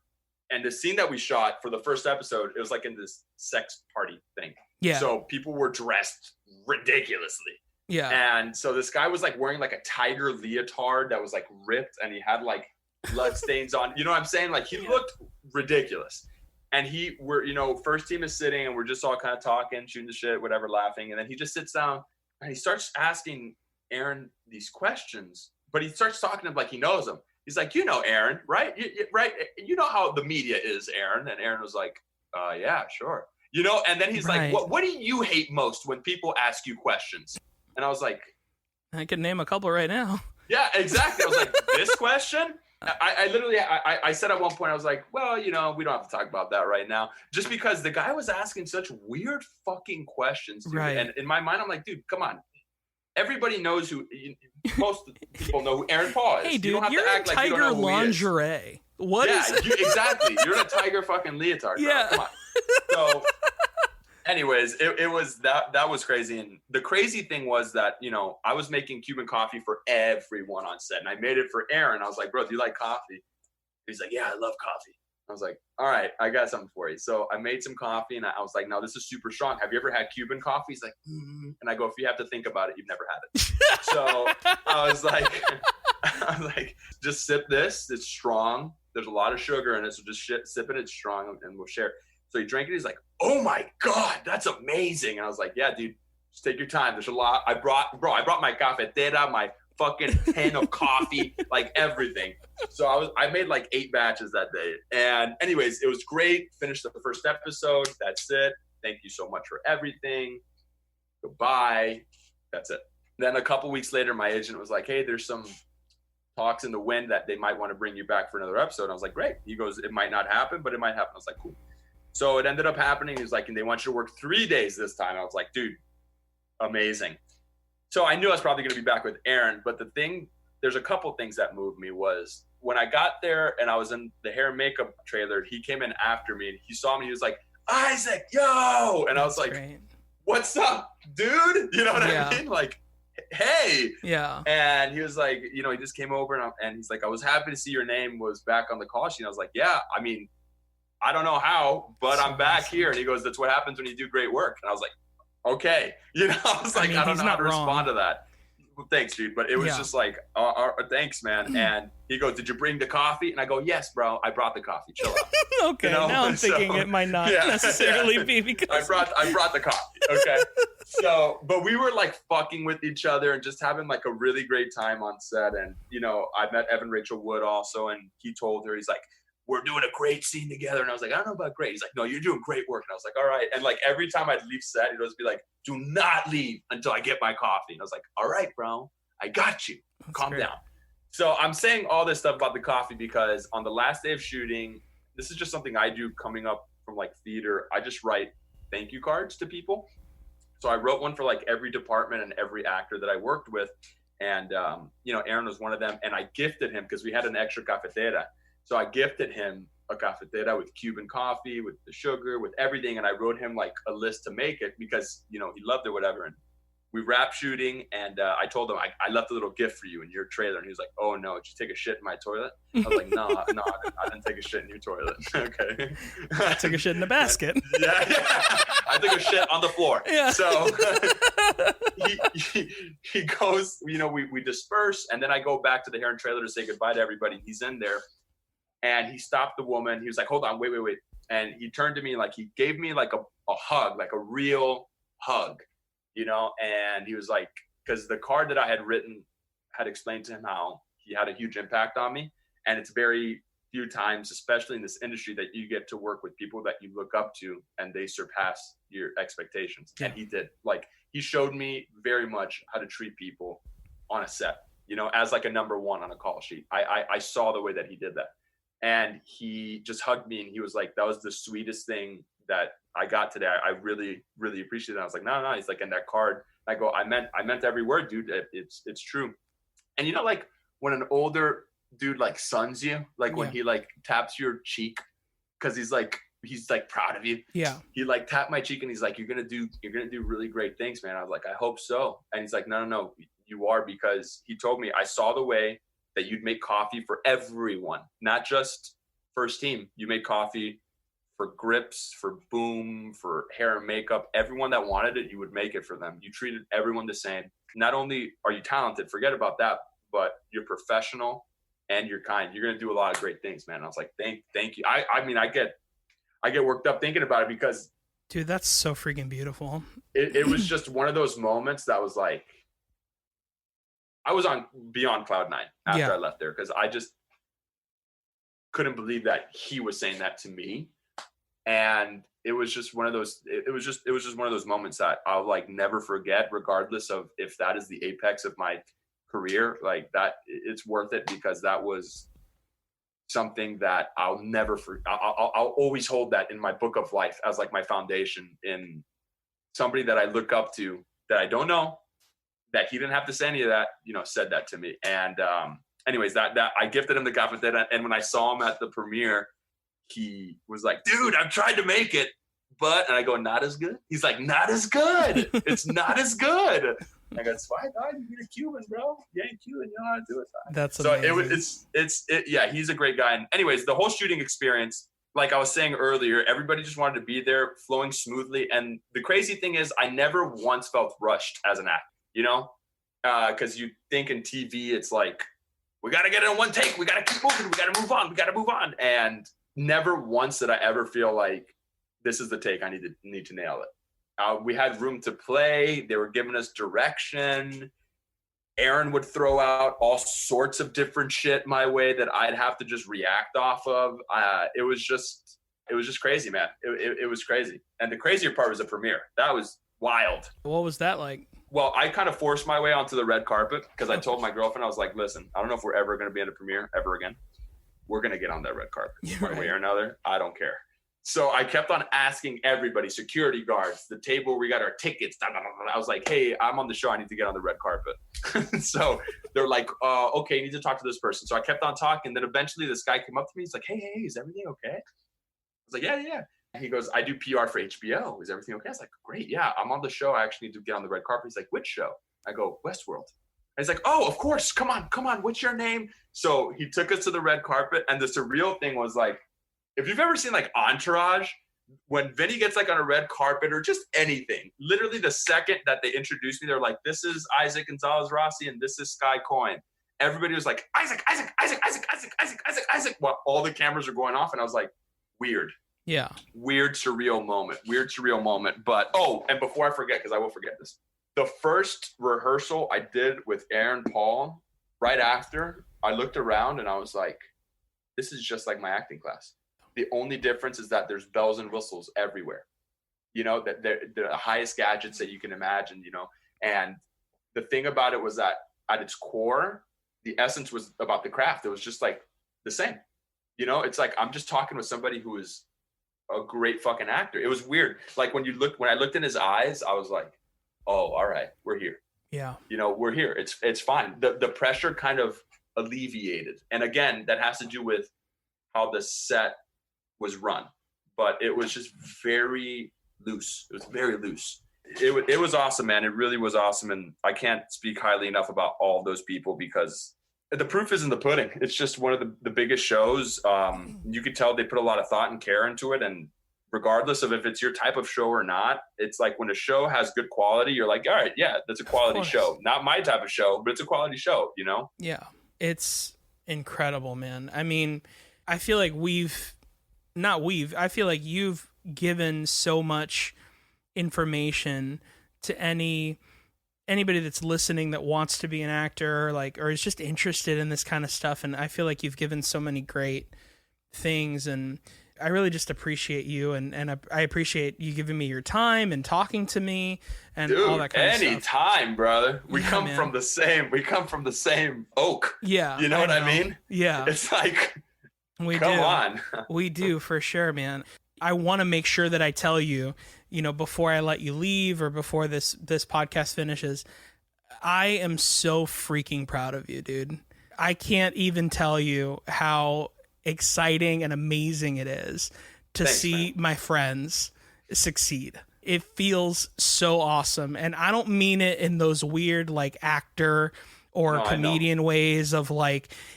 and the scene that we shot for the first episode, it was like in this sex party thing. Yeah. So people were dressed ridiculously. Yeah. And so this guy was like wearing like a tiger leotard that was like ripped, and he had like blood stains on. You know what I'm saying? Like, he looked ridiculous. And first team is sitting, and we're just all kind of talking, shooting the shit, whatever, laughing. And then he just sits down and he starts asking Aaron these questions, but he starts talking to him like he knows him. He's like, Aaron, right? Right? You know how the media is, Aaron. And Aaron was like, yeah, sure. And then he's like, what do you hate most when people ask you questions? And I was like, I can name a couple right now. Yeah, exactly. I was like, this question? I literally said at one point, I was like, well, we don't have to talk about that right now. Just because the guy was asking such weird fucking questions, dude. Right. And in my mind, I'm like, dude, come on. Everybody knows most people know who Aaron Paul is. Hey, dude, you don't have to act like you don't know who lingerie. What is it? Exactly. You're in a tiger fucking leotard, bro. Yeah. Come on. So anyways, it was that was crazy. And the crazy thing was that, I was making Cuban coffee for everyone on set, and I made it for Aaron. I was like, bro, do you like coffee? He's like, yeah, I love coffee. I was like, all right, I got something for you. So I made some coffee, and I was like, no, this is super strong. Have you ever had Cuban coffee? He's like, and I go, if you have to think about it, you've never had it. So I was like, just sip this. It's strong. There's a lot of sugar in it, so just sip it. It's strong, and we'll share. So he drank it. He's like, oh my God, that's amazing. And I was like, yeah, dude, just take your time. There's a lot. I brought my cafetera, my fucking tin of coffee, like everything. So I made like 8 batches that day. And anyways, it was great. Finished the first episode. That's it. Thank you so much for everything. Goodbye. That's it. Then a couple weeks later, my agent was like, hey, there's some talks in the wind that they might want to bring you back for another episode. And I was like, great. He goes, it might not happen, but it might happen. I was like, cool. So it ended up happening. He was like, and they want you to work 3 days this time. I was like, dude, amazing. So I knew I was probably going to be back with Aaron. But there's a couple things that moved me was when I got there and I was in the hair and makeup trailer, he came in after me and he saw me. He was like, Isaac, yo. And I was like, great. What's up, dude? You know what I mean? Like, hey. Yeah. And he was like, he just came over and he's like, I was happy to see your name was back on the call sheet. I was like, yeah, I mean, I don't know how, but I'm back here. And he goes, that's what happens when you do great work. And I was like, okay. I was like, I don't know how to respond to that. Well, thanks, dude. But it was just like, thanks, man. And he goes, did you bring the coffee? And I go, yes, bro. I brought the coffee. Chill out. Okay. Now I'm thinking it might not necessarily be because I brought the coffee. Okay. So, but we were like fucking with each other and just having like a really great time on set. And, I met Evan Rachel Wood also. And he told her, he's like, we're doing a great scene together. And I was like, I don't know about great. He's like, no, you're doing great work. And I was like, all right. And like every time I'd leave set, he'd always be like, do not leave until I get my coffee. And I was like, all right, bro, I got you. Calm down. So I'm saying all this stuff about the coffee because on the last day of shooting, this is just something I do coming up from like theater. I just write thank you cards to people. So I wrote one for like every department and every actor that I worked with. And, Aaron was one of them. And I gifted him because we had an extra cafetera. So I gifted him a cafetera with Cuban coffee, with the sugar, with everything. And I wrote him like a list to make it because, he loved it, whatever. And we wrapped shooting. And I told him, I left a little gift for you in your trailer. And he was like, oh, no, did you take a shit in my toilet? I was like, no, I didn't take a shit in your toilet. Okay. I took a shit in the basket. yeah. I took a shit on the floor. Yeah. So he goes, we disperse. And then I go back to the Heron trailer to say goodbye to everybody. He's in there. And he stopped the woman. He was like, hold on, wait. And he turned to me, like he gave me like a hug, like a real hug, and he was like, because the card that I had written had explained to him how he had a huge impact on me. And it's very few times, especially in this industry, that you get to work with people that you look up to and they surpass your expectations. Yeah. And he did. Like, he showed me very much how to treat people on a set, as like a number one on a call sheet. I saw the way that he did that. And he just hugged me and he was like, that was the sweetest thing that I got today. I really, really appreciate it. I was like, no. He's like, in that card. I go, I meant every word, dude. It's true. And like when an older dude like suns you, like when he like taps your cheek, cause he's like proud of you. Yeah. He like tapped my cheek and he's like, you're gonna do really great things, man. I was like, I hope so. And he's like, no, you are, because he told me, I saw the way that you'd make coffee for everyone, not just first team. You made coffee for Grips, for Boom, for hair and makeup. Everyone that wanted it, you would make it for them. You treated everyone the same. Not only are you talented, forget about that, but you're professional and you're kind. You're gonna do a lot of great things, man. And I was like, thank you. I mean, I get worked up thinking about it because, dude, that's so freaking beautiful. It was just one of those moments that was like, I was on beyond cloud nine after I left there, because I just couldn't believe that he was saying that to me. And it was just one of those, it was just one of those moments that I'll like never forget, regardless of if that is the apex of my career. Like that, it's worth it, because that was something that I'll never forget. I'll always hold that in my book of life as like my foundation, in somebody that I look up to that I don't know, that he didn't have to say any of that, said that to me. And anyways, that I gifted him the cafetera. And when I saw him at the premiere, he was like, dude, I've tried to make it, and I go, not as good? He's like, not as good. It's not as good. I go, it's fine, dog. You're a Cuban, bro. You ain't Cuban. You know how to do it. That's amazing. So yeah, he's a great guy. And anyways, the whole shooting experience, like I was saying earlier, everybody just wanted to be there, flowing smoothly. And the crazy thing is, I never once felt rushed as an actor. Because you think in TV, it's like, we got to get it in one take. We got to keep moving. We got to move on. We got to move on. And never once did I ever feel like, this is the take. I need to nail it. We had room to play. They were giving us direction. Aaron would throw out all sorts of different shit my way that I'd have to just react off of. It was just crazy, man. It was crazy. And the crazier part was the premiere. That was wild. What was that like? Well, I kind of forced my way onto the red carpet, because I told my girlfriend, I was like, listen, I don't know if we're ever going to be in a premiere ever again. We're going to get on that red carpet one way or another. I don't care. So I kept on asking everybody, security guards, the table where we got our tickets. I was like, hey, I'm on the show. I need to get on the red carpet. So they're like, okay, you need to talk to this person. So I kept on talking. Then eventually this guy came up to me. He's like, hey, is everything okay? I was like, yeah. And he goes, I do PR for HBO. Is everything okay? I was like, great. Yeah, I'm on the show. I actually need to get on the red carpet. He's like, which show? I go, Westworld. And he's like, oh, of course. Come on. What's your name? So he took us to the red carpet. And the surreal thing was like, if you've ever seen like Entourage, when Vinny gets like on a red carpet or just anything, literally the second that they introduced me, they're like, this is Isaac Gonzalez Rossi and this is Sky Coyne. Everybody was like, Isaac. While all the cameras are going off. And I was like, weird. Yeah. Weird, surreal moment. But, and before I forget, because I will forget this, the first rehearsal I did with Aaron Paul, right after, I looked around and I was like, this is just like my acting class. The only difference is that there's bells and whistles everywhere. That they're the highest gadgets that you can imagine, And the thing about it was that at its core, the essence was about the craft. It was just like the same. It's like I'm just talking with somebody who is a great fucking actor. It was weird. Like when I looked in his eyes, I was like, oh, all right, we're here. Yeah. We're here. It's fine. The pressure kind of alleviated. And again, that has to do with how the set was run. But it was just very loose. It was very loose. It was awesome, man. It really was awesome. And I can't speak highly enough about all those people because the proof is in the pudding. It's just one of the biggest shows. You could tell they put a lot of thought and care into it. And regardless of if it's your type of show or not, it's like when a show has good quality, you're like, all right, yeah, that's a quality show. Not my type of show, but it's a quality show, Yeah. It's incredible, man. I mean, I feel like I feel like you've given so much information to anybody that's listening that wants to be an actor, or is just interested in this kind of stuff. And I feel like you've given so many great things, and I really just appreciate you, and I appreciate you giving me your time and talking to me and all that kind of stuff. Anytime, brother. We come from the same oak. Yeah. You know what I mean? Yeah. It's like, come on. We do, for sure, man. I want to make sure that I tell you, before I let you leave or before this podcast finishes, I am so freaking proud of you, dude. I can't even tell you how exciting and amazing it is to see my friends succeed. It feels so awesome. And I don't mean it in those weird actor or comedian ways of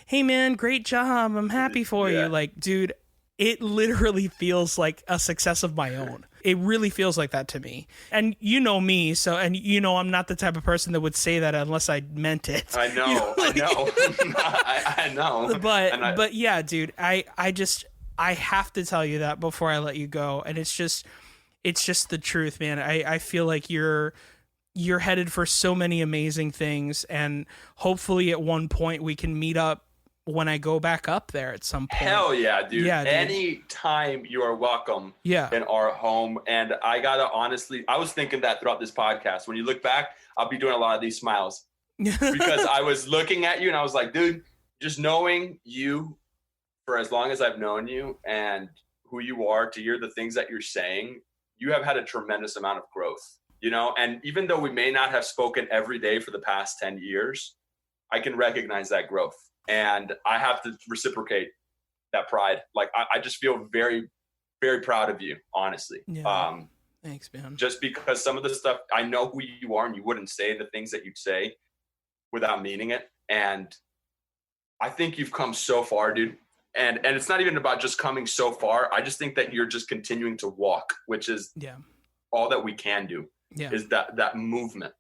hey man, great job, I'm happy for you. Dude, it literally feels like a success of my own. It really feels like that to me. And you know me, so, and I'm not the type of person that would say that unless I meant it. I know, I know. But yeah, dude, I have to tell you that before I let you go. And it's just the truth, man. I feel like you're headed for so many amazing things, and hopefully at one point we can meet up when I go back up there at some point. Hell yeah, dude. Yeah, dude. Anytime you are welcome in our home. And I gotta honestly, I was thinking that throughout this podcast. When you look back, I'll be doing a lot of these smiles because I was looking at you and I was like, dude, just knowing you for as long as I've known you and who you are, to hear the things that you're saying, you have had a tremendous amount of growth, and even though we may not have spoken every day for the past 10 years, I can recognize that growth. And I have to reciprocate that pride. I just feel very, very proud of you, honestly. Yeah. Thanks, man. Just because some of the stuff, I know who you are and you wouldn't say the things that you'd say without meaning it. And I think you've come so far, dude. And it's not even about just coming so far. I just think that you're just continuing to walk, which is all that we can do is that movement.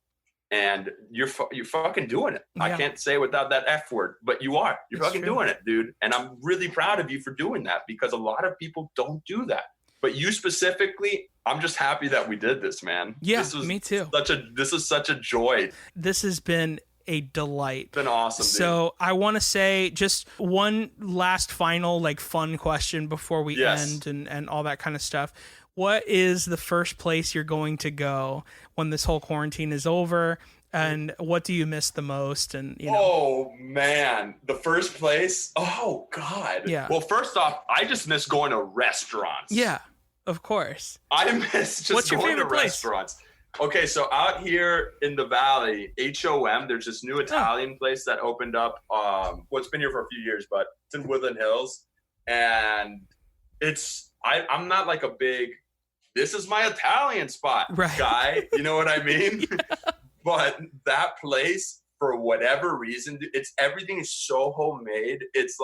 And you're fucking doing it. Yeah. I can't say without that F word, but you are. You're fucking doing it, dude. And I'm really proud of you for doing that, because a lot of people don't do that. But you specifically, I'm just happy that we did this, man. Yeah, me too. This is such a joy. This has been a delight. It's been awesome, dude. So I want to say just one last final fun question before we end and all that kind of stuff. What is the first place you're going to go when this whole quarantine is over? And what do you miss the most? And Oh man, the first place. Oh God. Yeah. Well, first off, I just miss going to restaurants. Yeah, of course. I miss just going to restaurants. Okay, so out here in the Valley, HOM, there's this new Italian place that opened up. It's been here for a few years, but it's in Woodland Hills, and I'm not like a big, this is my Italian spot guy. You know what I mean? But that place, for whatever reason, everything is so homemade. It's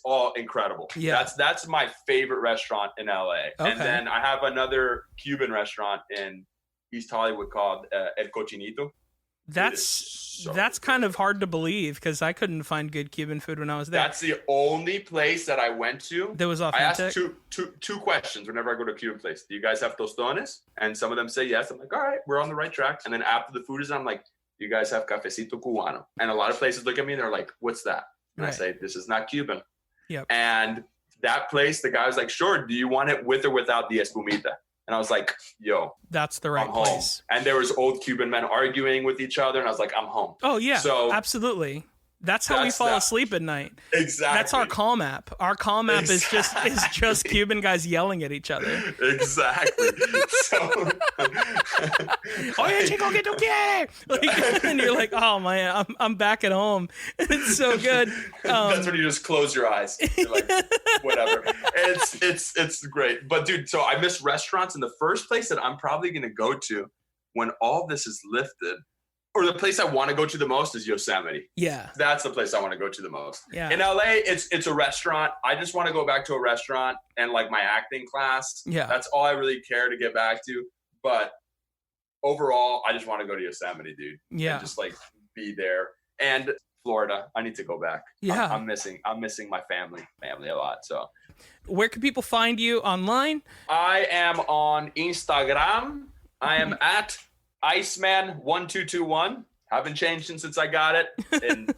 all incredible. Yeah. That's my favorite restaurant in LA. Okay. And then I have another Cuban restaurant in East Hollywood called El Cochinito. That's kind of hard to believe, because I couldn't find good Cuban food when I was there. That's the only place that I went to that was authentic. I asked two questions whenever I go to a Cuban place. Do you guys have tostones? And some of them say yes. I'm like, all right, we're on the right track. And then after the food is done, I'm like, do you guys have cafecito cubano? And a lot of places look at me and they're like, what's that? And I say, this is not Cuban. Yep. And that place, the guy was like, sure, do you want it with or without the espumita? And I was like, yo, that's the right place. And there was old Cuban men arguing with each other, and I was like, I'm home. Oh yeah, so absolutely. That's how we fall asleep at night. Exactly. That's our calm app. Our calm app is just Cuban guys yelling at each other. Exactly. So, Oye, chico, que tu quieres? Like, and you're like, oh man, I'm back at home. It's so good. That's when you just close your eyes. You're like, whatever. It's great. But dude, so I miss restaurants, and the first place that I'm probably gonna go to when all this is lifted, or the place I want to go to the most, is Yosemite. Yeah. That's the place I want to go to the most. Yeah. In LA, it's a restaurant. I just want to go back to a restaurant and like my acting class. Yeah. That's all I really care to get back to. But overall, I just want to go to Yosemite, dude. Yeah. And just like be there. And Florida, I need to go back. Yeah. I'm missing my family a lot. So where can people find you online? I am on Instagram. I am at Iceman1221. Haven't changed since I got it in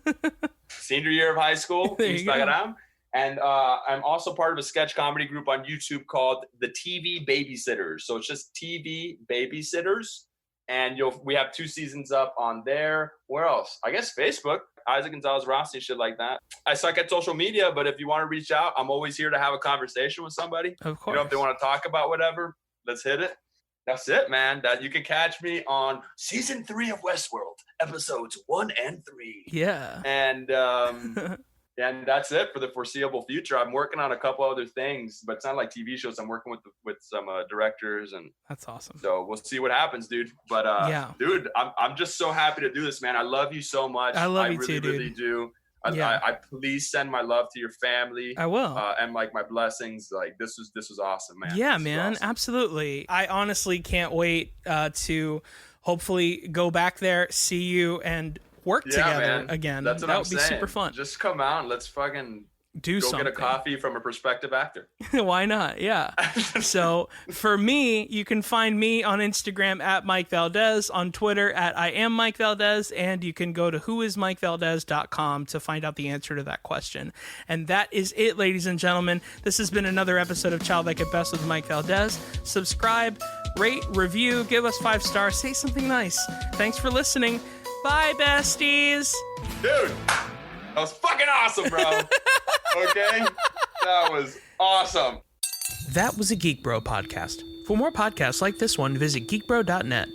senior year of high school. Instagram. And I'm also part of a sketch comedy group on YouTube called The TV Babysitters. So it's just TV Babysitters. And we have 2 seasons up on there. Where else? I guess Facebook. Isaac Gonzalez Rossi, shit like that. I suck at social media, but if you want to reach out, I'm always here to have a conversation with somebody. Of course. You know, if they want to talk about whatever, let's hit it. That's it, man. That you can catch me on season 3 of Westworld, episodes 1 and 3. Yeah. And and that's it for the foreseeable future. I'm working on a couple other things, but it's not like TV shows. I'm working with some directors, and that's awesome. So we'll see what happens, dude. But dude, I'm just so happy to do this, man. I love you so much. I love you really, too, dude. really do. Yeah. I please send my love to your family. I will. And like my blessings. Like this was awesome, man. Yeah, man, awesome. Absolutely. I honestly can't wait to hopefully go back there, see you, and work together again. That's what that I'm would be saying. Super fun. Just come out and let's fucking do go something. Get a coffee from a prospective actor. Why not? Yeah. So for me, you can find me on Instagram at Mike Valdes, on Twitter at I am Mike Valdes, and you can go to whoismikevaldes.com to find out the answer to that question. And that is it, ladies and gentlemen. This has been another episode of Childlike at Best with Mike Valdes. Subscribe, rate, review, give us 5 stars, say something nice. Thanks for listening. Bye, besties. Dude, that was fucking awesome, bro. Okay? That was awesome. That was a Geek Bro podcast. For more podcasts like this one, visit geekbro.net.